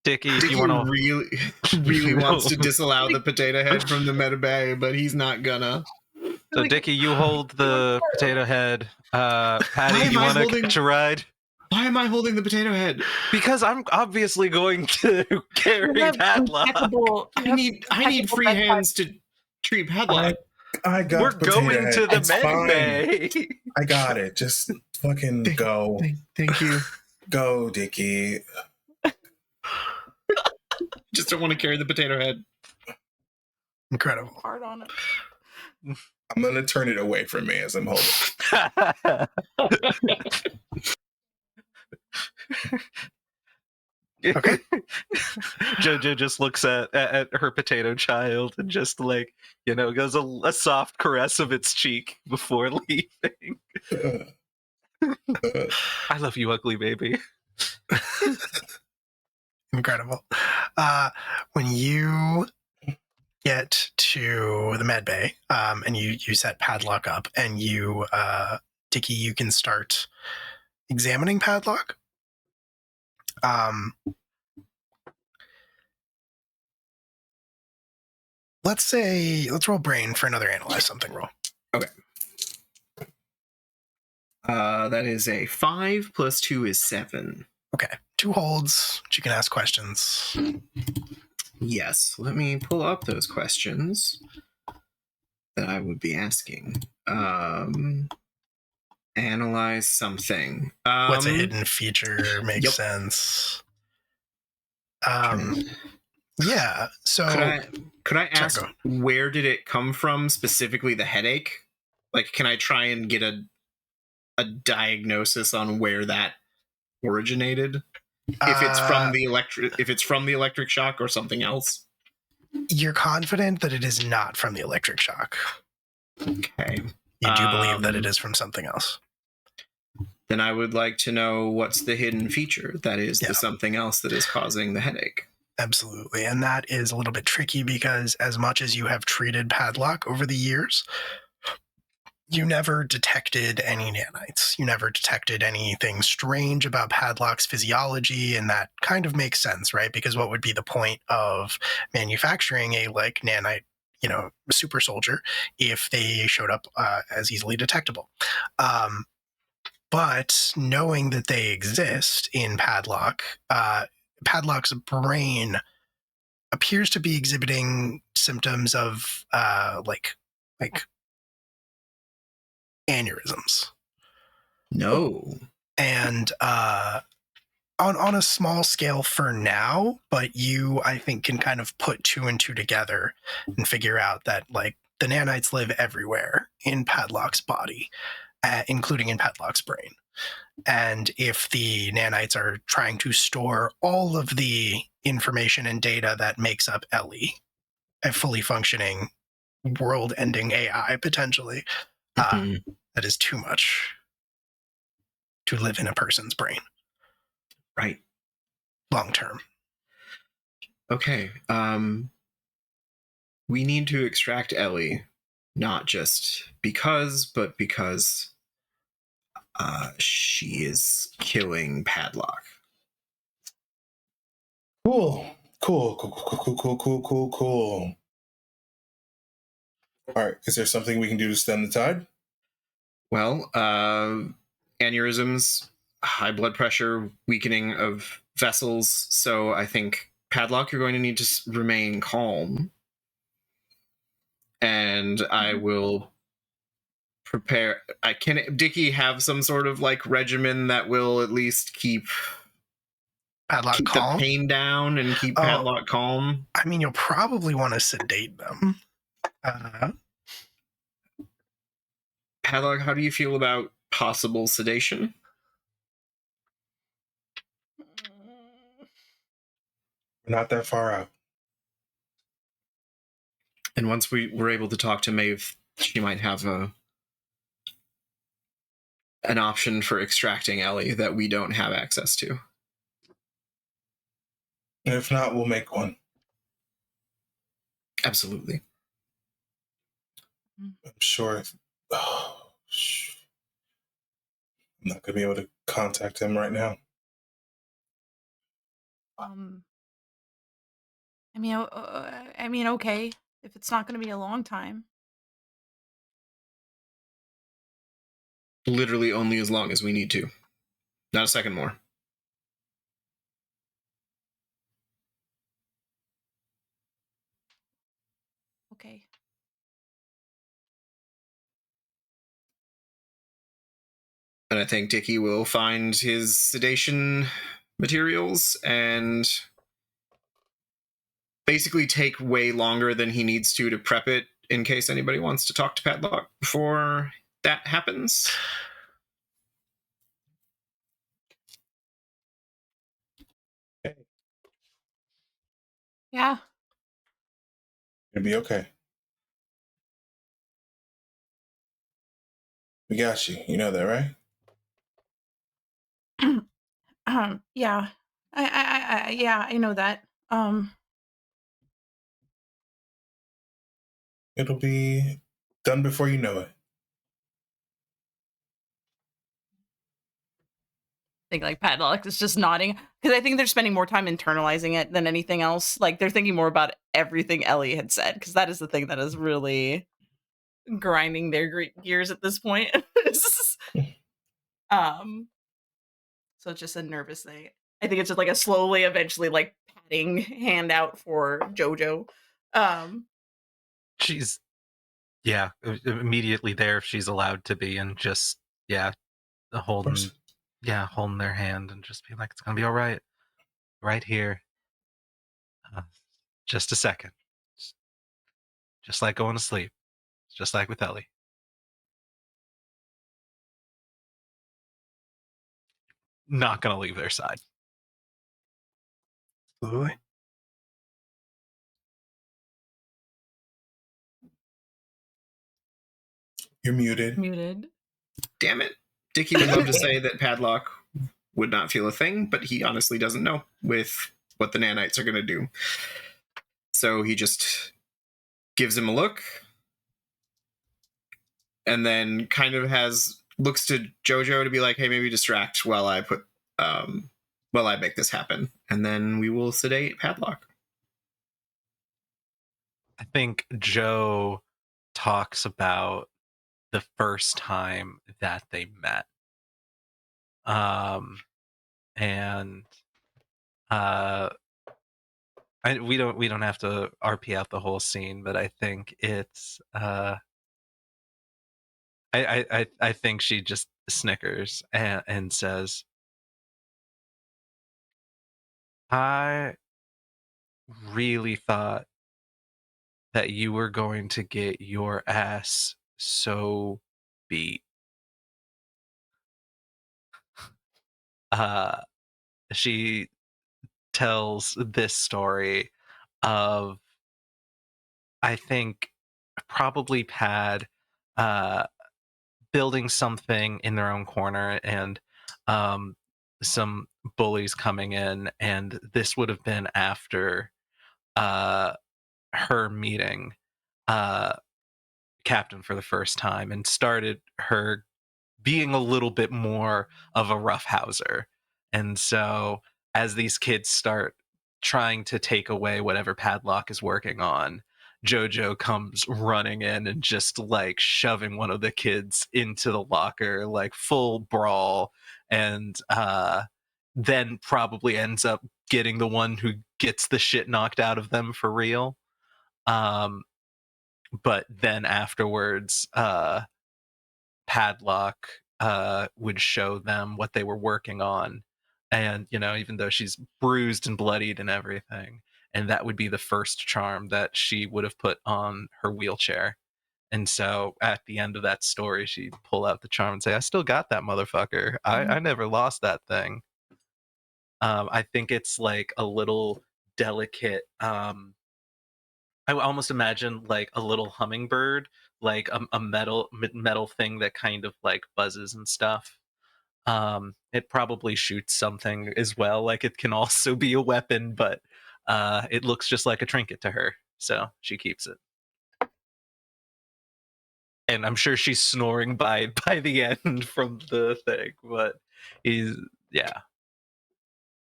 Dicky, Dicky you want to really wants to disallow the potato head from the med bay, but he's not gonna. So, Dicky, you hold the potato head. Patty, you want to catch a ride? Why am I holding the potato head? Because I'm obviously going to carry Padlock. I need free hands to treat Padlock. I got We're the potato going head. to the It's med fine. bay. I got it. Just fucking go. Thank you. Go, Dicky. Just don't want to carry the potato head. Incredible. Hard on it. I'm going to turn it away from me as I'm holding. Okay. Jojo just looks at her potato child and just gives a soft caress of its cheek before leaving. I love you, ugly baby. Incredible. When you get to the med bay, and you set Padlock up, and you, Dicky, you can start examining Padlock. Let's roll brain for another analyze something roll. Okay. That is a 5 plus 2 is 7. Okay. 2 holds, but you can ask questions. Yes. Let me pull up those questions that I would be asking. Analyze something. What's a hidden feature? Makes Yep. sense. Yeah. So could I ask, go. where did it come from, specifically the headache? Like, can I try and get a diagnosis on where that originated? If it's from the electric shock or something else? You're confident that it is not from the electric shock. Okay. You do believe that it is from something else. Then I would like to know what's the hidden feature that is Yeah. the something else that is causing the headache. Absolutely. And that is a little bit tricky because as much as you have treated Padlock over the years, you never detected any nanites. You never detected anything strange about Padlock's physiology, and that kind of makes sense, right? Because what would be the point of manufacturing a nanite, super soldier if they showed up as easily detectable? But knowing that they exist in Padlock, Padlock's brain appears to be exhibiting symptoms of like aneurysms. No. And on a small scale for now, but you, I think, can kind of put two and two together and figure out that, like, the nanites live everywhere in Padlock's body, including in Padlock's brain. And if the nanites are trying to store all of the information and data that makes up Ellie, a fully functioning, world-ending AI, potentially, Mhm. that is too much to live in a person's brain Right. long term. Okay. We need to extract Ellie, not just because, but because she is killing Padlock. Cool. All right. Is there something we can do to stem the tide? Well, aneurysms, high blood pressure, weakening of vessels. So I think, Padlock, you're going to need to remain calm. And I will prepare. Can Dickie have some sort of like regimen that will at least keep Padlock the calm. pain down and keep Padlock calm? I mean, you'll probably want to sedate them. Padlock, how do you feel about possible sedation? We're not that far out. And once we were able to talk to Maeve, she might have an option for extracting Ellie that we don't have access to. And if not, we'll make one. Absolutely. I'm sure. I'm not going to be able to contact him right now. I mean, okay, if it's not going to be a long time. Literally only as long as we need to. Not a second more. Okay. And I think Dickie will find his sedation materials and basically take way longer than he needs to prep it in case anybody wants to talk to Padlock before that happens. Yeah. It'll be okay. We got you. You know that, right? Yeah. Yeah, I know that. It'll be done before you know it. I think like Padlock is just nodding because I think they're spending more time internalizing it than anything else. Like they're thinking more about everything Ellie had said because that is the thing that is really grinding their gears at this point. So it's just a nervous thing. I think it's just like a slowly, eventually, like patting hand out for JoJo. She's immediately there if she's allowed to be, and just holding their hand and just being like, it's gonna be all right, right here. Just a second, just like going to sleep, just like with Ellie. Not gonna leave their side. Absolutely. You're muted. Muted. Damn it. Dickie would love to say that Padlock would not feel a thing, but he honestly doesn't know with what the nanites are going to do. So he just gives him a look and then kind of looks to JoJo to be like, hey, maybe distract while I make this happen. And then we will sedate Padlock. I think Joe talks about the first time that they met. We don't have to RP out the whole scene, but I think it's I think she just snickers and says, I really thought that you were going to get your ass so beat. Uh, she tells this story of, I think, probably Pad uh, building something in their own corner and um, some bullies coming in, and this would have been after uh, her meeting uh, Captain for the first time and started her being a little bit more of a roughhouser. And so as these kids start trying to take away whatever Padlock is working on, Jojo comes running in and just like shoving one of the kids into the locker, like full brawl, and then probably ends up getting the one who gets the shit knocked out of them for real. Um, but then afterwards, Padlock would show them what they were working on. And, you know, even though she's bruised and bloodied and everything, and that would be the first charm that she would have put on her wheelchair. And so at the end of that story, she'd pull out the charm and say, I still got that motherfucker. I never lost that thing. I think it's like a little delicate. I would almost imagine like a little hummingbird, like a metal thing that kind of like buzzes and stuff. It probably shoots something as well. Like it can also be a weapon, but it looks just like a trinket to her, so she keeps it. And I'm sure she's snoring by the end from the thing, but yeah,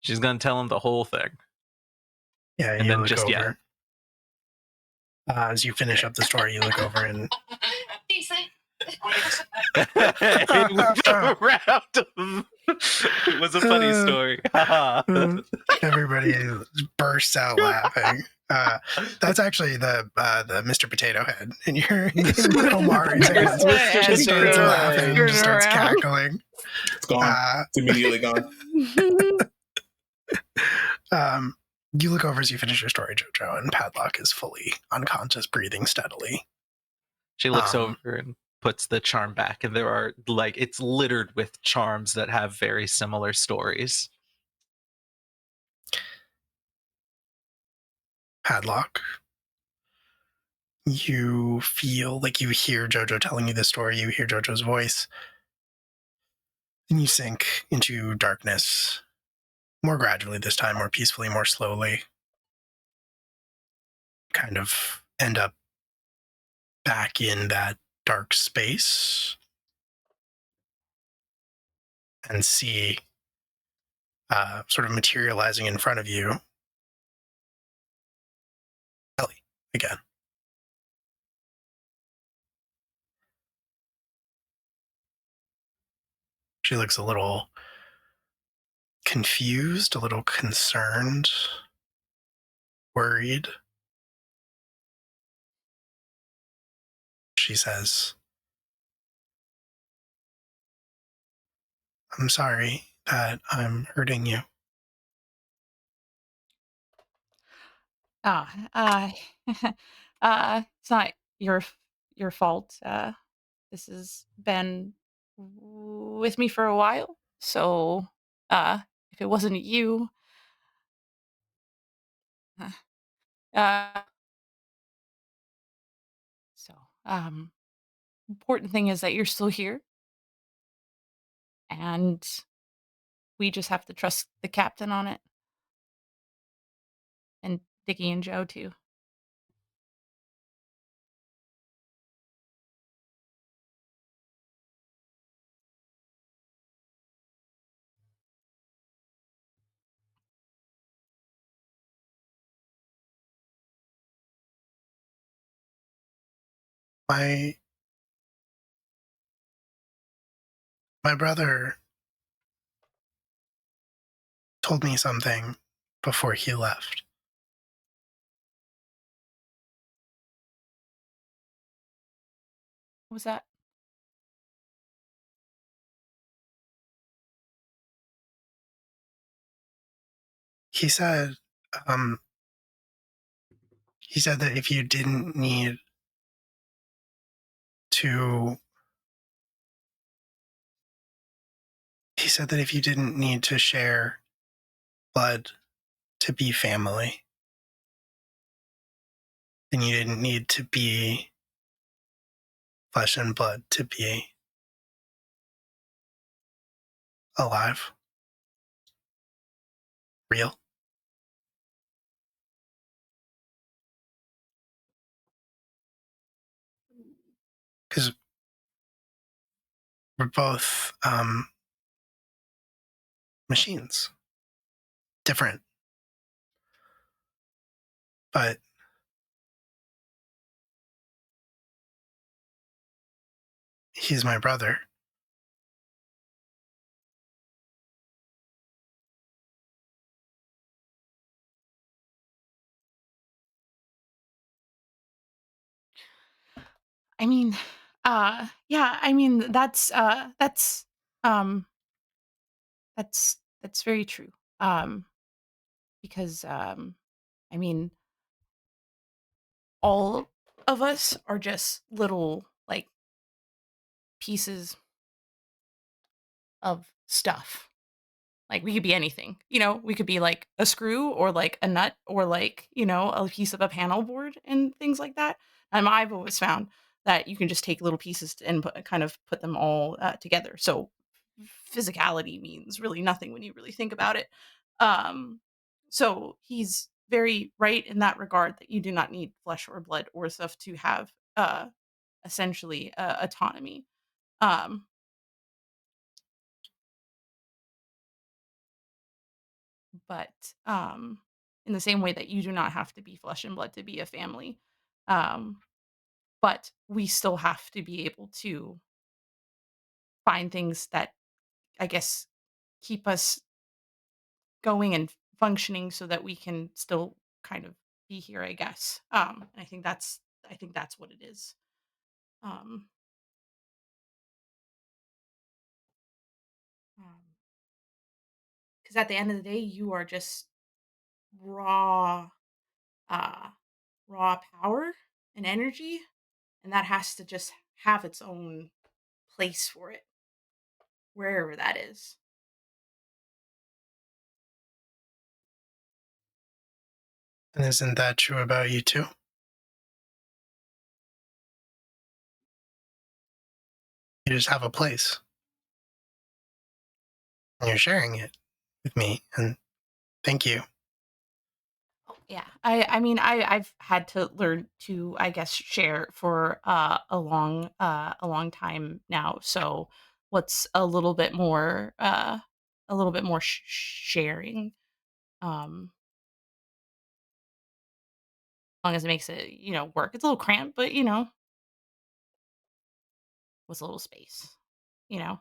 she's gonna tell him the whole thing. Yeah, And you then look just over. As you finish up the story, you look over and it was around. It was a funny story. everybody bursts out laughing. That's actually the Mr. Potato Head, and you're in Omari's hands. Just starts laughing, just starts cackling. It's gone. It's immediately gone. You look over as you finish your story, Jojo, and Padlock is fully unconscious, breathing steadily. She looks over and puts the charm back, and there are like it's littered with charms that have very similar stories. Padlock, you feel like you hear Jojo telling you this story, you hear Jojo's voice, and you sink into darkness more gradually this time, more peacefully, more slowly. Kind of end up back in that dark space and see sort of materializing in front of you Ellie again. She looks a little confused, a little concerned, worried. She says, I'm sorry that I'm hurting you. It's not your fault. This has been with me for a while, so if it wasn't you, uh, so important thing is that you're still here, and we just have to trust the captain on it, and Dickie and Joe too. My brother told me something before he left. What was that? He said, um, he said that if you didn't need to, he said that if you didn't need to share blood to be family, then you didn't need to be flesh and blood to be alive, real. Because we're both machines, different, but he's my brother. I mean, yeah, I mean um that's very true. Because I mean, all of us are just little like pieces of stuff. Like we could be anything, you know, we could be like a screw or like a nut or like, you know, a piece of a panel board and things like that. I've always found that you can just take little pieces and kind of put them all together. So physicality means really nothing when you really think about it. Um, so he's very right in that regard that you do not need flesh or blood or stuff to have essentially autonomy. Um, but in the same way that you do not have to be flesh and blood to be a family, um, but we still have to be able to find things that I guess keep us going and functioning so that we can still kind of be here, I guess. And I think that's what it is. Um, because at the end of the day, you are just raw, uh, raw power and energy, and that has to just have its own place for it, wherever that is. And isn't that true about you too? You just have a place. And you're sharing it with me. And thank you. Oh, yeah. I mean I've had to learn to I guess share for a long time now. So what's a little bit more sharing as long as it makes it, you know, work. It's a little cramped, but you know, with a little space, you know.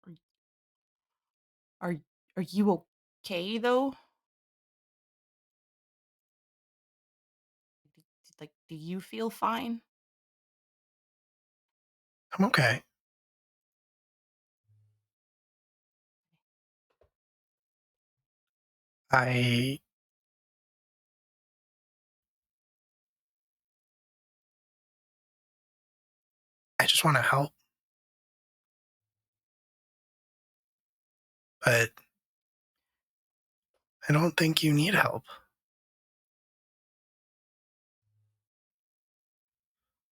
Are are, are you okay though? Like do you feel fine? I'm okay. I I just want to help, but I don't think you need help.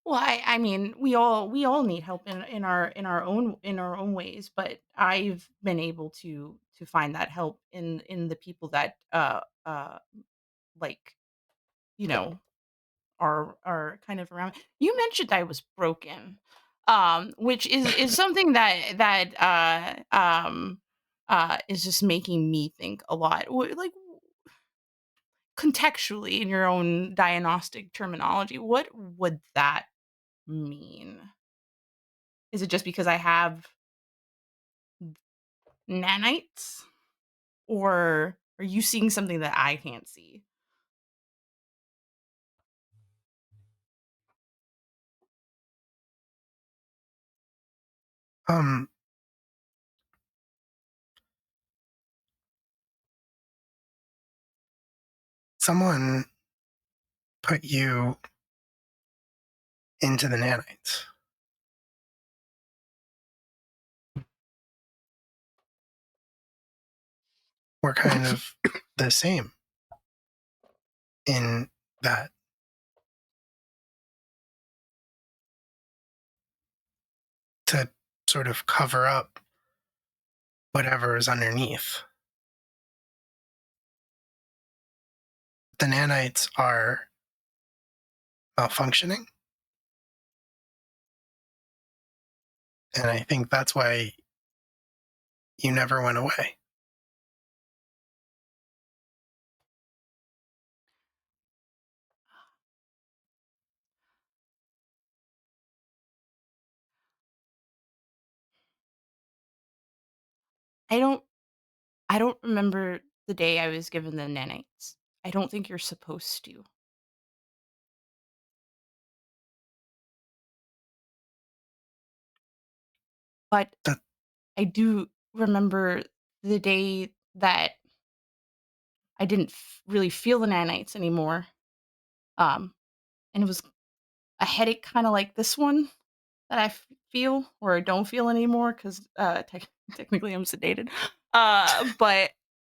Well, I mean, we all need help in our own ways, but I've been able to find that help in the people that like, you know, are kind of around. You mentioned I was broken. Which is something that is just making me think a lot. Like contextually in your own diagnostic terminology, what would that mean? Is it just because I have nanites? Or are you seeing something that I can't see? Someone put you into the nanites. We're kind of the same in that to sort of cover up whatever is underneath. The nanites are malfunctioning. And I think that's why you never went away. I don't remember the day I was given the nanites. I don't think you're supposed to. But That- I do remember the day that I didn't really feel the nanites anymore. And it was a headache kind of like this one that I feel or don't feel anymore because technically I'm sedated. But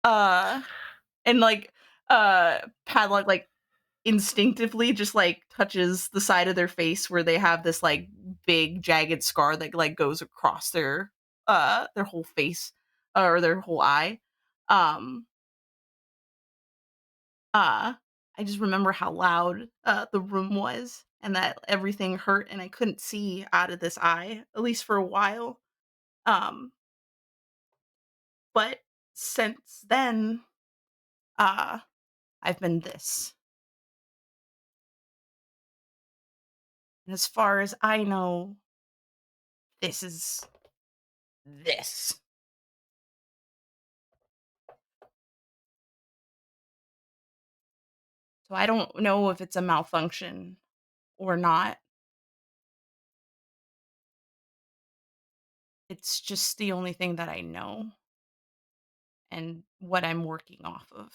and like Padlock like instinctively just like touches the side of their face where they have this like big jagged scar that like goes across their whole face or their whole eye. Um I just remember how loud the room was and that everything hurt and I couldn't see out of this eye at least for a while. Um but since then uh I've been this. And as far as I know, this is this. So I don't know if it's a malfunction or not. It's just the only thing that I know and what I'm working off of.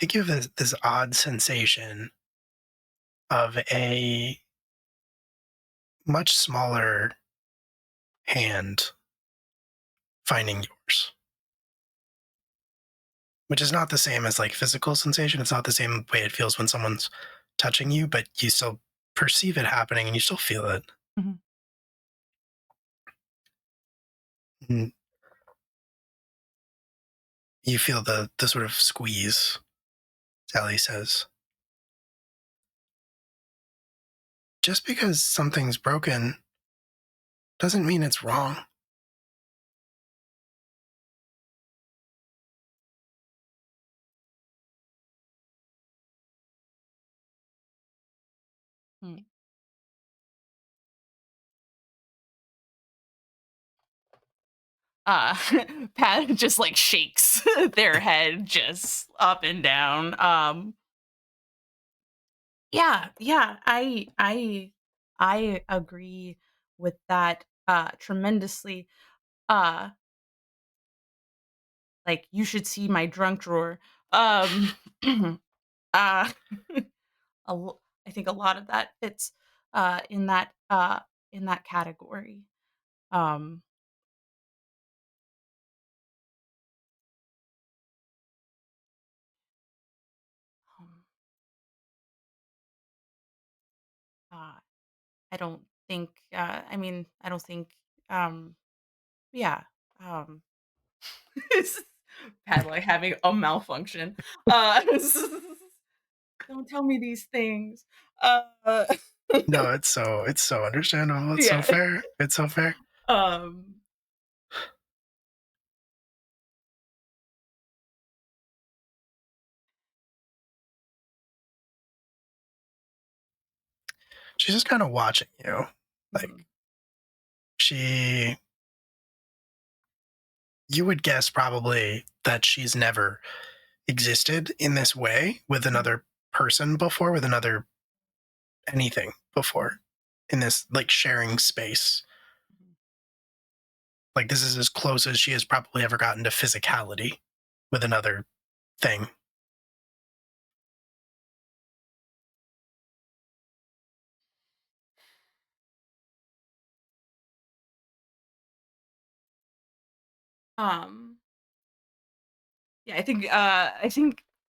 I give this odd sensation of a much smaller hand finding yours, which is not the same as like physical sensation. It's not the same way it feels when someone's touching you, but you still perceive it happening and you still feel it. Mhm. And you feel the sort of squeeze, Sally says. Just because something's broken doesn't mean it's wrong. Hmm. Uh Pat just like shakes their head just up and down. Yeah, I agree with that tremendously. Uh like you should see my drunk drawer. Um uh I think a lot of that fits in that category. Um um, uh I don't think I mean I don't think um yeah um Pat like having a malfunction. Don't tell me these things. Uh No, it's so understandable. It's so yeah. fair. It's so fair. Um She's just kind of watching you. Like mhm. she you would guess probably that she's never existed in this way with another person before, with another anything before in this like sharing space. Like this is as close as she has probably ever gotten to physicality with another thing. Yeah,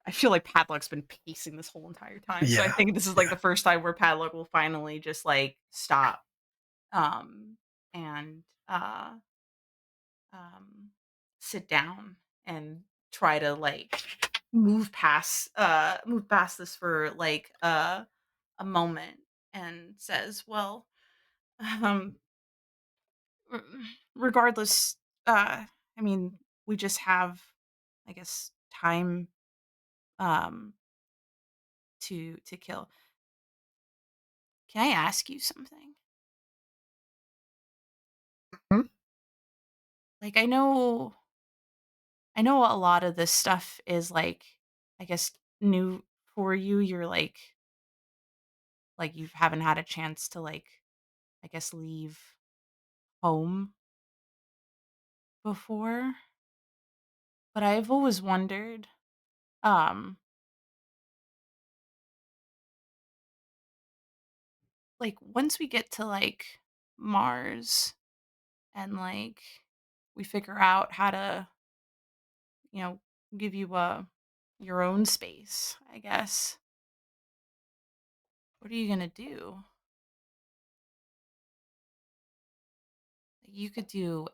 I feel like Padlock's been pacing this whole entire time. So I Yeah, think this is like the first time where Padlock will finally just like stop and sit down and try to like move past this for like a moment, and says, well, um r- regardless, I mean, we just have, I guess, time um to kill. Can I ask you something? Hmm? Like, I know a lot of this stuff is like, I guess, new for you. You're like you haven't had a chance to like, I guess, leave home before. But I've always wondered, um, like once we get to like Mars and like we figure out how to, you know, give you your own space, I guess. What are you gonna do? You could do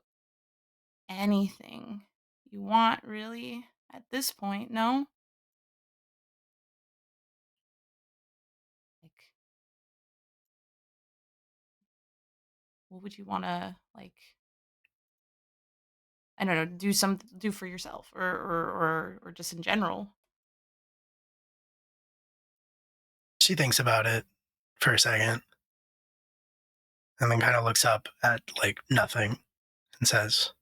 anything you want, really, at this point, no? Like, what would you want to like? I don't know, do for yourself, or just in general. She thinks about it for a second and then kind of looks up at like nothing and says,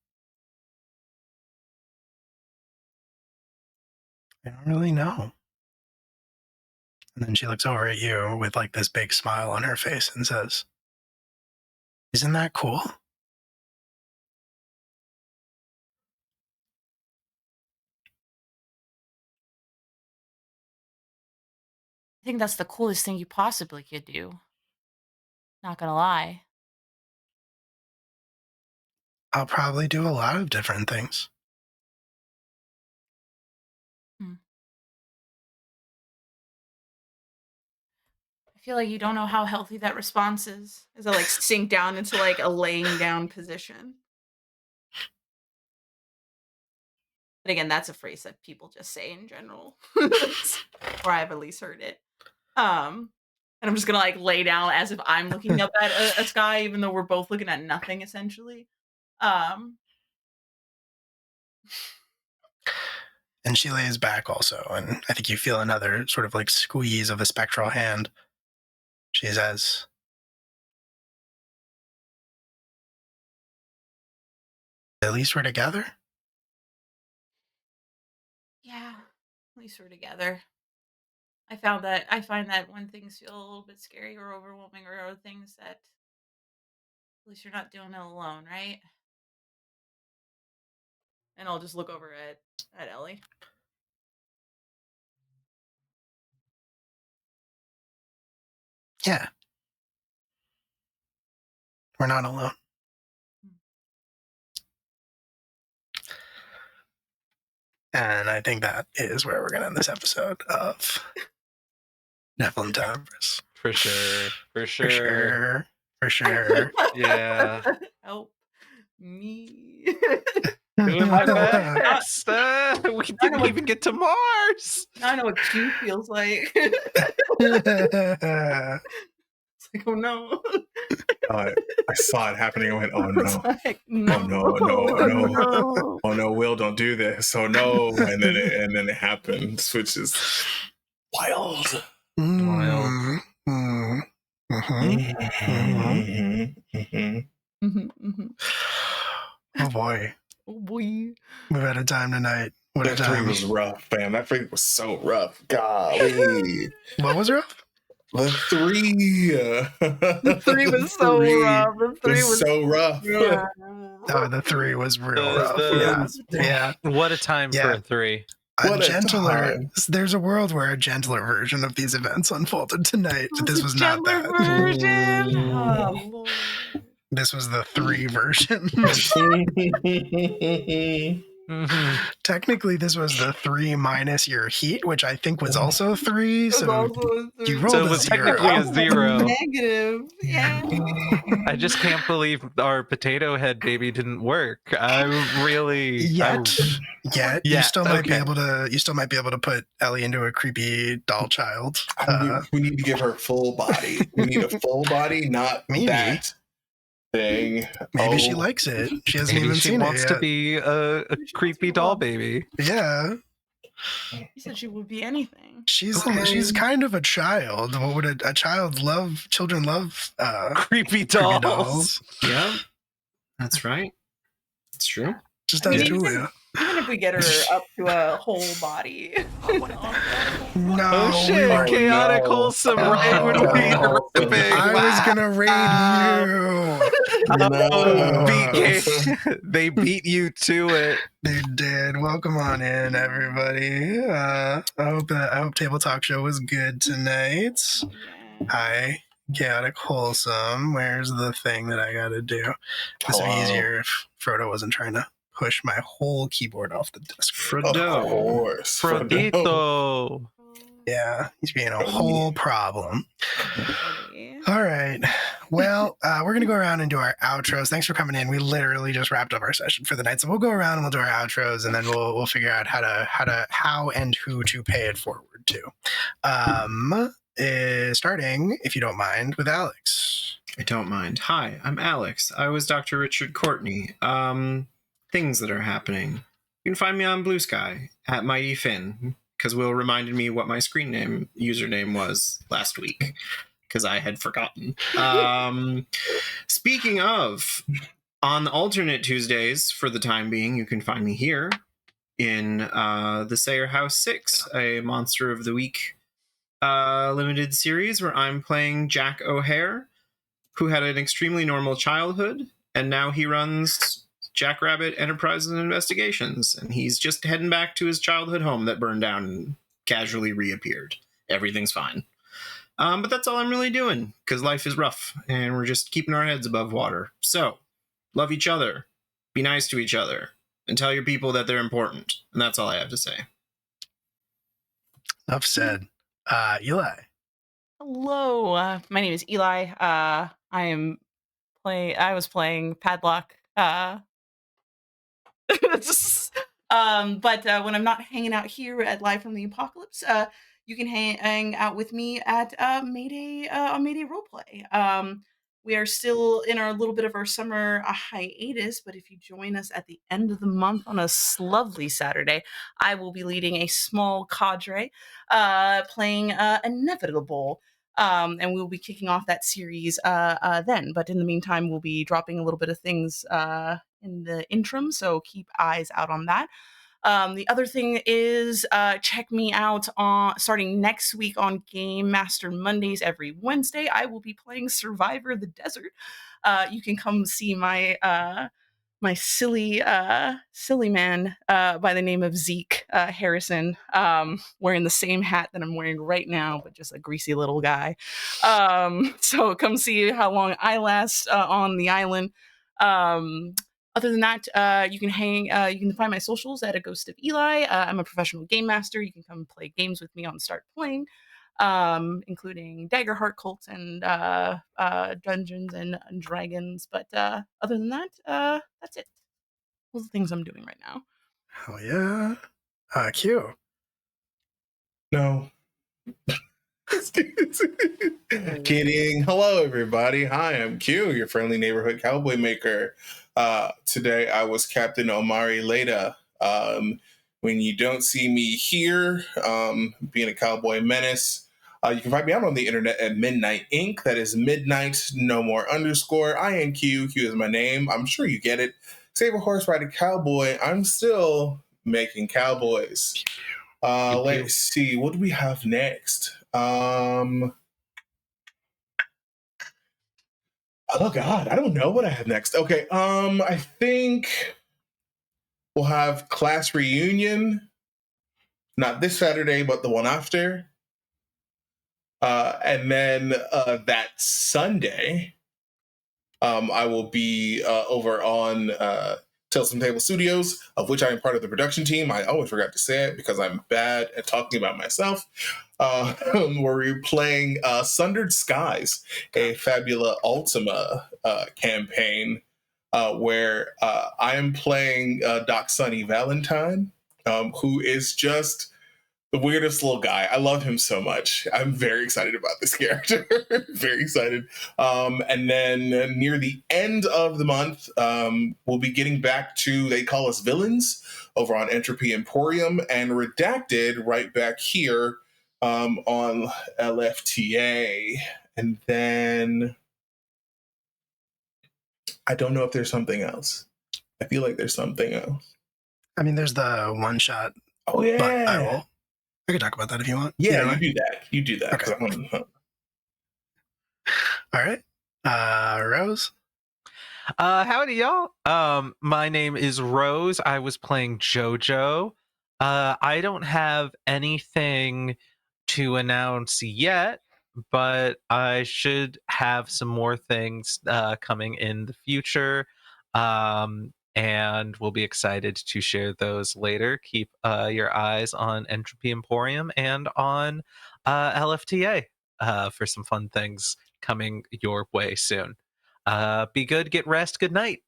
I don't really know. And then she looks over at you with like this big smile on her face and says, isn't that cool? I think that's the coolest thing you possibly could do. Not gonna lie. I'll probably do a lot of different things. I feel like you don't know how healthy that response is. As I like sink down into like a laying down position. But again, that's a phrase that people just say in general, or I've at least heard it. And I'm just gonna like lay down as if I'm looking up at a sky, even though we're both looking at nothing essentially. And she lays back also, and I think you feel another sort of like squeeze of a spectral hand. She says, at least we're together? Yeah, at least we're together. I find that when things feel a little bit scary or overwhelming or other things, that at least you're not doing it alone, right? And I'll just look over at Ellie. Yeah. We're not alone. And I think that is where we're going to end this episode of Nephilim Tenebris. For sure. For sure. Yeah. Help me. Doing my best. We didn't even get to Mars. Now I know what Q feels like. It's like, oh no. I saw it happening. I went, oh It's no. like, no. Oh no, no. Oh no, Will, don't do this. Oh no. And then it happens, which is wild. Wild. Oh boy. Oh boy. We've had a time tonight. What a That 3 time. was rough, fam. That 3 was so rough. Golly. What was rough? The 3. The 3 was so rough. The 3 was so rough. yeah. Oh, the 3 was real rough. the- Yeah. What a time for Yeah. a 3. A What a gentler. time. There's a world where a gentler version of these events unfolded tonight, but this was not Gentler that. version. Oh, Lord. This was the 3 version. Mhm. Technically, this was the 3 minus your heat, which I think was also 3. It was So also a you 3. rolled So it a was 0. technically a 0. Negative. Yeah. I just can't believe our potato head baby didn't work. I really Yet, you Yet, still might be okay. able to. You still might be able to put Ellie into a creepy doll child. We need to give her full body. We need a full body, not Maybe. that thing. Maybe she likes it. She hasn't Maybe even she seen wants it to yet. be a creepy doll baby. Yeah, You said she would be anything. she's kind of a child. What would a child love? Children love Creepy creepy dolls. Yeah, that's right. It's true. Just I as mean, Julia. Even if we get her up to a whole body. No, Oh we shit! were- Chaotic no. wholesome right when we ripping. I was gonna raid Oh, No. they beat you to it. you. They did. Welcome on in, everybody. I hope Table Talk Show was good tonight. Hi, chaotic wholesome. Where's the thing that I gotta do? This would be Hello. easier if Frodo wasn't trying to push my whole keyboard off the desk. Of Frodo. course. Frodito. Yeah, he's being a whole problem. All right. Well, we're going to go around and do our outros. Thanks for coming in. We literally just wrapped up our session for the night. So we'll go around and we'll do our outros, and then we'll figure out how and who to pay it forward to. Starting, if you don't mind, with Alex. I don't mind. Hi, I'm Alex. I was Dr. Richard Courtney. Things that are happening. You can find me on Blue Sky at Mighty Finn, because Will reminded me what my username was last week, because I had forgotten. Speaking of, on alternate Tuesdays, for the time being, you can find me here in the Sayer House 6, a Monster of the Week limited series where I'm playing Jack O'Hare, who had an extremely normal childhood, and now he runs Jackrabbit Enterprises and Investigations, and he's just heading back to his childhood home that burned down and casually reappeared. Everything's fine. But that's all I'm really doing, because life is rough, and we're just keeping our heads above water. So, love each other, be nice to each other, and tell your people that they're important. And that's all I have to say. Enough said. Eli. Hello, my name is Eli. I was playing Padlock. But when I'm not hanging out here at Live from the Apocalypse, you can hang out with me at Mayday Roleplay. We are still in our little bit of our summer hiatus, but if you join us at the end of the month on a lovely Saturday, I will be leading a small cadre playing Inevitable. And we'll be kicking off that series then. But in the meantime, we'll be dropping a little bit of things in the interim, so keep eyes out on that. The other thing is check me out starting next week on Game Master Mondays every Wednesday. I will be playing Survivor the Desert. You can come see my silly man by the name of Zeke Harrison, wearing the same hat that I'm wearing right now, but just a greasy little guy. So come see how long I last on the island. Other than that, you can find my socials at A Ghost of Eli. I'm a professional game master. You can come play games with me on Start Playing, including Daggerheart Cult and Dungeons and Dragons. But other than that, that's it. Those are the things I'm doing right now. Oh, yeah. Q. No. Kidding. Hello, everybody. Hi, I'm Q, your friendly neighborhood cowboy maker. Today, I was Captain Omari Leda. When you don't see me here, being a cowboy menace, you can find me out on the internet at Midnight Inc. That is Midnight, no more _. I am Q. Q is my name. I'm sure you get it. Save a horse, ride a cowboy. I'm still making cowboys. pew. Let's see, what do we have next? Oh God, I don't know what I have next. Okay, I think we'll have class reunion, not this Saturday, but the one after. And then that Sunday, I will be over on Tales from Table Studios, of which I am part of the production team. I always forgot to say it because I'm bad at talking about myself. Where we're playing Sundered Skies, a Fabula Ultima campaign, where I am playing Doc Sunny Valentine, who is just the weirdest little guy. I love him so much. I'm very excited about this character. Very excited. And then near the end of the month, we'll be getting back to They Call Us Villains over on Entropy Emporium, and Redacted right back here on LFTA. And then I don't know if there's something else. I feel like there's something else. I mean, there's the one shot. Oh yeah. But I could talk about that if you want. Yeah, you do that. You do that. Okay. All right. Rose? Howdy, y'all. My name is Rose. I was playing JoJo. I don't have anything to announce yet, but I should have some more things coming in the future. And we'll be excited to share those later. Keep your eyes on Entropy Emporium and on LFTA for some fun things coming your way soon. Be good, get rest, good night.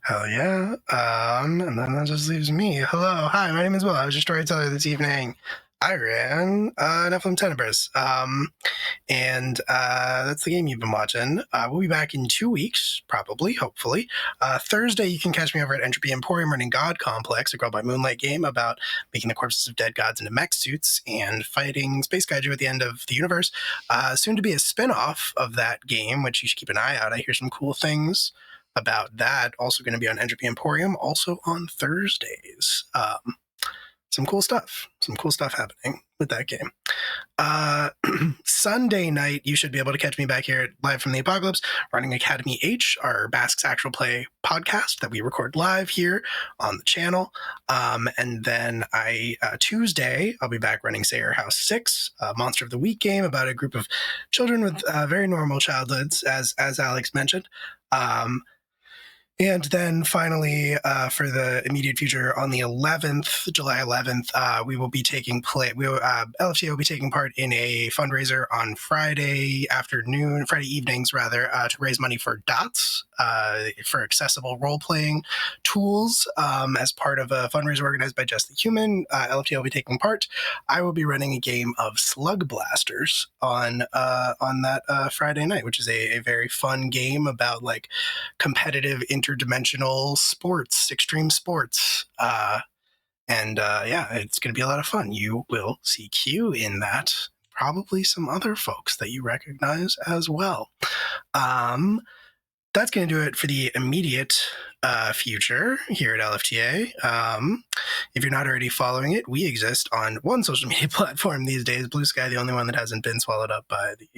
Hell yeah. And then that just leaves me. Hello. Hi, my name is Will. I was your storyteller this evening. I ran Nephilim Tenebris. And that's the game you've been watching. We'll be back in 2 weeks, probably, hopefully. Thursday, you can catch me over at Entropy Emporium running God Complex, a Girl by Moonlight game about making the corpses of dead gods into mech suits and fighting Space Kaiju at the end of the universe. Soon to be a spin-off of that game, which you should keep an eye out. I hear some cool things about that. Also going to be on Entropy Emporium, also on Thursdays. Some cool stuff happening with that game. Sunday night, you should be able to catch me back here at Live from the Apocalypse, running Academy H, our Basque's Actual Play podcast that we record live here on the channel. And then Tuesday, I'll be back running Sayer House 6, a Monster of the Week game about a group of children with very normal childhoods, as Alex mentioned. And then finally, for the immediate future, on the 11th, July 11th, we will be taking LFTA will be taking part in a fundraiser on Friday evenings, to raise money for DOTS, for accessible role-playing tools, as part of a fundraiser organized by Just the Human. LFTA will be taking part. I will be running a game of Slug Blasters on that Friday night, which is a very fun game about like competitive interdimensional sports, extreme sports. It's going to be a lot of fun. You will see Q in that, probably some other folks that you recognize as well. That's going to do it for the immediate future here at LFTA. If you're not already following it, we exist on one social media platform these days, Blue Sky, the only one that hasn't been swallowed up by the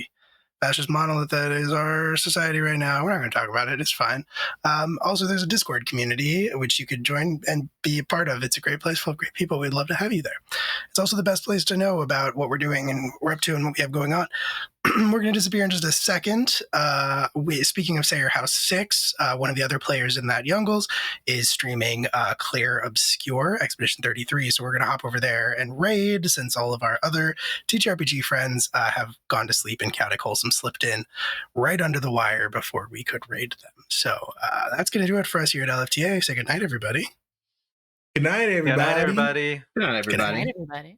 fascist monolith that is our society right now. We're not going to talk about it. It's fine. Also, there's a Discord community, which you could join and be a part of. It's a great place full of great people. We'd love to have you there. It's also the best place to know about what we're doing and we're up to and what we have going on. We're going to disappear in just a second. Speaking of Sayer House 6, one of the other players in that Youngles is streaming Clear Obscure Expedition 33. So we're going to hop over there and raid, since all of our other TTRPG friends have gone to sleep and Chaotic Wholesome slipped in right under the wire before we could raid them. So that's going to do it for us here at LFTA. Say good night, everybody. Good night, everybody. Good night, everybody. Good night, everybody. Good night, everybody.